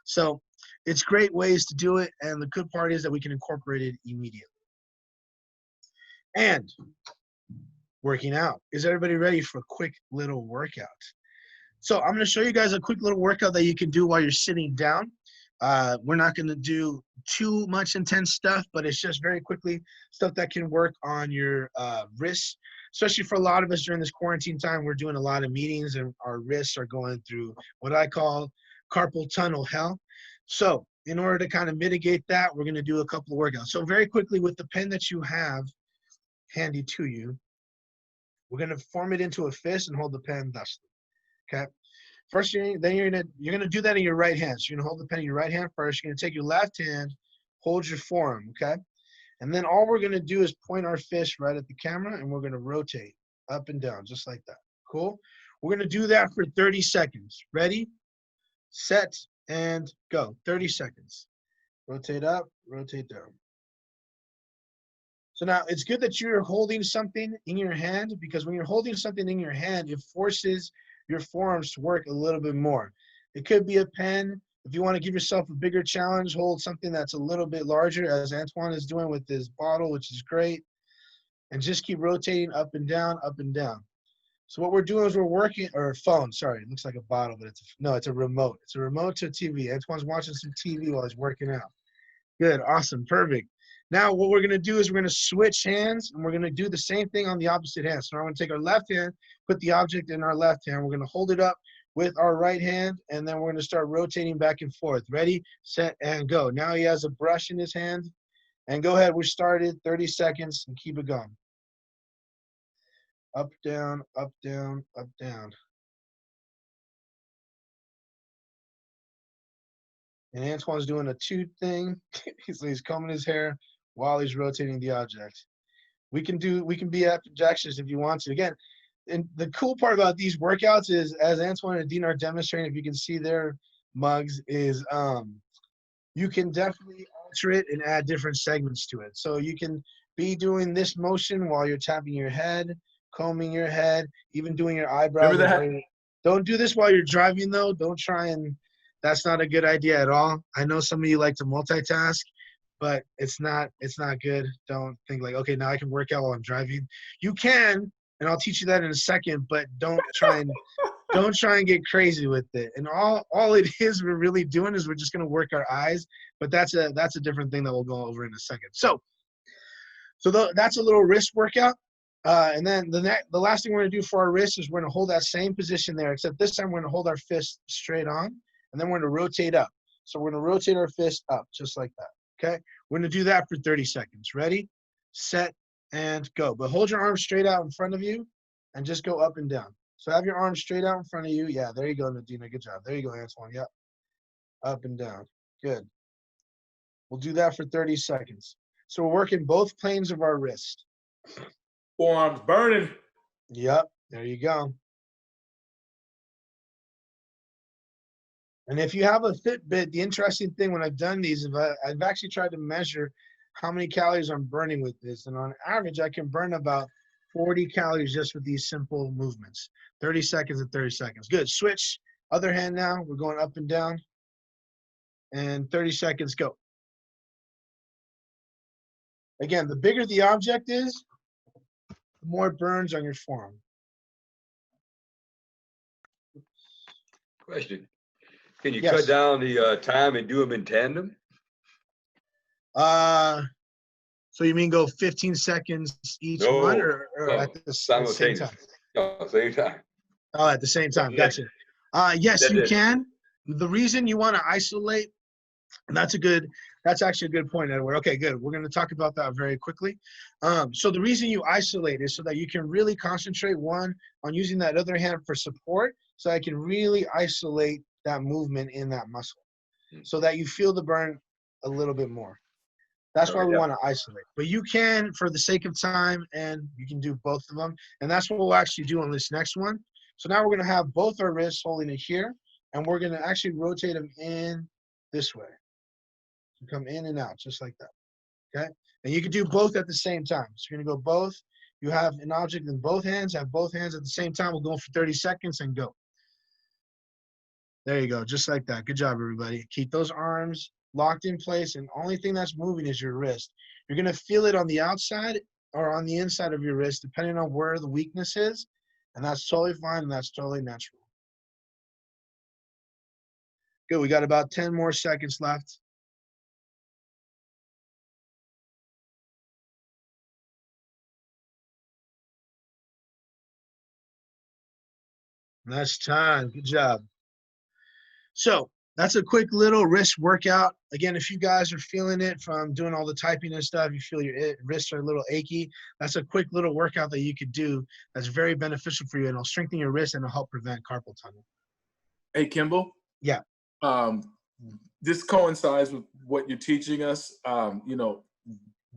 So it's great ways to do it, and the good part is that we can incorporate it immediately. And working out. Is everybody ready for a quick little workout? So I'm going to show you guys a quick little workout that you can do while you're sitting down. We're not going to do too much intense stuff, but it's just very quickly stuff that can work on your wrists, especially for a lot of us during this quarantine time. We're doing a lot of meetings and our wrists are going through what I call carpal tunnel hell. So in order to kind of mitigate that, we're going to do a couple of workouts. So very quickly, with the pen that you have handy to you, we're going to form it into a fist and hold the pen thusly. Okay. First, you're gonna do that in your right hand. So you're gonna hold the pen in your right hand first. You're gonna take your left hand, hold your forearm, okay? And then all we're gonna do is point our fist right at the camera, and we're gonna rotate up and down, just like that. Cool? We're gonna do that for 30 seconds. Ready, set, and go. 30 seconds. Rotate up, rotate down. So now it's good that you're holding something in your hand, because when you're holding something in your hand, it forces your forearms to work a little bit more. It could be a pen. If you want to give yourself a bigger challenge, hold something that's a little bit larger, as Antoine is doing with his bottle, which is great. And just keep rotating up and down, up and down. So what we're doing is we're working, or phone, sorry, it looks like a bottle, but it's a remote. It's a remote to a TV. Antoine's watching some TV while he's working out. Good, awesome, perfect. Now what we're gonna do is we're gonna switch hands, and we're gonna do the same thing on the opposite hand. So I'm gonna take our left hand, put the object in our left hand. We're gonna hold it up with our right hand, and then we're gonna start rotating back and forth. Ready, set, and go. Now he has a brush in his hand. And go ahead, we started, 30 seconds, and keep it going. Up, down, up, down, up, down. And Antoine's doing a two thing. He's combing his hair while he's rotating the object. We can be objections if you want to. Again, and the cool part about these workouts is, as Antoine and Dean are demonstrating, if you can see their mugs, is you can definitely alter it and add different segments to it. So you can be doing this motion while you're tapping your head, combing your head, even doing your eyebrows. Remember that? Don't do this while you're driving, though. Don't try and, that's not a good idea at all. I know some of you like to multitask, but it's not good. Don't think like, okay, now I can work out while I'm driving. You can, and I'll teach you that in a second, but don't try and get crazy with it. And all it is we're really doing is we're just gonna work our eyes, but that's a different thing that we'll go over in a second. So that's a little wrist workout. And then the last thing we're gonna do for our wrist is we're gonna hold that same position there, except this time we're gonna hold our fist straight on, and then we're gonna rotate up. So we're gonna rotate our fist up, just like that, okay? We're gonna do that for 30 seconds. Ready, set, and go. But hold your arms straight out in front of you, and just go up and down. So have your arms straight out in front of you. Yeah, there you go, Nadina, good job. There you go, Antoine, yep. Up and down, good. We'll do that for 30 seconds. So we're working both planes of our wrist. Forearms burning. Yep, there you go. And if you have a Fitbit, the interesting thing when I've done these, I've actually tried to measure how many calories I'm burning with this. And on average, I can burn about 40 calories just with these simple movements. 30 seconds and 30 seconds. Good, switch. Other hand now, we're going up and down. And 30 seconds, go. Again, the bigger the object is, the more it burns on your forearm. Question. Can you Yes. cut down the time and do them in tandem? So you mean go 15 seconds each one, or at the same time? No, same time. Oh, at the same time. Gotcha. Yes, you can. The reason you want to isolate, and that's actually a good point, Edward. Okay, good. We're going to talk about that very quickly. So the reason you isolate is so that you can really concentrate, one, on using that other hand for support, so I can really isolate that movement in that muscle, so that you feel the burn a little bit more. That's why we want to isolate. But you can, for the sake of time, and you can do both of them. And that's what we'll actually do on this next one. So now we're going to have both our wrists holding it here, and we're going to actually rotate them in this way. So come in and out, just like that. Okay? And you can do both at the same time. So you're going to go both. You have an object in both hands, have both hands at the same time. We'll go for 30 seconds and go. There you go, just like that. Good job, everybody. Keep those arms locked in place, and only thing that's moving is your wrist. You're gonna feel it on the outside or on the inside of your wrist, depending on where the weakness is, and that's totally fine, and that's totally natural. Good, we got about 10 more seconds left. That's time, good job. So that's a quick little wrist workout. Again, if you guys are feeling it from doing all the typing and stuff, you feel your wrists are a little achy, that's a quick little workout that you could do that's very beneficial for you, and it'll strengthen your wrist and it'll help prevent carpal tunnel. Hey, Kimble. Yeah. This coincides with what you're teaching us. You know,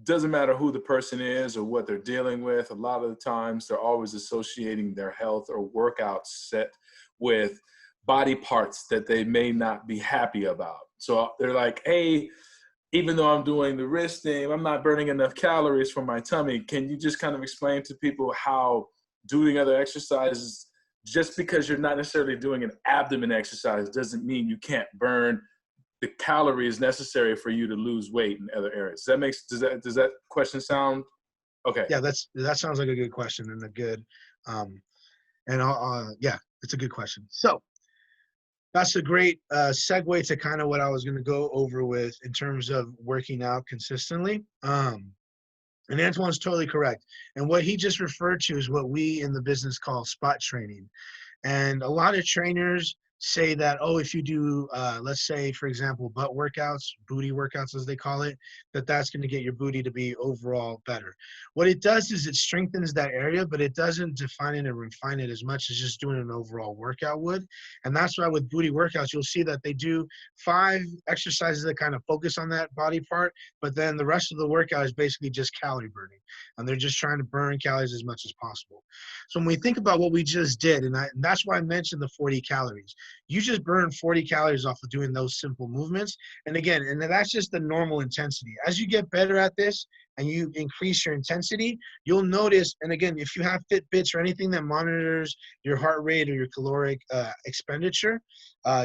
doesn't matter who the person is or what they're dealing with. A lot of the times they're always associating their health or workout set with body parts that they may not be happy about. So they're like, hey, even though I'm doing the wrist thing, I'm not burning enough calories for my tummy. Can you just kind of explain to people how doing other exercises, just because you're not necessarily doing an abdomen exercise doesn't mean you can't burn the calories necessary for you to lose weight in other areas? Does that question sound okay? Yeah, that sounds like a good question and a good, yeah, it's a good question. So that's a great segue to kind of what I was going to go over with in terms of working out consistently. And Antoine's totally correct. And what he just referred to is what we in the business call spot training. And a lot of trainers say that, oh, if you do, let's say, for example, butt workouts, booty workouts, as they call it, that's going to get your booty to be overall better. What it does is it strengthens that area, but it doesn't define it and refine it as much as just doing an overall workout would. And that's why with booty workouts, you'll see that they do 5 exercises that kind of focus on that body part, but then the rest of the workout is basically just calorie burning. And they're just trying to burn calories as much as possible. So when we think about what we just did, and that's why I mentioned the 40 calories, you just burn 40 calories off of doing those simple movements. And again, and that's just the normal intensity. As you get better at this and you increase your intensity, you'll notice, and again, if you have Fitbits or anything that monitors your heart rate or your caloric expenditure,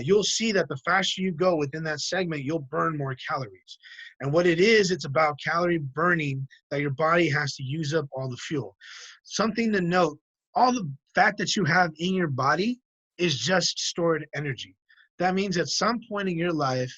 you'll see that the faster you go within that segment, you'll burn more calories. And what it is, it's about calorie burning, that your body has to use up all the fuel. Something to note, all the fat that you have in your body is just stored energy. That means at some point in your life,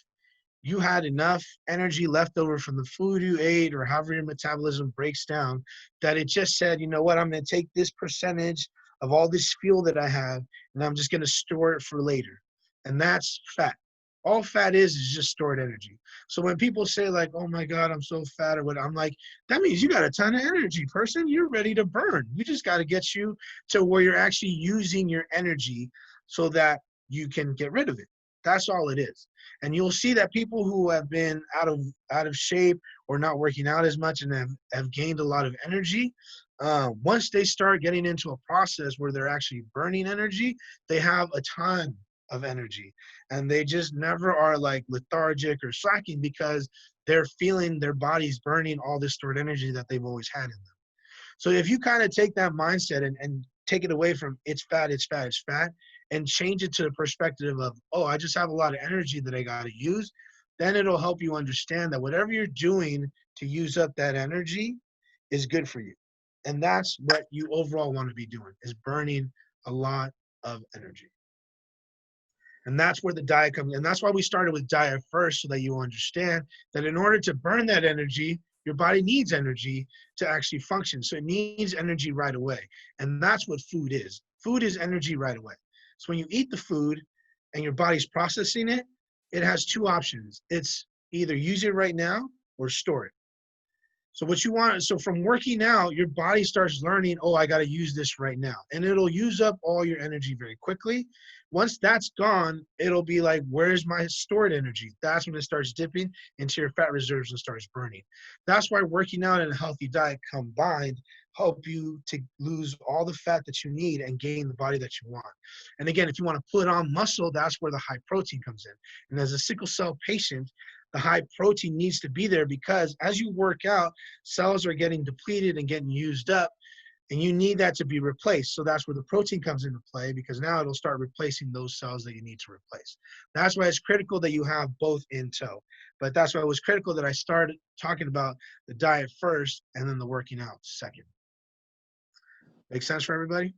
you had enough energy left over from the food you ate or however your metabolism breaks down, that it just said, you know what, I'm going to take this percentage of all this fuel that I have, and I'm just going to store it for later. And that's fat. All fat is just stored energy. So when people say like, oh my God, I'm so fat or what, I'm like, that means you got a ton of energy, person. You're ready to burn. You just got to get you to where you're actually using your energy so that you can get rid of it. That's all it is. And you'll see that people who have been out of shape or not working out as much and have gained a lot of energy, once they start getting into a process where they're actually burning energy, they have a ton of energy. And they just never are like lethargic or slacking because they're feeling their body's burning all this stored energy that they've always had in them. So if you kind of take that mindset and take it away from it's fat, it's fat, it's fat, and change it to the perspective of, oh, I just have a lot of energy that I got to use, then it'll help you understand that whatever you're doing to use up that energy is good for you. And that's what you overall want to be doing, is burning a lot of energy. And that's where the diet comes in. And that's why we started with diet first, so that you understand that in order to burn that energy, your body needs energy to actually function. So it needs energy right away. And that's what food is. Food is energy right away. So when you eat the food and your body's processing it, it has 2 options. It's either use it right now or store it. So what you want, so from working out, your body starts learning, oh, I got to use this right now. And it'll use up all your energy very quickly. Once that's gone, it'll be like, where's my stored energy? That's when it starts dipping into your fat reserves and starts burning. That's why working out and a healthy diet combined help you to lose all the fat that you need and gain the body that you want. And again, if you want to put on muscle, that's where the high protein comes in. And as a sickle cell patient, the high protein needs to be there because as you work out, cells are getting depleted and getting used up, and you need that to be replaced. So that's where the protein comes into play, because now it'll start replacing those cells that you need to replace. That's why it's critical that you have both in tow. But that's why it was critical that I started talking about the diet first and then the working out second. Make sense for everybody?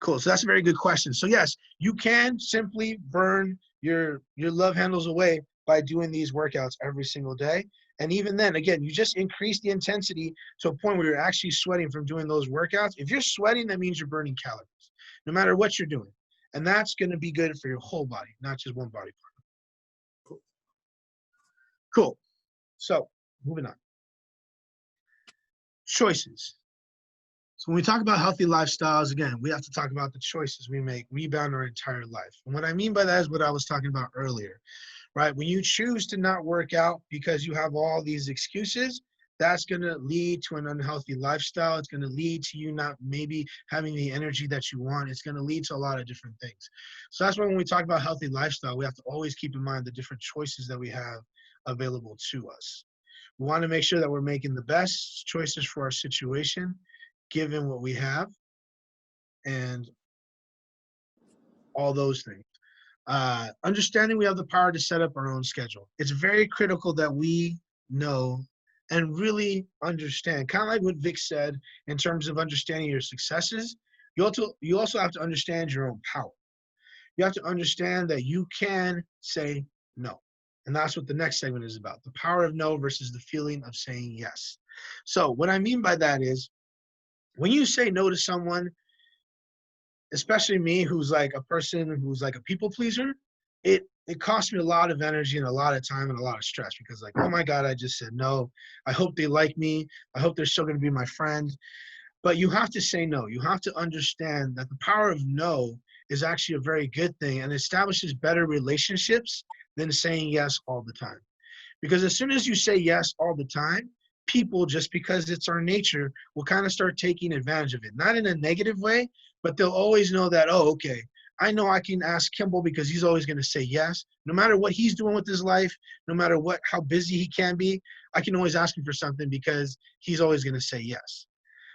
Cool. So that's a very good question. So yes, you can simply burn your love handles away by doing these workouts every single day. And even then, again, you just increase the intensity to a point where you're actually sweating from doing those workouts. If you're sweating, that means you're burning calories, no matter what you're doing. And that's going to be good for your whole body, not just one body part. Cool. So moving on. Choices. So when we talk about healthy lifestyles, again, we have to talk about the choices we make rebound our entire life. And what I mean by that is what I was talking about earlier, right? When you choose to not work out because you have all these excuses, that's going to lead to an unhealthy lifestyle. It's going to lead to you not maybe having the energy that you want. It's going to lead to a lot of different things. So that's why when we talk about healthy lifestyle, we have to always keep in mind the different choices that we have available to us. We want to make sure that we're making the best choices for our situation, given what we have, and all those things. Understanding we have the power to set up our own schedule. It's very critical that we know and really understand, kind of like what Vic said in terms of understanding your successes. You also have to understand your own power. You have to understand that you can say no. And that's what the next segment is about, the power of no versus the feeling of saying yes. So what I mean by that is when you say no to someone, especially me, who's like a person who's like a people pleaser, it costs me a lot of energy and a lot of time and a lot of stress because like, oh my God, I just said no. I hope they like me. I hope they're still going to be my friend. But you have to say no. You have to understand that the power of no is actually a very good thing and establishes better relationships than saying yes all the time. Because as soon as you say yes all the time, people, just because it's our nature, will kind of start taking advantage of it. Not in a negative way, but they'll always know that, oh, okay, I know I can ask Kimble because he's always going to say yes. No matter what he's doing with his life, no matter how busy he can be, I can always ask him for something because he's always going to say yes.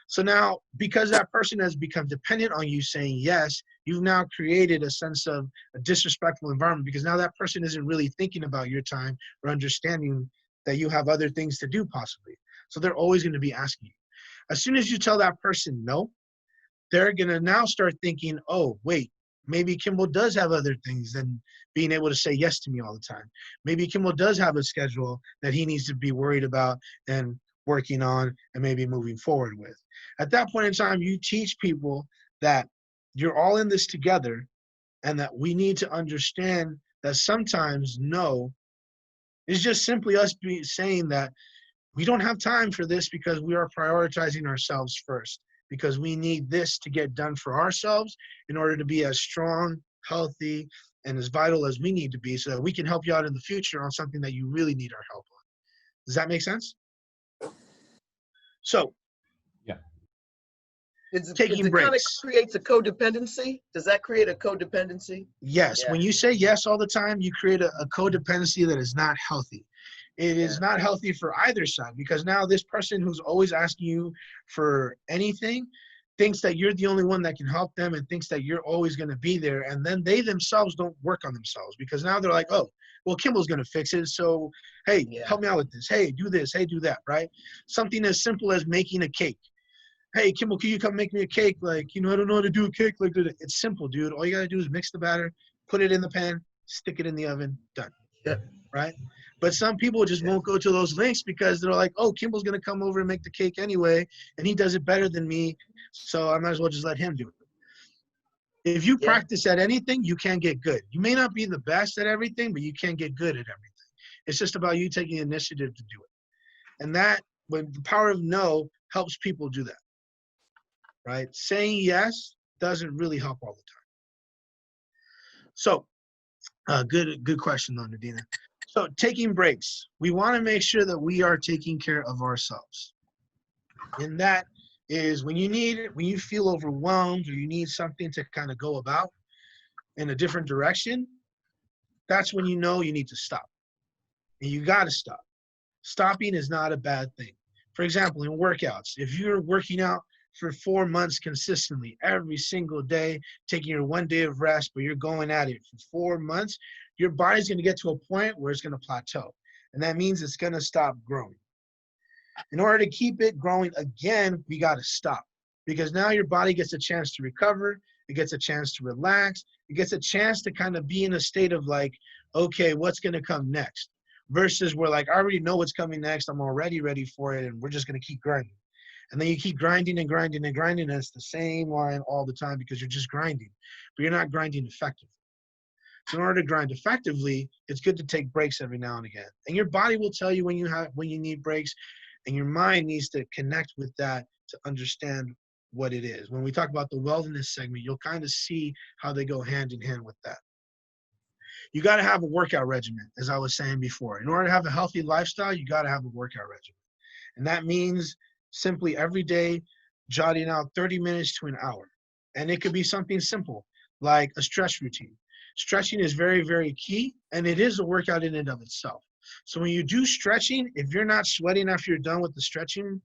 So now, because that person has become dependent on you saying yes, you've now created a sense of a disrespectful environment because now that person isn't really thinking about your time or understanding that you have other things to do possibly. So they're always going to be asking you. As soon as you tell that person no, they're going to now start thinking, oh, wait, maybe Kimble does have other things than being able to say yes to me all the time. Maybe Kimble does have a schedule that he needs to be worried about and working on and maybe moving forward with. At that point in time, you teach people that you're all in this together and that we need to understand that sometimes no is just simply us saying that we don't have time for this because we are prioritizing ourselves first, because we need this to get done for ourselves in order to be as strong, healthy, and as vital as we need to be so that we can help you out in the future on something that you really need our help on. Does that make sense? So, yeah. Taking it breaks. kind of creates a codependency. Does that create a codependency? Yes. Yeah. When you say yes all the time, you create a codependency that is not healthy. It is not healthy for either side because now this person who's always asking you for anything thinks that you're the only one that can help them and thinks that you're always going to be there. And then they themselves don't work on themselves because now they're like, oh, well, Kimble's going to fix it. So, hey, help me out with this. Hey, do this. Hey, do that, right? Something as simple as making a cake. Hey, Kimble, can you come make me a cake? Like, I don't know how to do a cake. Like, it's simple, dude. All you got to do is mix the batter, put it in the pan, stick it in the oven, done. Yeah. Right? But some people just won't go to those links because they're like, oh, Kimble's going to come over and make the cake anyway, and he does it better than me, so I might as well just let him do it. If you practice at anything, you can get good. You may not be the best at everything, but you can get good at everything. It's just about you taking the initiative to do it. And that, when the power of no helps people do that, right? Saying yes doesn't really help all the time. So, good question though, Nadina. So taking breaks, we want to make sure that we are taking care of ourselves. And that is when you feel overwhelmed or you need something to kind of go about in a different direction, that's when you know you need to stop. And you got to stop. Stopping is not a bad thing. For example, in workouts, if you're working out for 4 months consistently, every single day, taking your 1 day of rest, but you're going at it for 4 months, your body's going to get to a point where it's going to plateau. And that means it's going to stop growing. In order to keep it growing again, we got to stop. Because now your body gets a chance to recover. It gets a chance to relax. It gets a chance to kind of be in a state of like, okay, what's going to come next? Versus we're like, I already know what's coming next. I'm already ready for it. And we're just going to keep grinding. And then you keep grinding and grinding and grinding. And it's the same line all the time because you're just grinding. But you're not grinding effectively. So in order to grind effectively, it's good to take breaks every now and again. And your body will tell you when you need breaks, and your mind needs to connect with that to understand what it is. When we talk about the wellness segment, you'll kind of see how they go hand in hand with that. You got to have a workout regimen, as I was saying before. In order to have a healthy lifestyle, you got to have a workout regimen. And that means simply every day jotting out 30 minutes to an hour. And it could be something simple like a stretch routine. Stretching is very, very key, and it is a workout in and of itself. So when you do stretching, if you're not sweating after you're done with the stretching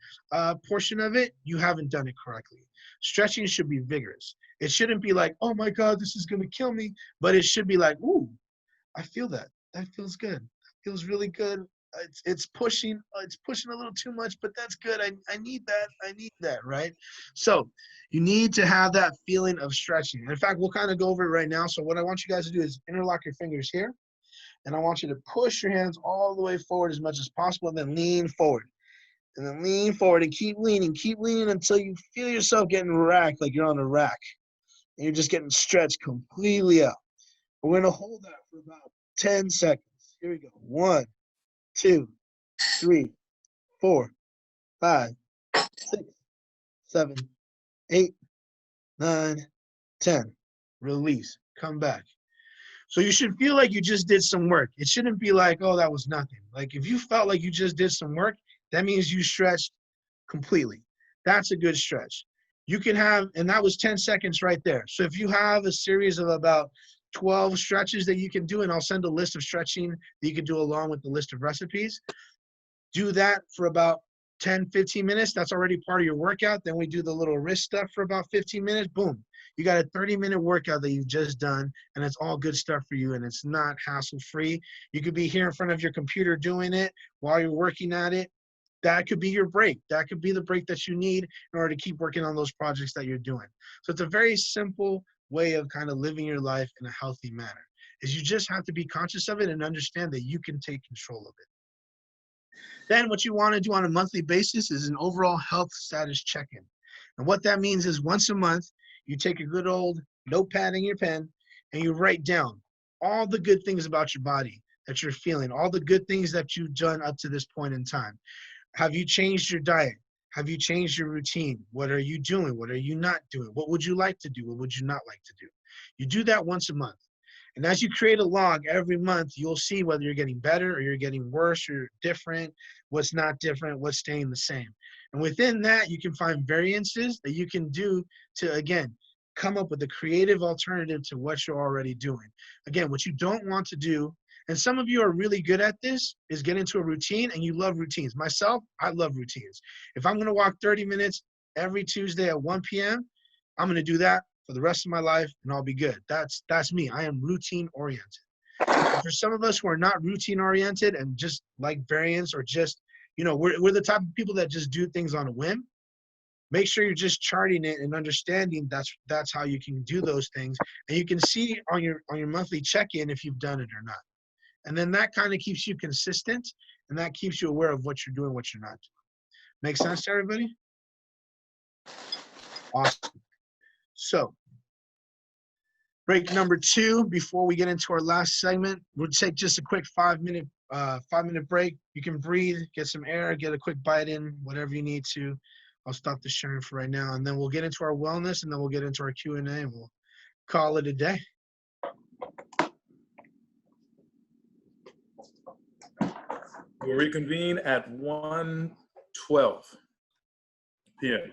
portion of it, you haven't done it correctly. Stretching should be vigorous. It shouldn't be like, oh my God, this is going to kill me. But it should be like, ooh, I feel that. That feels good. That feels really good. It's pushing a little too much, but that's good. I need that. I need that, right? So you need to have that feeling of stretching. In fact, we'll kind of go over it right now. So what I want you guys to do is interlock your fingers here, and I want you to push your hands all the way forward as much as possible, and then lean forward. And then lean forward and keep leaning until you feel yourself getting racked like you're on a rack. And you're just getting stretched completely out. We're going to hold that for about 10 seconds. Here we go. 1, 2, 3, 4, 5, 6, 7, 8, 9, 10. Release. Come back. So you should feel like you just did some work. It shouldn't be like, oh, that was nothing. Like if you felt like you just did some work, that means you stretched completely. That's a good stretch. You can have, and that was 10 seconds right there. So if you have a series of about 12 stretches that you can do, and I'll send a list of stretching that you can do along with the list of recipes, do that for about 10, 15 minutes. That's already part of your workout. Then we do the little wrist stuff for about 15 minutes. Boom. You got a 30-minute workout that you've just done, and it's all good stuff for you, and it's not hassle-free. You could be here in front of your computer doing it while you're working at it. That could be your break. That could be the break that you need in order to keep working on those projects that you're doing. So it's a very simple way of kind of living your life in a healthy manner, is you just have to be conscious of it and understand that you can take control of it. Then what you want to do on a monthly basis is an overall health status check-in. And what that means is once a month, you take a good old notepad and your pen, and you write down all the good things about your body that you're feeling, all the good things that you've done up to this point in time. Have you changed your diet? Have you changed your routine? What are you doing? What are you not doing? What would you like to do? What would you not like to do? You do that once a month. And as you create a log every month, you'll see whether you're getting better or you're getting worse or different, what's not different, what's staying the same. And within that, you can find variances that you can do to, again, come up with a creative alternative to what you're already doing. Again, what you don't want to do, and some of you are really good at this, is get into a routine, and you love routines. Myself, I love routines. If I'm going to walk 30 minutes every Tuesday at 1 p.m., I'm going to do that for the rest of my life, and I'll be good. That's me. I am routine oriented. For some of us who are not routine oriented and just like variance, or just, you know, we're the type of people that just do things on a whim. Make sure you're just charting it and understanding that's how you can do those things, and you can see on your monthly check-in if you've done it or not. And then that kind of keeps you consistent, and that keeps you aware of what you're doing, what you're not doing. Make sense to everybody? Awesome. So break number 2, before we get into our last segment, we'll take just a quick 5-minute break. You can breathe, get some air, get a quick bite in, whatever you need to. I'll stop the sharing for right now, and then we'll get into our wellness, and then we'll get into our Q&A, and we'll call it a day. We'll reconvene at 1:12 p.m.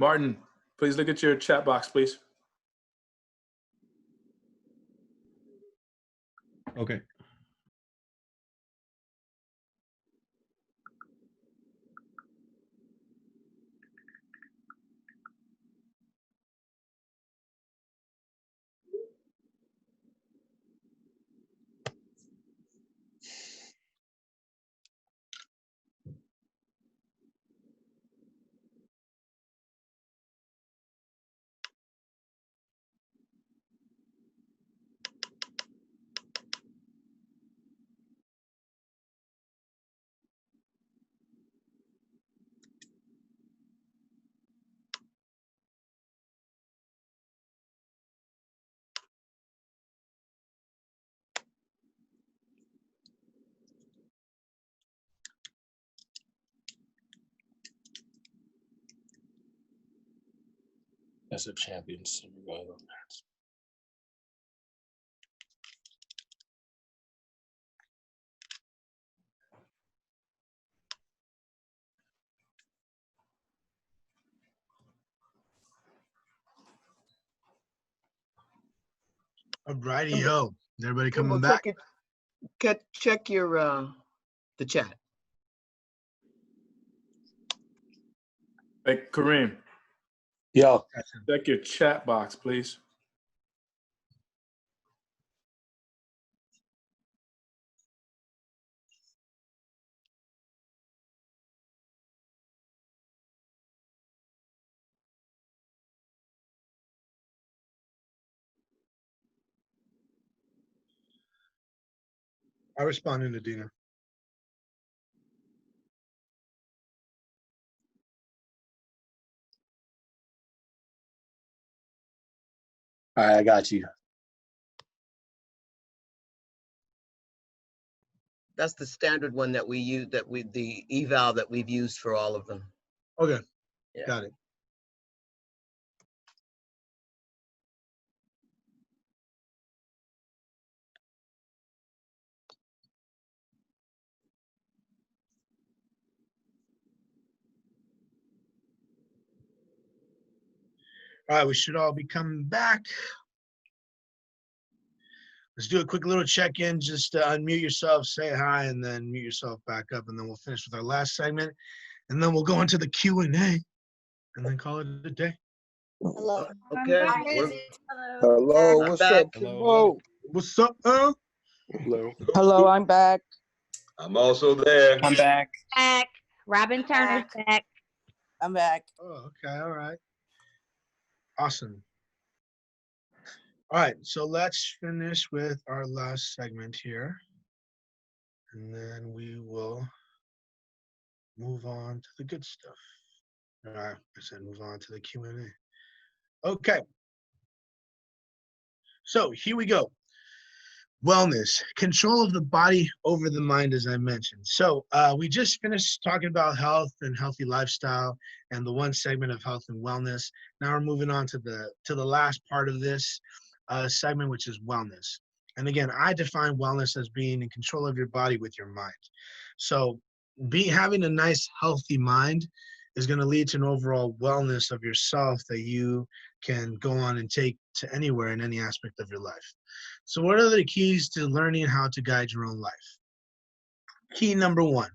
Martin, please look at your chat box, please. Okay. As a champions. Alrighty, yo. Is everybody coming Kimble, back? check your the chat. Hey, Kareem. Yo. Check your chat box, please. I responded to Dina. All right, I got you. That's the standard one that we use, the eval that we've used for all of them. Okay, Yeah. got it. All right, we should all be coming back. Let's do a quick little check-in. Just unmute yourself, say hi, and then mute yourself back up, and then we'll finish with our last segment, and then we'll go into the Q&A, and then call it a day. Hello. Okay. Hello, I'm what's back. up, Kimbo? What's up, Earl? Hello. Hello, I'm back. I'm also there. I'm back. Back. Robin Turner's back. I'm back. Oh, okay, all right. Awesome. All right, so let's finish with our last segment here, and then we will move on to the good stuff. All right, I said move on to the Q&A. Okay. So here we go. Wellness, control of the body over the mind, as I mentioned. So we just finished talking about health and healthy lifestyle and the one segment of health and wellness. Now we're moving on to the last part of this segment, which is wellness. And again, I define wellness as being in control of your body with your mind. So having a nice, healthy mind is going to lead to an overall wellness of yourself that you can go on and take to anywhere in any aspect of your life. So what are the keys to learning how to guide your own life? Key number one,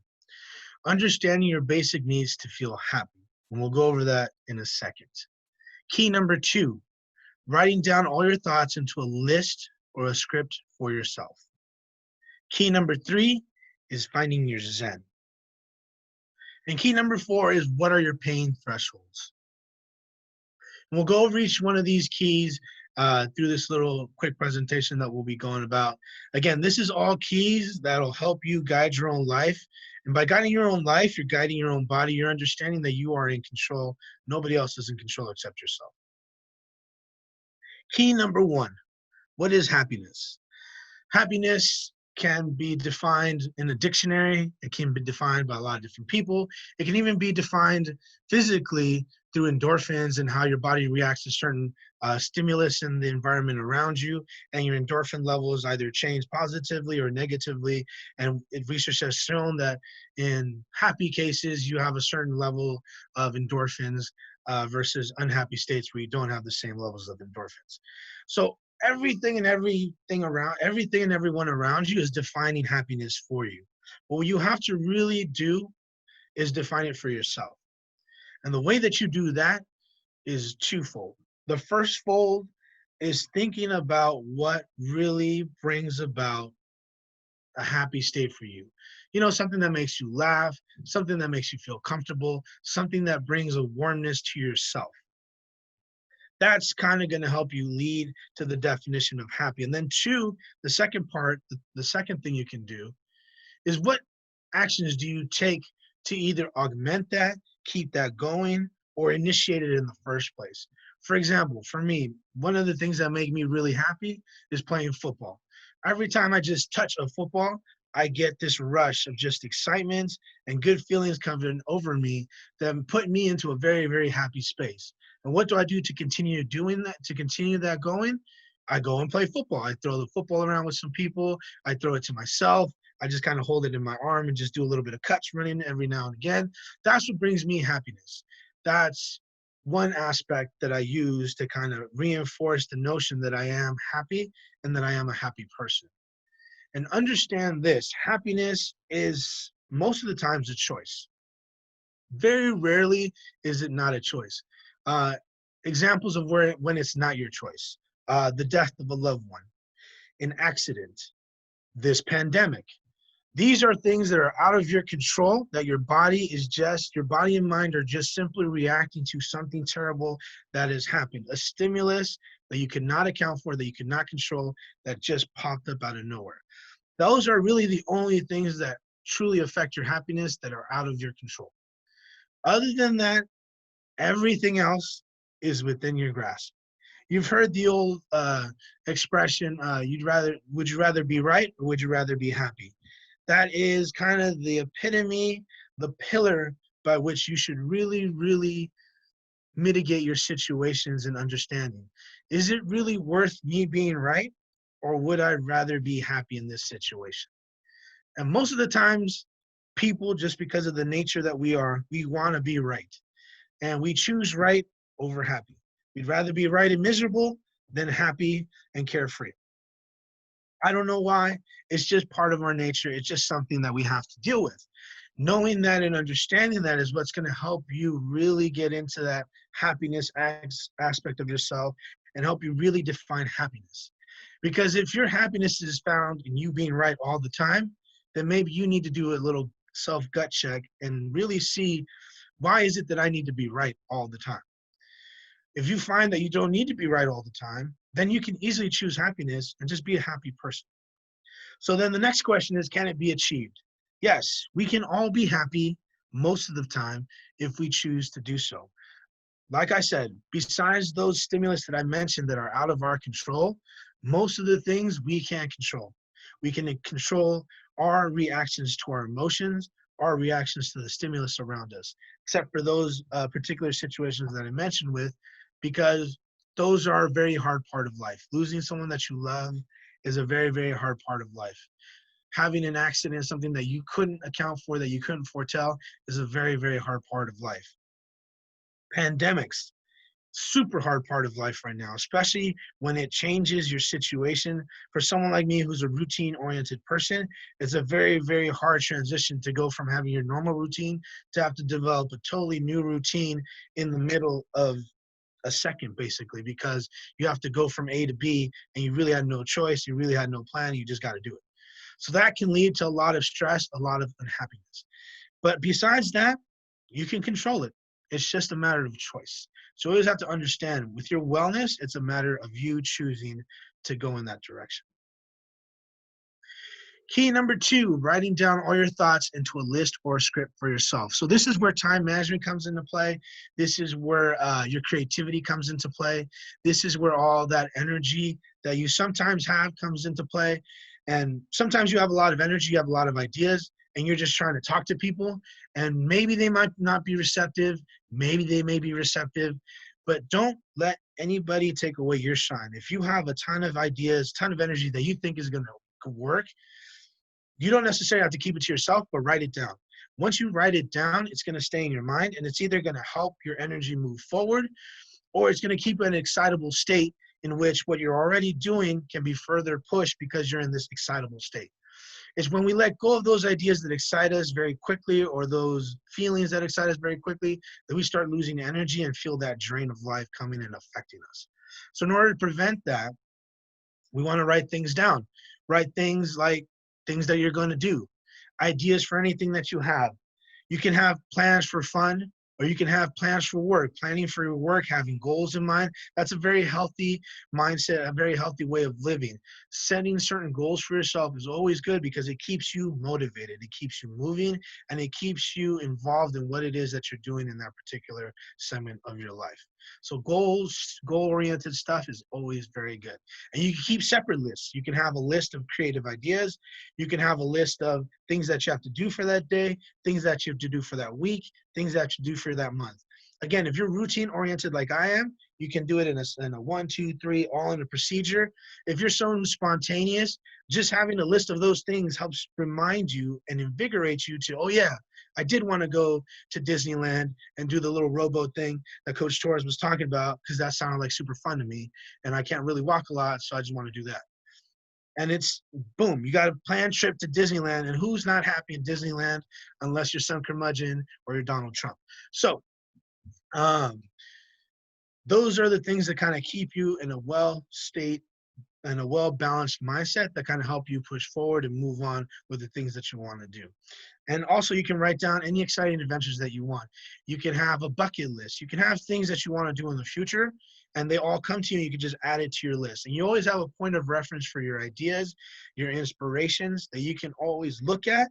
understanding your basic needs to feel happy. And we'll go over that in a second. Key number two, writing down all your thoughts into a list or a script for yourself. Key number three is finding your Zen. And key number four is, what are your pain thresholds? And we'll go over each one of these keys through this little quick presentation that we'll be going about. Again, this is all keys that'll help you guide your own life. And by guiding your own life, you're guiding your own body. You're understanding that you are in control. Nobody else is in control except yourself. Key number one, what is happiness? Happiness can be defined in a dictionary. It can be defined by a lot of different people. It can even be defined physically through endorphins and how your body reacts to certain stimulus in the environment around you, and your endorphin levels either change positively or negatively. And research has shown that in happy cases, you have a certain level of endorphins versus unhappy states where you don't have the same levels of endorphins. So everything and everyone around you is defining happiness for you. What you have to really do is define it for yourself. And the way that you do that is twofold. The first fold is thinking about what really brings about a happy state for you. You know, something that makes you laugh, something that makes you feel comfortable, something that brings a warmness to yourself. That's kind of going to help you lead to the definition of happy. And then two, the second part, the second thing you can do is what actions do you take to either augment that, keep that going, or initiate it in the first place. For example, for me, one of the things that make me really happy is playing football. Every time I just touch a football, I get this rush of just excitement and good feelings coming over me that put me into a very, very happy space. And what do I do to continue doing that, to continue that going? I go and play football. I throw the football around with some people. I throw it to myself. I just kind of hold it in my arm and just do a little bit of cuts running every now and again. That's what brings me happiness. That's one aspect that I use to kind of reinforce the notion that I am happy and that I am a happy person. And understand this, happiness is most of the times a choice. Very rarely is it not a choice. Examples of when it's not your choice. The death of a loved one, an accident, this pandemic. These are things that are out of your control, that your body and mind are just simply reacting to something terrible that has happened. A stimulus that you cannot account for, that you cannot control, that just popped up out of nowhere. Those are really the only things that truly affect your happiness that are out of your control. Other than that, everything else is within your grasp. You've heard the old expression, would you rather be right or would you rather be happy? That is kind of the epitome, the pillar by which you should really, really mitigate your situations and understanding. Is it really worth me being right, or would I rather be happy in this situation? And most of the times, people, just because of the nature that we are, we want to be right. And we choose right over happy. We'd rather be right and miserable than happy and carefree. I don't know why. It's just part of our nature. It's just something that we have to deal with. Knowing that and understanding that is what's going to help you really get into that happiness aspect of yourself and help you really define happiness. Because if your happiness is found in you being right all the time, then maybe you need to do a little self-gut check and really see, why is it that I need to be right all the time? If you find that you don't need to be right all the time, then you can easily choose happiness and just be a happy person. So then the next question is, can it be achieved? Yes, we can all be happy most of the time if we choose to do so. Like I said, besides those stimulus that I mentioned that are out of our control, most of the things we can't control. We can control our reactions to our emotions, our reactions to the stimulus around us, except for those particular situations that I mentioned with, because those are a very hard part of life. Losing someone that you love is a very, very hard part of life. Having an accident, something that you couldn't account for, that you couldn't foretell, is a very, very hard part of life. Pandemics, super hard part of life right now, especially when it changes your situation. For someone like me who's a routine-oriented person, it's a very, very hard transition to go from having your normal routine to have to develop a totally new routine in the middle of a second, basically, because you have to go from A to B and you really had no choice, you really had no plan, you just got to do it. So that can lead to a lot of stress, a lot of unhappiness. But besides that, you can control it. It's just a matter of choice. So you always have to understand, with your wellness, it's a matter of you choosing to go in that direction. Key number 2, writing down all your thoughts into a list or a script for yourself. So this is where time management comes into play. This is where your creativity comes into play. This is where all that energy that you sometimes have comes into play. And sometimes you have a lot of energy, you have a lot of ideas, and you're just trying to talk to people, and maybe they might not be receptive, maybe they may be receptive, but don't let anybody take away your shine. If you have a ton of ideas, ton of energy that you think is going to work, you don't necessarily have to keep it to yourself, but write it down. Once you write it down, it's going to stay in your mind, and it's either going to help your energy move forward, or it's going to keep you in an excitable state in which what you're already doing can be further pushed because you're in this excitable state. It's when we let go of those ideas that excite us very quickly, or those feelings that excite us very quickly, that we start losing energy and feel that drain of life coming and affecting us. So in order to prevent that, we want to write things down. Write things like things that you're going to do, ideas for anything that you have. You can have plans for fun, or you can have plans for work, planning for your work, having goals in mind. That's a very healthy mindset, a very healthy way of living. Setting certain goals for yourself is always good because it keeps you motivated, it keeps you moving, and it keeps you involved in what it is that you're doing in that particular segment of your life. So goals, goal-oriented stuff is always very good. And you can keep separate lists. You can have a list of creative ideas. You can have a list of things that you have to do for that day, things that you have to do for that week, things that you do for that month. Again, if you're routine-oriented like I am, you can do it in a 1, 2, 3, all in a procedure. If you're someone spontaneous, just having a list of those things helps remind you and invigorate you to, oh yeah, I did want to go to Disneyland and do the little rowboat thing that Coach Torres was talking about, because that sounded like super fun to me, and I can't really walk a lot, so I just want to do that. And it's boom, you got a planned trip to Disneyland, and who's not happy in Disneyland unless you're some curmudgeon or you're Donald Trump? So those are the things that kind of keep you in a well state and a well-balanced mindset that kind of help you push forward and move on with the things that you want to do. And also you can write down any exciting adventures that you want. You can have a bucket list. You can have things that you want to do in the future, and they all come to you. You can just add it to your list. And you always have a point of reference for your ideas, your inspirations that you can always look at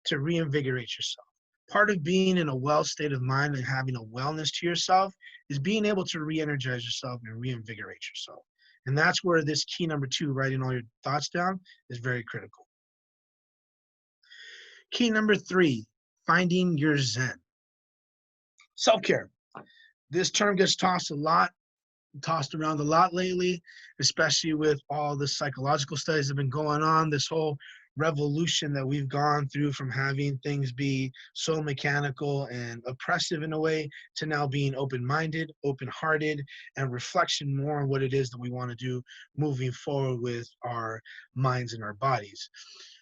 to reinvigorate yourself. Part of being in a well state of mind and having a wellness to yourself is being able to re-energize yourself and reinvigorate yourself. And that's where this key number 2, writing all your thoughts down, is very critical. Key number 3, finding your Zen. Self-care. This term gets tossed around a lot lately, especially with all the psychological studies that have been going on, this whole revolution that we've gone through from having things be so mechanical and oppressive in a way to now being open-minded, open-hearted, and reflection more on what it is that we want to do moving forward with our minds and our bodies.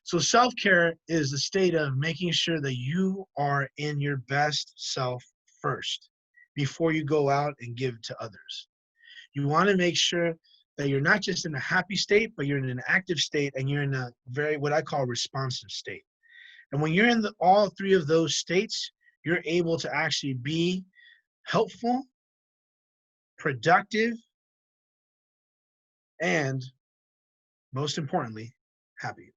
So self-care is the state of making sure that you are in your best self first before you go out and give to others. You want to make sure that you're not just in a happy state, but you're in an active state, and you're in a very, what I call, responsive state. And when you're in all 3 of those states, you're able to actually be helpful, productive, and most importantly, happy.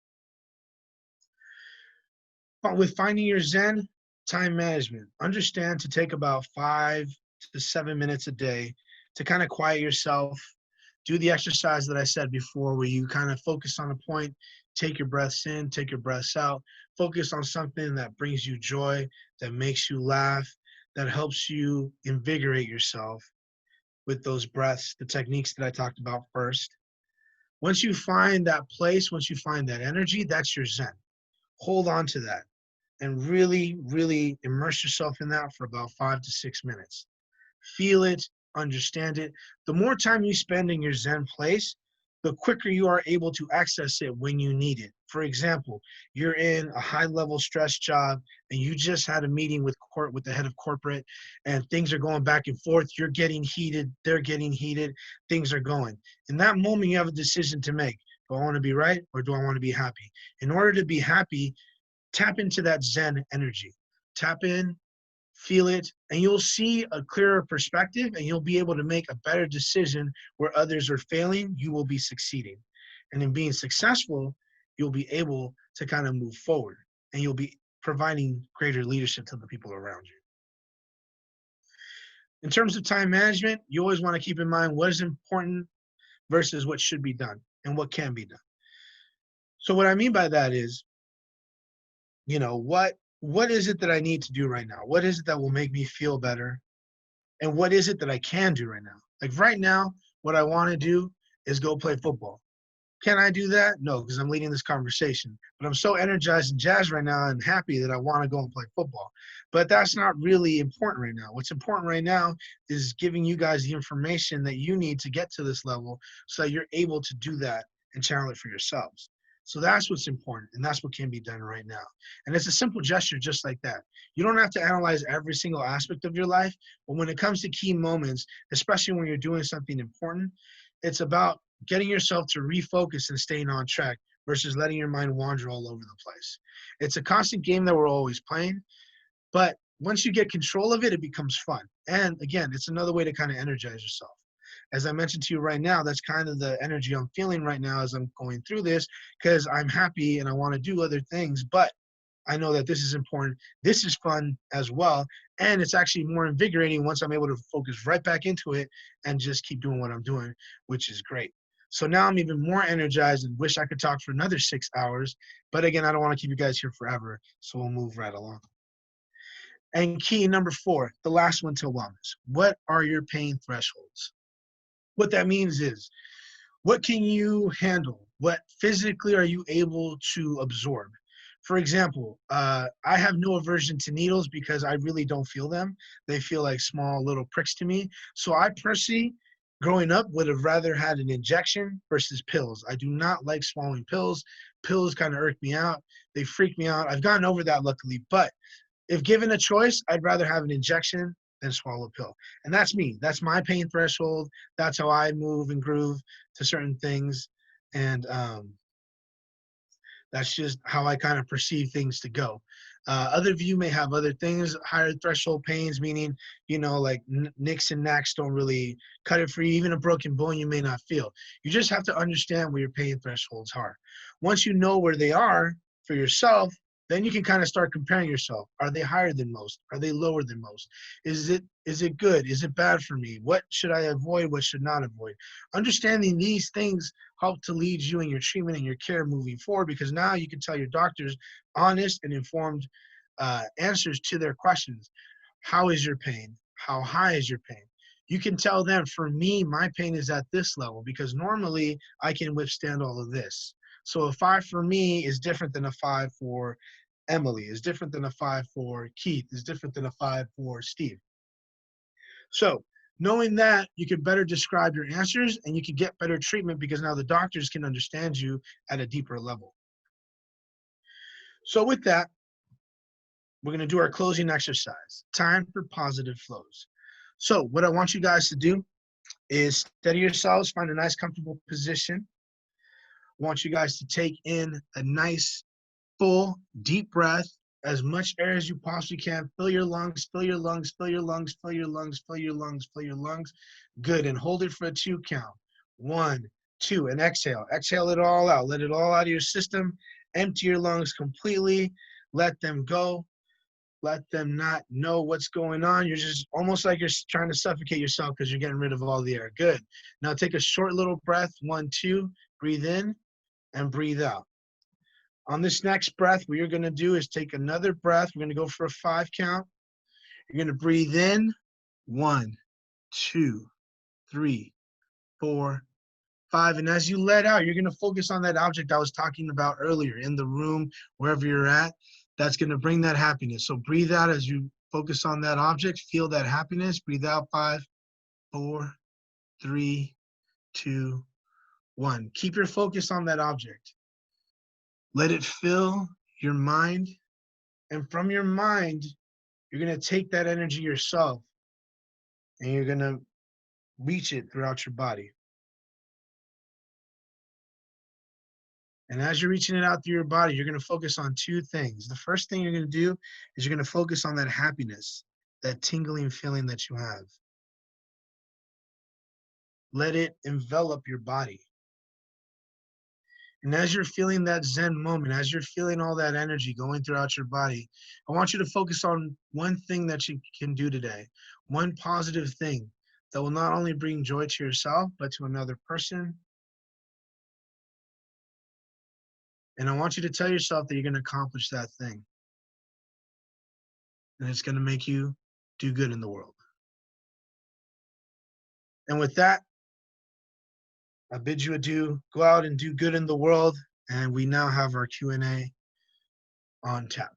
But with finding your Zen, time management. Understand to take about 5 to 7 minutes a day to kind of quiet yourself. Do the exercise that I said before, where you kind of focus on a point, take your breaths in, take your breaths out, focus on something that brings you joy, that makes you laugh, that helps you invigorate yourself with those breaths, the techniques that I talked about first. Once you find that place, once you find that energy, that's your Zen. Hold on to that and really, really immerse yourself in that for about 5 to 6 minutes. Feel it, understand it. The more time you spend in your Zen place, the quicker you are able to access it when you need it. For example, you're in a high-level stress job and you just had a meeting with the head of corporate, and things are going back and forth. You're getting heated, they're getting heated, things are going. In that moment, you have a decision to make. Do I want to be right, or do I want to be happy? In order to be happy, tap into that Zen energy. Tap in, feel it, and you'll see a clearer perspective, and you'll be able to make a better decision. Where others are failing, you will be succeeding. And in being successful, you'll be able to kind of move forward, and you'll be providing greater leadership to the people around you. In terms of time management, you always want to keep in mind what is important versus what should be done and what can be done. So what I mean by that is, what is it that I need to do right now? What is it that will make me feel better? And what is it that I can do right now? Like right now, what I want to do is go play football. Can I do that? No, because I'm leading this conversation. But I'm so energized and jazzed right now and happy that I want to go and play football. But that's not really important right now. What's important right now is giving you guys the information that you need to get to this level so that you're able to do that and channel it for yourselves. So that's what's important, and that's what can be done right now. And it's a simple gesture just like that. You don't have to analyze every single aspect of your life, but when it comes to key moments, especially when you're doing something important, it's about getting yourself to refocus and staying on track versus letting your mind wander all over the place. It's a constant game that we're always playing, but once you get control of it, it becomes fun. And again, it's another way to kind of energize yourself. As I mentioned to you right now, that's kind of the energy I'm feeling right now as I'm going through this, because I'm happy and I want to do other things, but I know that this is important. This is fun as well. And it's actually more invigorating once I'm able to focus right back into it and just keep doing what I'm doing, which is great. So now I'm even more energized and wish I could talk for another 6 hours. But again, I don't want to keep you guys here forever. So we'll move right along. And key number 4, the last one to wellness. What are your pain thresholds? What that means is, what can you handle? What physically are you able to absorb? For example, I have no aversion to needles because I really don't feel them. They feel like small little pricks to me. So I personally, growing up, would have rather had an injection versus pills. I do not like swallowing pills. Pills kind of irk me out. They freak me out. I've gotten over that luckily, but if given a choice, I'd rather have an injection than swallow a pill. And that's me. That's my pain threshold. That's how I move and groove to certain things. And that's just how I kind of perceive things to go. Other of you may have other things, higher threshold pains, meaning, like nicks and knacks don't really cut it for you. Even a broken bone you may not feel. You just have to understand where your pain thresholds are. Once you know where they are for yourself, then you can kind of start comparing yourself. Are they higher than most? Are they lower than most? Is it good? Is it bad for me? What should I avoid? What should not avoid? Understanding these things help to lead you in your treatment and your care moving forward, because now you can tell your doctors honest and informed answers to their questions. How is your pain? How high is your pain? You can tell them, for me, my pain is at this level because normally I can withstand all of this. So a 5 for me is different than a 5 for Emily, is different than a 5 for Keith, is different than a 5 for Steve. So knowing that, you can better describe your answers and you can get better treatment because now the doctors can understand you at a deeper level. So with that, we're going to do our closing exercise, time for positive flows. So what I want you guys to do is steady yourselves, find a nice comfortable position. I want you guys to take in a nice, full, deep breath, as much air as you possibly can. Fill your lungs, fill your lungs, fill your lungs, fill your lungs, fill your lungs, fill your lungs. Good, and hold it for a 2 count. 1, 2, and exhale. Exhale it all out. Let it all out of your system. Empty your lungs completely. Let them go. Let them not know what's going on. You're just almost like you're trying to suffocate yourself because you're getting rid of all the air. Good. Now take a short little breath. 1, 2. Breathe in and breathe out. On this next breath, what you're going to do is take another breath. We're going to go for a 5 count. You're going to breathe in. 1, 2, 3, 4, 5. And as you let out, you're going to focus on that object I was talking about earlier in the room, wherever you're at. That's going to bring that happiness. So breathe out as you focus on that object. Feel that happiness. Breathe out. 5, 4, 3, 2, 1. Keep your focus on that object. Let it fill your mind. And from your mind, you're going to take that energy yourself and you're going to reach it throughout your body. And as you're reaching it out through your body, you're going to focus on 2 things. The first thing you're going to do is you're going to focus on that happiness, that tingling feeling that you have. Let it envelop your body. And as you're feeling that Zen moment, as you're feeling all that energy going throughout your body, I want you to focus on one thing that you can do today, one positive thing that will not only bring joy to yourself, but to another person. And I want you to tell yourself that you're going to accomplish that thing. and it's going to make you do good in the world. And with that, I bid you adieu. Go out and do good in the world. And we now have our Q&A on tap.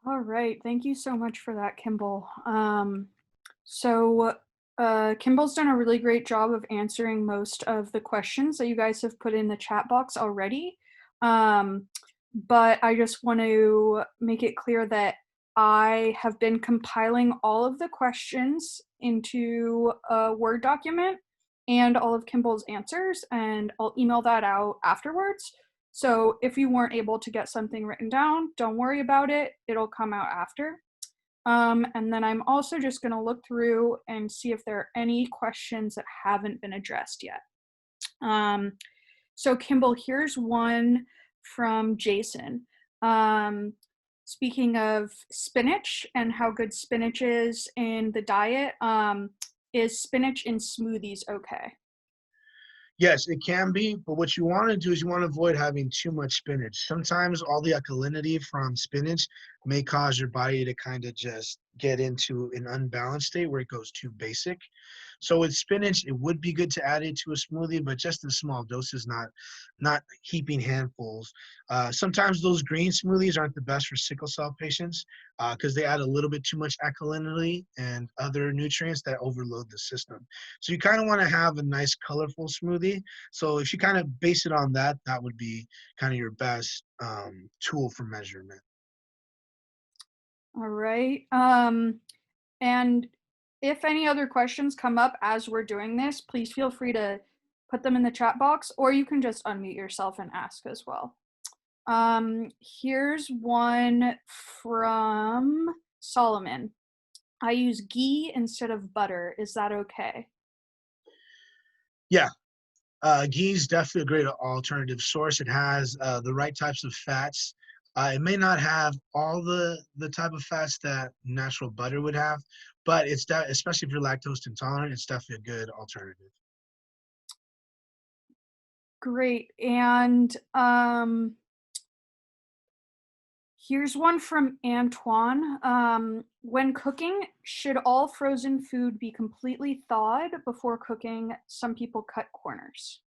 All right, thank you so much for that, Kimble. Kimble's done a really great job of answering most of the questions that you guys have put in the chat box already. But I just want to make it clear that I have been compiling all of the questions into a Word document and all of Kimble's answers, and I'll email that out afterwards. So if you weren't able to get something written down, don't worry about it. It'll come out after. And then I'm also just going to look through and see if there are any questions that haven't been addressed yet. So Kimble, here's one from Jason. Speaking of spinach and how good spinach is in the diet, is spinach in smoothies okay? Yes, it can be, but what you want to do is you want to avoid having too much spinach. Sometimes all the alkalinity from spinach may cause your body to kind of just get into an unbalanced state where it goes too basic. So with spinach, it would be good to add it to a smoothie, but just in small doses, not heaping handfuls. Sometimes those green smoothies aren't the best for sickle cell patients because they add a little bit too much alkalinity and other nutrients that overload the system. So you kind of want to have a nice colorful smoothie. So if you kind of base it on that, that would be kind of your best tool for measurement. All right. And if any other questions come up as we're doing this, please feel free to put them in the chat box, or you can just unmute yourself and ask as well. Here's one from Solomon. I use ghee instead of butter. Is that okay? Yeah. Ghee is definitely a great alternative source. It has the right types of fats. It may not have all the type of fats that natural butter would have, but it's especially if you're lactose intolerant, it's definitely a good alternative. Great. And here's one from Antoine. When cooking, should all frozen food be completely thawed before cooking? Some people cut corners.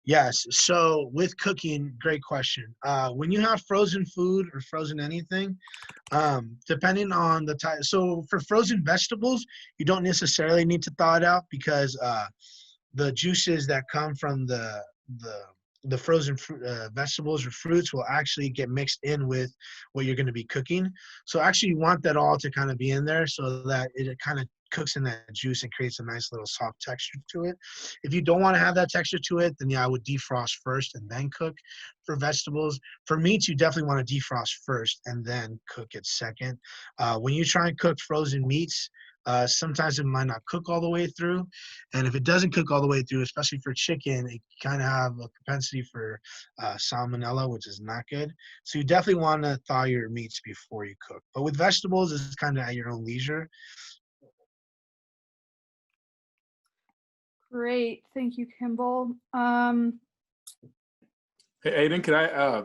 Yes. So with cooking, great question. When you have frozen food or frozen anything, depending on the type, so for frozen vegetables, you don't necessarily need to thaw it out because the juices that come from the frozen vegetables or fruits will actually get mixed in with what you're going to be cooking. So actually you want that all to kind of be in there so that it kind of cooks in that juice and creates a nice little soft texture to it. If you don't want to have that texture to it, then yeah, I would defrost first and then cook. For vegetables, for meats, you definitely want to defrost first and then cook it second. When you try and cook frozen meats, sometimes it might not cook all the way through. And if it doesn't cook all the way through, especially for chicken, it kind of have a propensity for salmonella, which is not good. So you definitely want to thaw your meats before you cook. But with vegetables, it's kind of at your own leisure. Great. Thank you, Kimble. Hey, Aiden, can I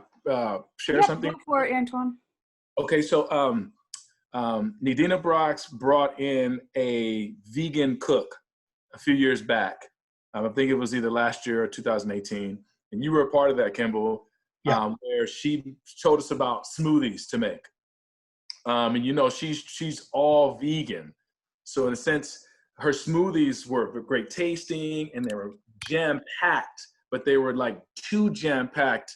share something? Go for it, Antoine. Okay, so Nidina Brox brought in a vegan cook a few years back. I think it was either last year or 2018. And you were a part of that, Kimble, where she told us about smoothies to make. And you know, she's all vegan. So in a sense, her smoothies were great tasting and they were jam-packed, but they were like too jam-packed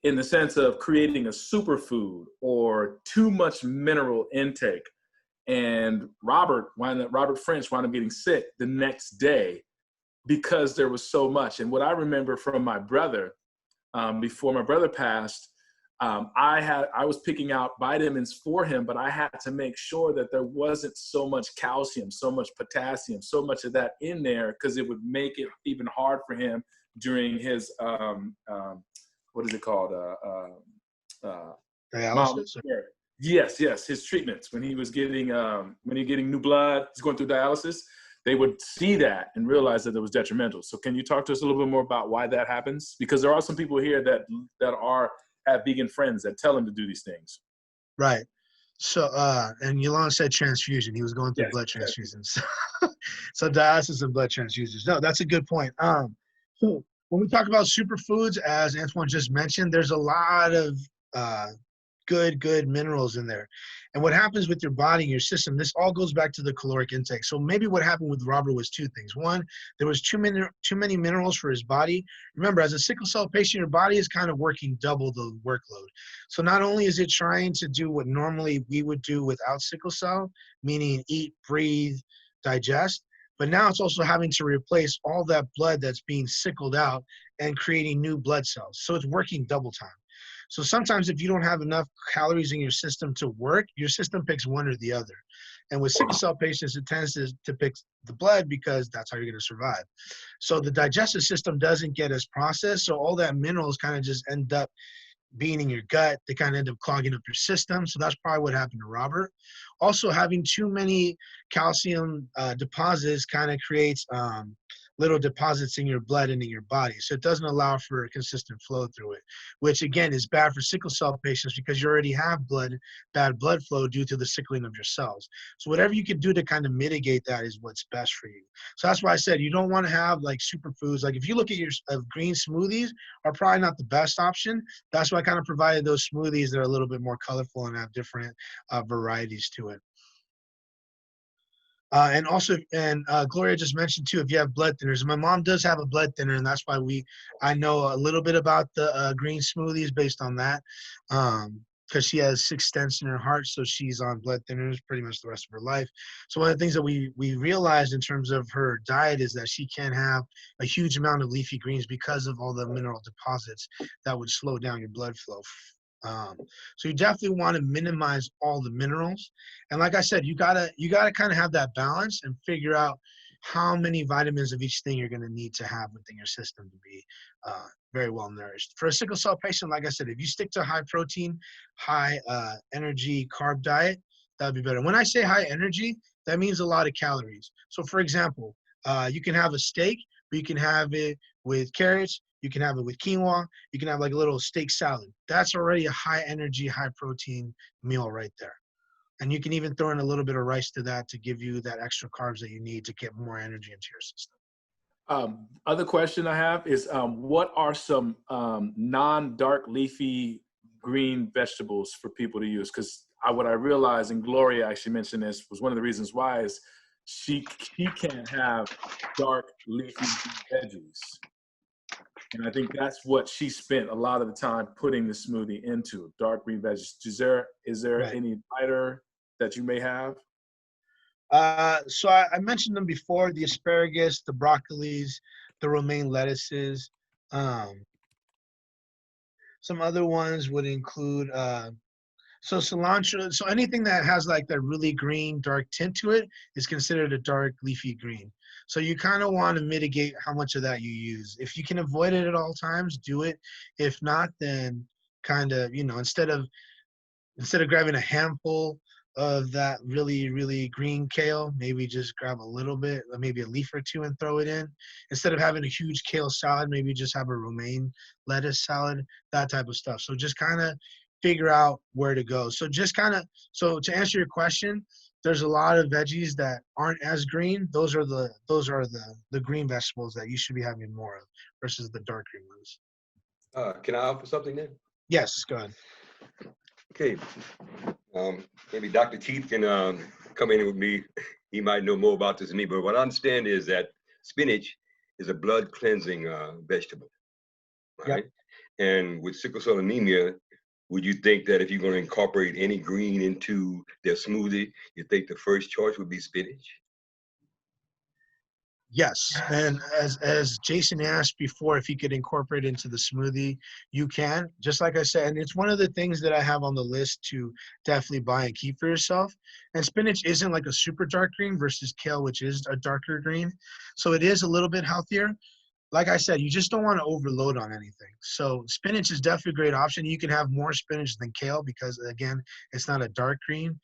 in the sense of creating a superfood or too much mineral intake. And Robert French wound up getting sick the next day because there was so much. And what I remember from my brother, before my brother passed, I was picking out vitamins for him, but I had to make sure that there wasn't so much calcium, so much potassium, so much of that in there, because it would make it even hard for him during his what is it called? Dialysis? Yes, his treatments. When he was getting new blood, he's going through dialysis, they would see that and realize that it was detrimental. So can you talk to us a little bit more about why that happens? Because there are some people here that are have vegan friends that tell him to do these things. Right. So, and Yolanda said transfusion. He was going through Yes, blood transfusions. So dialysis and blood transfusions. No, that's a good point. So when we talk about superfoods, as Antoine just mentioned, there's a lot of good minerals in there. And what happens with your body and your system, this all goes back to the caloric intake. So maybe what happened with Robert was two things. One, there was too many minerals for his body. Remember, as a sickle cell patient, your body is kind of working double the workload. So not only is it trying to do what normally we would do without sickle cell, meaning eat, breathe, digest, but now it's also having to replace all that blood that's being sickled out and creating new blood cells. So it's working double time. So sometimes if you don't have enough calories in your system to work, your system picks one or the other. And with sickle cell patients, it tends to pick the blood because that's how you're going to survive. So the digestive system doesn't get as processed. So all that minerals kind of just end up being in your gut. They kind of end up clogging up your system. So that's probably what happened to Robert. Also, having too many calcium deposits kind of creates little deposits in your blood and in your body. So it doesn't allow for a consistent flow through it, which again is bad for sickle cell patients because you already have bad blood flow due to the sickling of your cells. So whatever you can do to kind of mitigate that is what's best for you. So that's why I said you don't want to have like superfoods. Like if you look at your green smoothies are probably not the best option. That's why I kind of provided those smoothies that are a little bit more colorful and have different varieties to it. And also, Gloria just mentioned too, if you have blood thinners, my mom does have a blood thinner, and that's why I know a little bit about the green smoothies based on that, because she has 6 stents in her heart, so she's on blood thinners pretty much the rest of her life. So one of the things that we realized in terms of her diet is that she can't have a huge amount of leafy greens because of all the mineral deposits that would slow down your blood flow. So you definitely want to minimize all the minerals, and like I said, you gotta kind of have that balance and figure out how many vitamins of each thing you're going to need to have within your system to be very well nourished. For a sickle cell patient, like I said, if you stick to high protein, high energy carb diet, that would be better. When I say high energy, that means a lot of calories. So for example, you can have a steak, but you can have it with carrots. You can have it with quinoa. You can have like a little steak salad. That's already a high energy, high protein meal right there. And you can even throw in a little bit of rice to that to give you that extra carbs that you need to get more energy into your system. Other question I have is, what are some non-dark leafy green vegetables for people to use? Because what I realized, and Gloria actually mentioned this, was one of the reasons why is she can't have dark leafy veggies. And I think that's what she spent a lot of the time putting the smoothie into, dark green veggies. Is there Right. any lighter that you may have? So I mentioned them before, the asparagus, the broccolis, the romaine lettuces. Some other ones would include, so cilantro. So anything that has like that really green, dark tint to it is considered a dark leafy green. So you kind of want to mitigate how much of that you use. If you can avoid it at all times, do it. If not, then kind of, instead of grabbing a handful of that really green kale, maybe just grab a little bit, maybe a leaf or two and throw it in. Instead of having a huge kale salad, maybe just have a romaine lettuce salad, that type of stuff. So just kind of figure out where to go. So so to answer your question, there's a lot of veggies that aren't as green. Those are the green vegetables that you should be having more of versus the dark green ones. Can I offer something then? Yes, go ahead. Okay. Maybe Dr. Keith can come in with me. He might know more about this than me, but what I understand is that spinach is a blood cleansing vegetable, right? Yep. And with sickle cell anemia, would you think that if you're going to incorporate any green into their smoothie, you think the first choice would be spinach? Yes, and as Jason asked before, if he could incorporate into the smoothie, you can. Just like I said, and it's one of the things that I have on the list to definitely buy and keep for yourself. And spinach isn't like a super dark green versus kale, which is a darker green. So it is a little bit healthier. Like I said, you just don't want to overload on anything. So spinach is definitely a great option. You can have more spinach than kale because, again, it's not a dark green.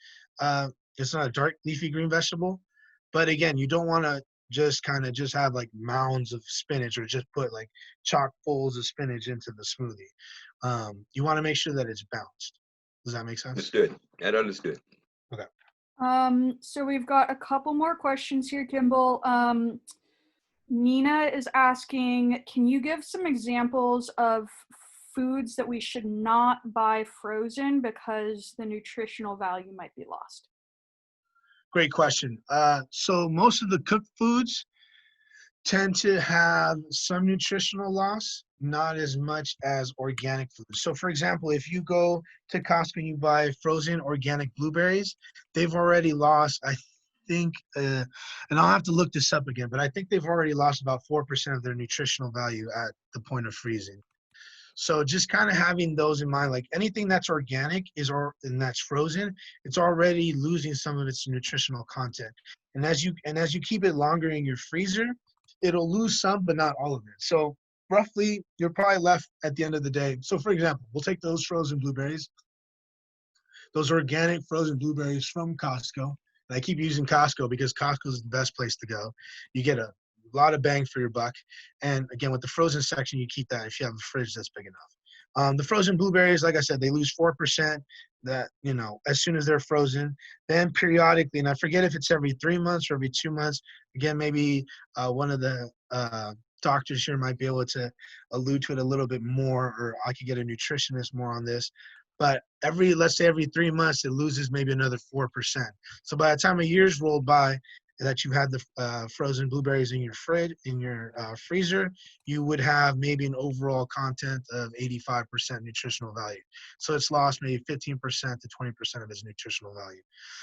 It's not a dark leafy green vegetable. But again, you don't want to just have like mounds of spinach, or just put like chock-fulls of spinach into the smoothie. You want to make sure that it's balanced. Does that make sense? Understood. That understood. Okay. So we've got a couple more questions here, Kimble. Nina is asking, can you give some examples of foods that we should not buy frozen because the nutritional value might be lost? Great question. So most of the cooked foods tend to have some nutritional loss, not as much as organic foods. So for example, if you go to Costco and you buy frozen organic blueberries, they've already lost, I think, and I'll have to look this up again, but I think they've already lost about 4% of their nutritional value at the point of freezing. So just kind of having those in mind, like anything that's organic and that's frozen, it's already losing some of its nutritional content. And as you keep it longer in your freezer, it'll lose some, but not all of it. So roughly, you're probably left at the end of the day. So for example, we'll take those frozen blueberries, those organic frozen blueberries from Costco. And I keep using Costco because Costco is the best place to go. You get a lot of bang for your buck. And again, with the frozen section, you keep that if you have a fridge that's big enough. The frozen blueberries, like I said, they lose 4% that, as soon as they're frozen. Then periodically, and I forget if it's every 3 months or every 2 months, again, maybe one of the doctors here might be able to allude to it a little bit more, or I could get a nutritionist more on this. But let's say every 3 months, it loses maybe another 4%. So by the time a year's rolled by, that you had the frozen blueberries in your freezer, you would have maybe an overall content of 85% nutritional value. So it's lost maybe 15% to 20% of its nutritional value.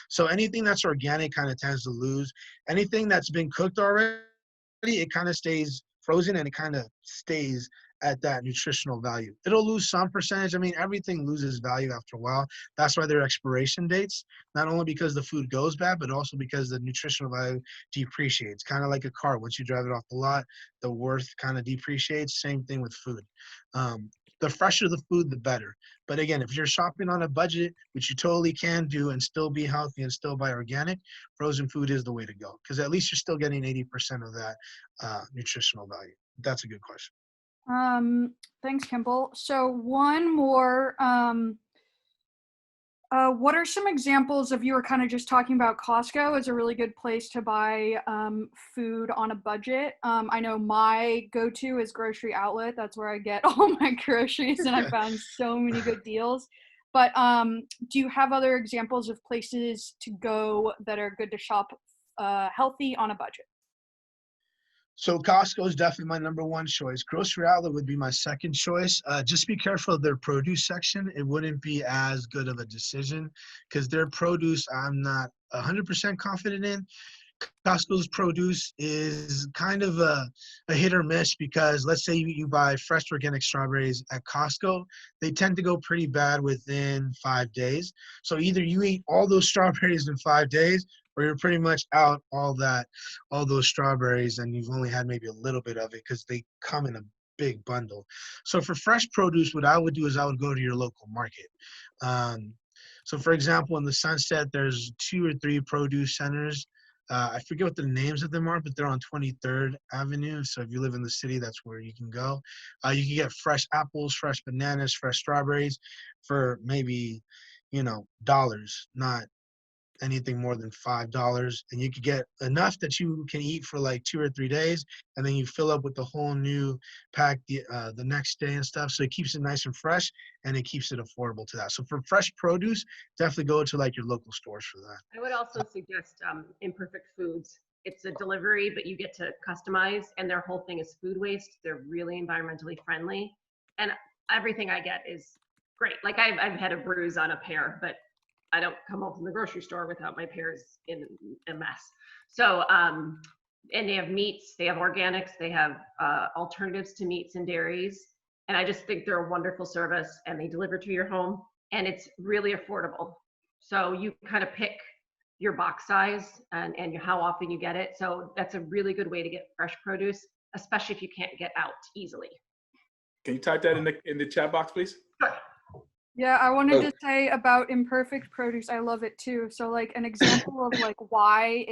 So anything that's organic kind of tends to lose. Anything that's been cooked already, it kind of stays frozen and it kind of stays at that nutritional value. It'll lose some percentage. I mean, everything loses value after a while. That's why there are expiration dates, not only because the food goes bad, but also because the nutritional value depreciates. Kind of like a car. Once you drive it off the lot, the worth kind of depreciates. Same thing with food. The fresher the food, the better. But again, if you're shopping on a budget, which you totally can do and still be healthy and still buy organic, frozen food is the way to go. Because at least you're still getting 80% of that nutritional value. That's a good question. Thanks, Kimble. So one more, what are some examples of, you were kind of just talking about Costco is a really good place to buy food on a budget. I know my go-to is Grocery Outlet. That's where I get all my groceries, and I found so many good deals. But do you have other examples of places to go that are good to shop healthy on a budget? So Costco is definitely my number one choice. Grocery Outlet would be my second choice. Just be careful of their produce section. It wouldn't be as good of a decision because their produce I'm not 100% confident in. Costco's produce is kind of a hit or miss because let's say you buy fresh organic strawberries at Costco, they tend to go pretty bad within 5 days. So either you eat all those strawberries in 5 days, or you're pretty much out all those strawberries and you've only had maybe a little bit of it because they come in a big bundle. So for fresh produce, what I would do is I would go to your local market. So for example, in the Sunset, there's 2 or 3 produce centers. I forget what the names of them are, but they're on 23rd Avenue. So if you live in the city, that's where you can go. You can get fresh apples, fresh bananas, fresh strawberries for maybe, dollars, not anything more than $5. And you could get enough that you can eat for like 2 or 3 days. And then you fill up with the whole new pack the next day and stuff. So it keeps it nice and fresh and it keeps it affordable to that. So for fresh produce, definitely go to like your local stores for that. I would also suggest Imperfect Foods. It's a delivery, but you get to customize, and their whole thing is food waste. They're really environmentally friendly, and everything I get is great. Like I've had a bruise on a pear, but I don't come home from the grocery store without my pears in a mess. So, and they have meats, they have organics, they have alternatives to meats and dairies. And I just think they're a wonderful service, and they deliver to your home, and it's really affordable. So you kind of pick your box size and how often you get it. So that's a really good way to get fresh produce, especially if you can't get out easily. Can you type that in the chat box, please? Sure. Yeah, I wanted to say about Imperfect Produce. I love it too. So like an example of like why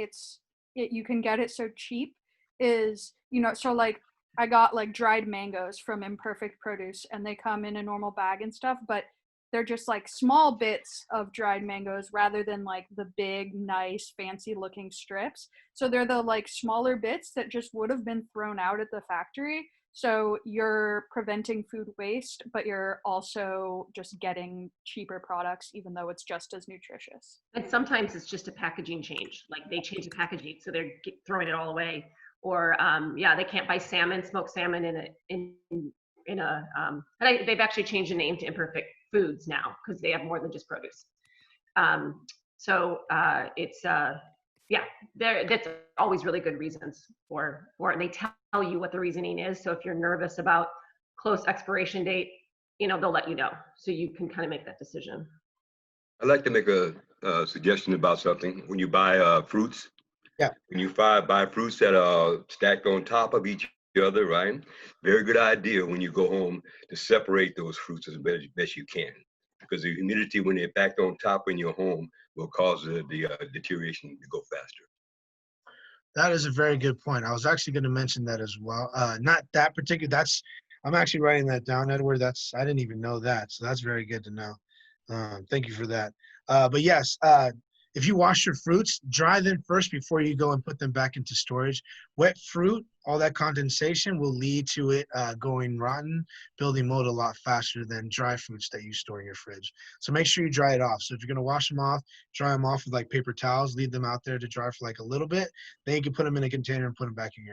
you can get it so cheap is, you know, so like I got like dried mangoes from Imperfect Produce and they come in a normal bag and stuff, but they're just like small bits of dried mangoes rather than like the big, nice, fancy looking strips. So they're the like smaller bits that just would have been thrown out at the factory. So you're preventing food waste, but you're also just getting cheaper products, even though it's just as nutritious. And sometimes it's just a packaging change. Like they change the packaging, so they're throwing it all away. Or yeah, they can't buy salmon, smoked salmon they've actually changed the name to Imperfect Foods now because they have more than just produce. Yeah, that's always really good reasons for it. And they tell you what the reasoning is. So if you're nervous about close expiration date, you know, they'll let you know. So you can kind of make that decision. I'd like to make a suggestion about something. When you buy fruits, when you buy fruits that are stacked on top of each other, right? Very good idea when you go home to separate those fruits as best you can, because the humidity when they're packed on top in your home will cause the deterioration to go faster. That is a very good point. I was actually going to mention that as well. Not that particular. I'm actually writing that down, Edward. I didn't even know that, so that's very good to know. Thank you for that. But yes, if you wash your fruits, dry them first before you go and put them back into storage. Wet fruit, all that condensation will lead to it going rotten, building mold a lot faster than dry fruits that you store in your fridge. So make sure you dry it off. So if you're going to wash them off, dry them off with like paper towels, leave them out there to dry for like a little bit. Then you can put them in a container and put them back in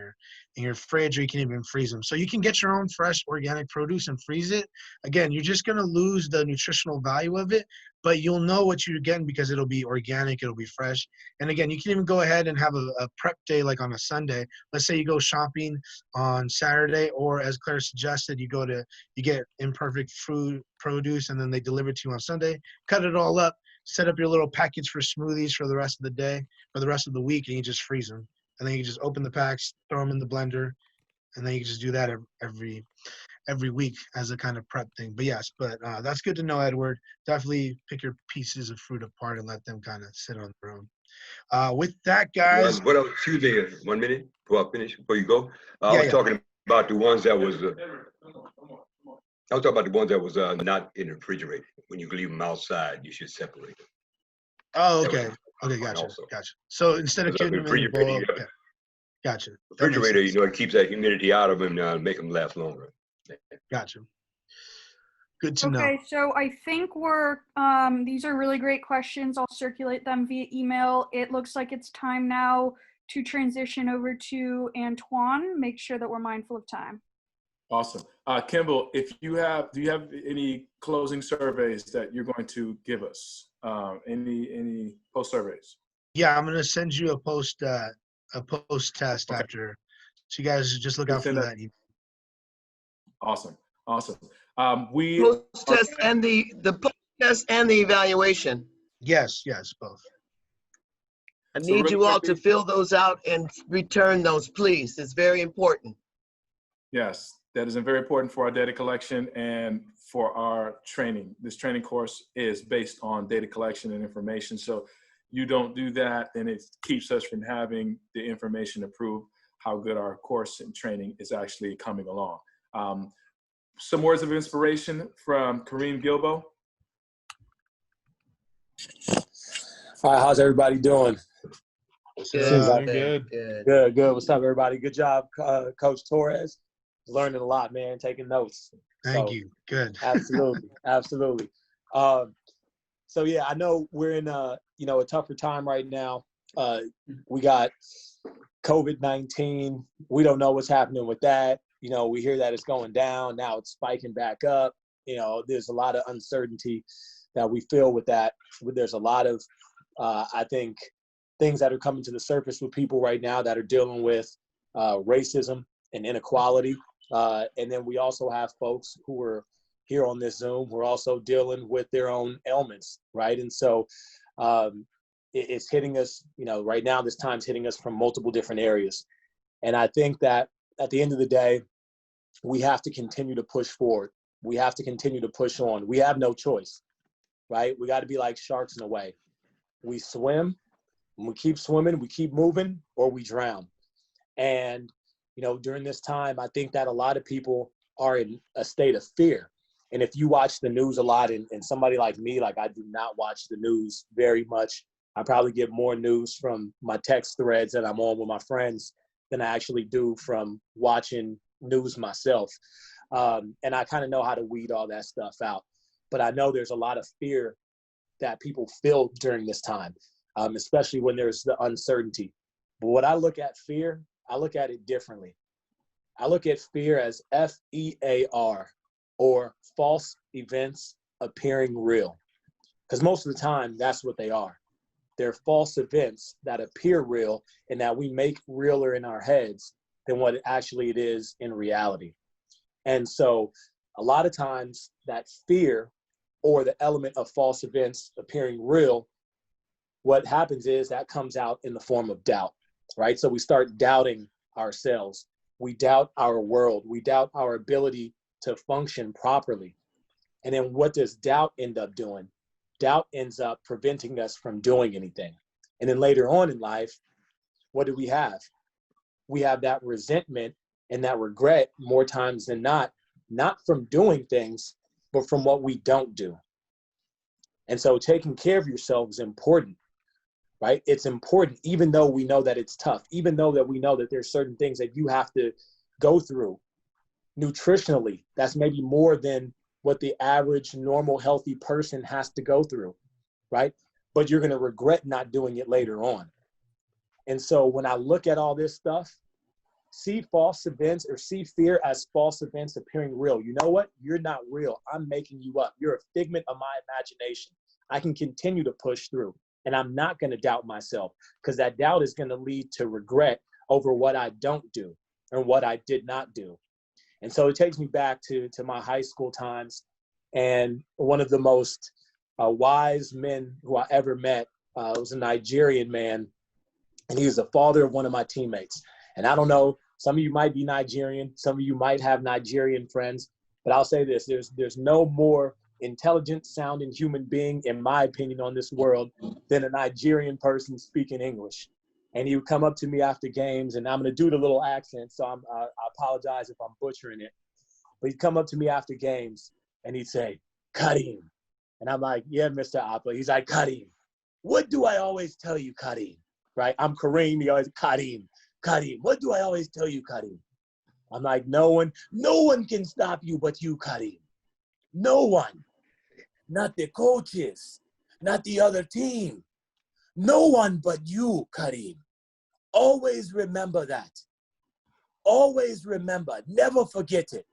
your fridge, or you can even freeze them. So you can get your own fresh organic produce and freeze it. Again, you're just going to lose the nutritional value of it, but you'll know what you're getting because it'll be organic, it'll be fresh. And again, you can even go ahead and have a prep day like on a Sunday. Let's say you go shopping on Saturday, or as Claire suggested, you get Imperfect food produce and then they deliver to you on Sunday. Cut it all up, set up your little package for smoothies for the rest of the day, for the rest of the week, and you just freeze them. And then you just open the packs, throw them in the blender, and then you just do that every week as a kind of prep thing. But yes, that's good to know, Edward. Definitely pick your pieces of fruit apart and let them kind of sit on their own. With that, guys. Excuse me, 1 minute before I finish, before you go. I was talking about the ones that was. I was talking about the ones that was not in the refrigerator. When you leave them outside, you should separate them. Oh, okay. Okay, gotcha. So instead of keeping them in the bowl, gotcha. Refrigerator, you know, it keeps that humidity out of them and make them last longer. Gotcha. Good to know. Okay, so I think these are really great questions. I'll circulate them via email. It looks like it's time now to transition over to Antoine. Make sure that we're mindful of time. Awesome. Kimble, do you have any closing surveys that you're going to give us? Any post surveys? Yeah, I'm going to send you a post test after. So you guys just look out for that. Awesome. Post test and the post test and the evaluation. Yes, both. I need you all to fill those out and return those, please. It's very important. Yes, that is very important for our data collection and for our training. This training course is based on data collection and information. So you don't do that, and it keeps us from having the information to prove how good our course and training is actually coming along. Some words of inspiration from Kareem Gilbo. All right, how's everybody doing? Good. Good. What's up, everybody? Good job, Coach Torres. Learning a lot, man. Taking notes. Thank you. Good. Absolutely. So yeah, I know we're in a tougher time right now. We got COVID-19. We don't know what's happening with that. You know, we hear that it's going down. Now it's spiking back up. You know, there's a lot of uncertainty that we feel with that. There's a lot of, I think, things that are coming to the surface with people right now that are dealing with racism and inequality. And then we also have folks who are here on this Zoom who are also dealing with their own ailments, right? And so it's hitting us, right now this time's hitting us from multiple different areas. And I think that at the end of the day, we have to continue to push forward. We have to continue to push on. We have no choice, right? We got to be like sharks in a way. We swim, and we keep swimming, we keep moving, or we drown. And, during this time, I think that a lot of people are in a state of fear. And if you watch the news a lot, and somebody like me, like I do not watch the news very much. I probably get more news from my text threads that I'm on with my friends than I actually do from watching news myself. And I kind of know how to weed all that stuff out. But I know there's a lot of fear that people feel during this time, especially when there's the uncertainty. But when I look at fear, I look at it differently. I look at fear as FEAR, or false events appearing real. Because most of the time, that's what they are. They're false events that appear real and that we make realer in our heads than what actually it is in reality. And so a lot of times that fear, or the element of false events appearing real, what happens is that comes out in the form of doubt, right? So we start doubting ourselves. We doubt our world. We doubt our ability to function properly. And then what does doubt end up doing? Doubt ends up preventing us from doing anything. And then later on in life, what do we have? We have that resentment and that regret more times than not from doing things, but from what we don't do. And so taking care of yourself is important, right? It's important, even though we know that it's tough, even though that we know that there's certain things that you have to go through nutritionally. That's maybe more than what the average normal healthy person has to go through, right? But you're going to regret not doing it later on. And so when I look at all this stuff, see false events or see fear as false events appearing real. You know what? You're not real. I'm making you up. You're a figment of my imagination. I can continue to push through, and I'm not going to doubt myself, because that doubt is going to lead to regret over what I don't do and what I did not do. And so it takes me back to my high school times, and one of the most wise men who I ever met was a Nigerian man, and he was the father of one of my teammates. And I don't know, some of you might be Nigerian, some of you might have Nigerian friends, but I'll say this, there's no more intelligent sounding human being, in my opinion, on this world than a Nigerian person speaking English. And he would come up to me after games, and I'm going to do the little accent, so I apologize if I'm butchering it. But he'd come up to me after games, and he'd say, Karim. And I'm like, yeah, Mr. Appa. He's like, Karim. What do I always tell you, Karim? Right? I'm Kareem. He always, Karim. Karim. What do I always tell you, Karim? I'm like, no one can stop you but you, Karim. No one. Not the coaches. Not the other team. No one but you, Karim. Always remember that. Always remember. Never forget it.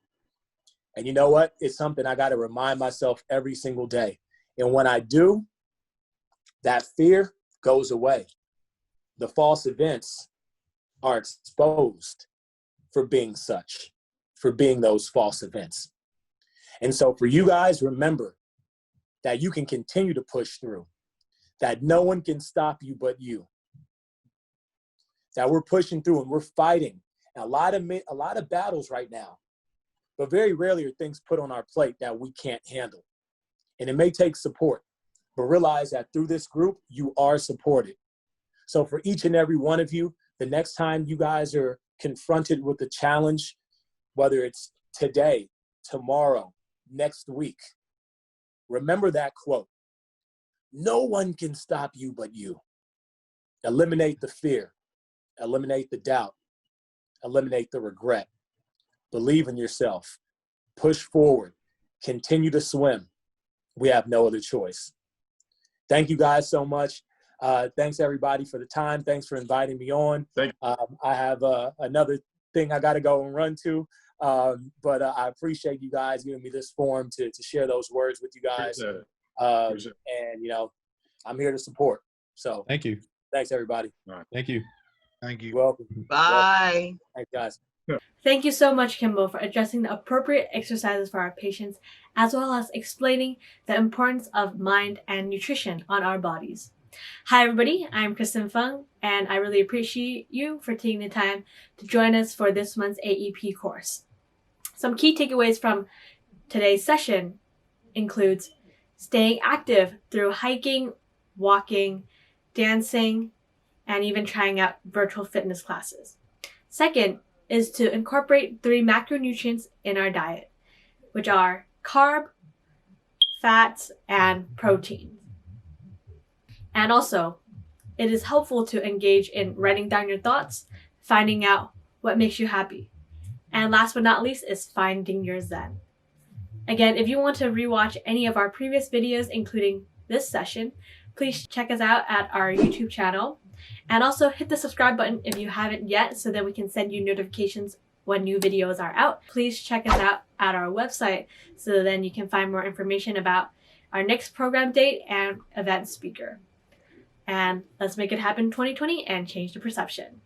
And you know what? It's something I got to remind myself every single day. And when I do, that fear goes away. The false events are exposed for being such, for being those false events. And so for you guys, remember that you can continue to push through, that no one can stop you but you, that we're pushing through and we're fighting a lot of battles right now, but very rarely are things put on our plate that we can't handle. And it may take support, but realize that through this group, you are supported. So for each and every one of you, the next time you guys are confronted with a challenge, whether it's today, tomorrow, next week, remember that quote. No one can stop you but you. Eliminate the fear, eliminate the doubt, eliminate the regret. Believe in yourself, push forward, continue to swim. We have no other choice. Thank you guys so much. Thanks everybody for the time. Thanks for inviting me on. I have another thing I got to go and run to, but I appreciate you guys giving me this forum to share those words with you guys. And you know, I'm here to support. So thank you. Thanks everybody. All right. Thank you. Thank you. You're welcome. Bye. Thanks guys. Thank you so much, Kimble, for addressing the appropriate exercises for our patients, as well as explaining the importance of mind and nutrition on our bodies. Hi, everybody. I'm Kristen Fung, and I really appreciate you for taking the time to join us for this month's AEP course. Some key takeaways from today's session includes staying active through hiking, walking, dancing, and even trying out virtual fitness classes. Second is to incorporate 3 macronutrients in our diet, which are carb, fats, and protein. And also, it is helpful to engage in writing down your thoughts, finding out what makes you happy. And last but not least is finding your Zen. Again, if you want to rewatch any of our previous videos, including this session, please check us out at our YouTube channel. And also hit the subscribe button if you haven't yet so that we can send you notifications when new videos are out. Please check us out at our website so then you can find more information about our next program date and event speaker. And let's make it happen 2020 and change the perception.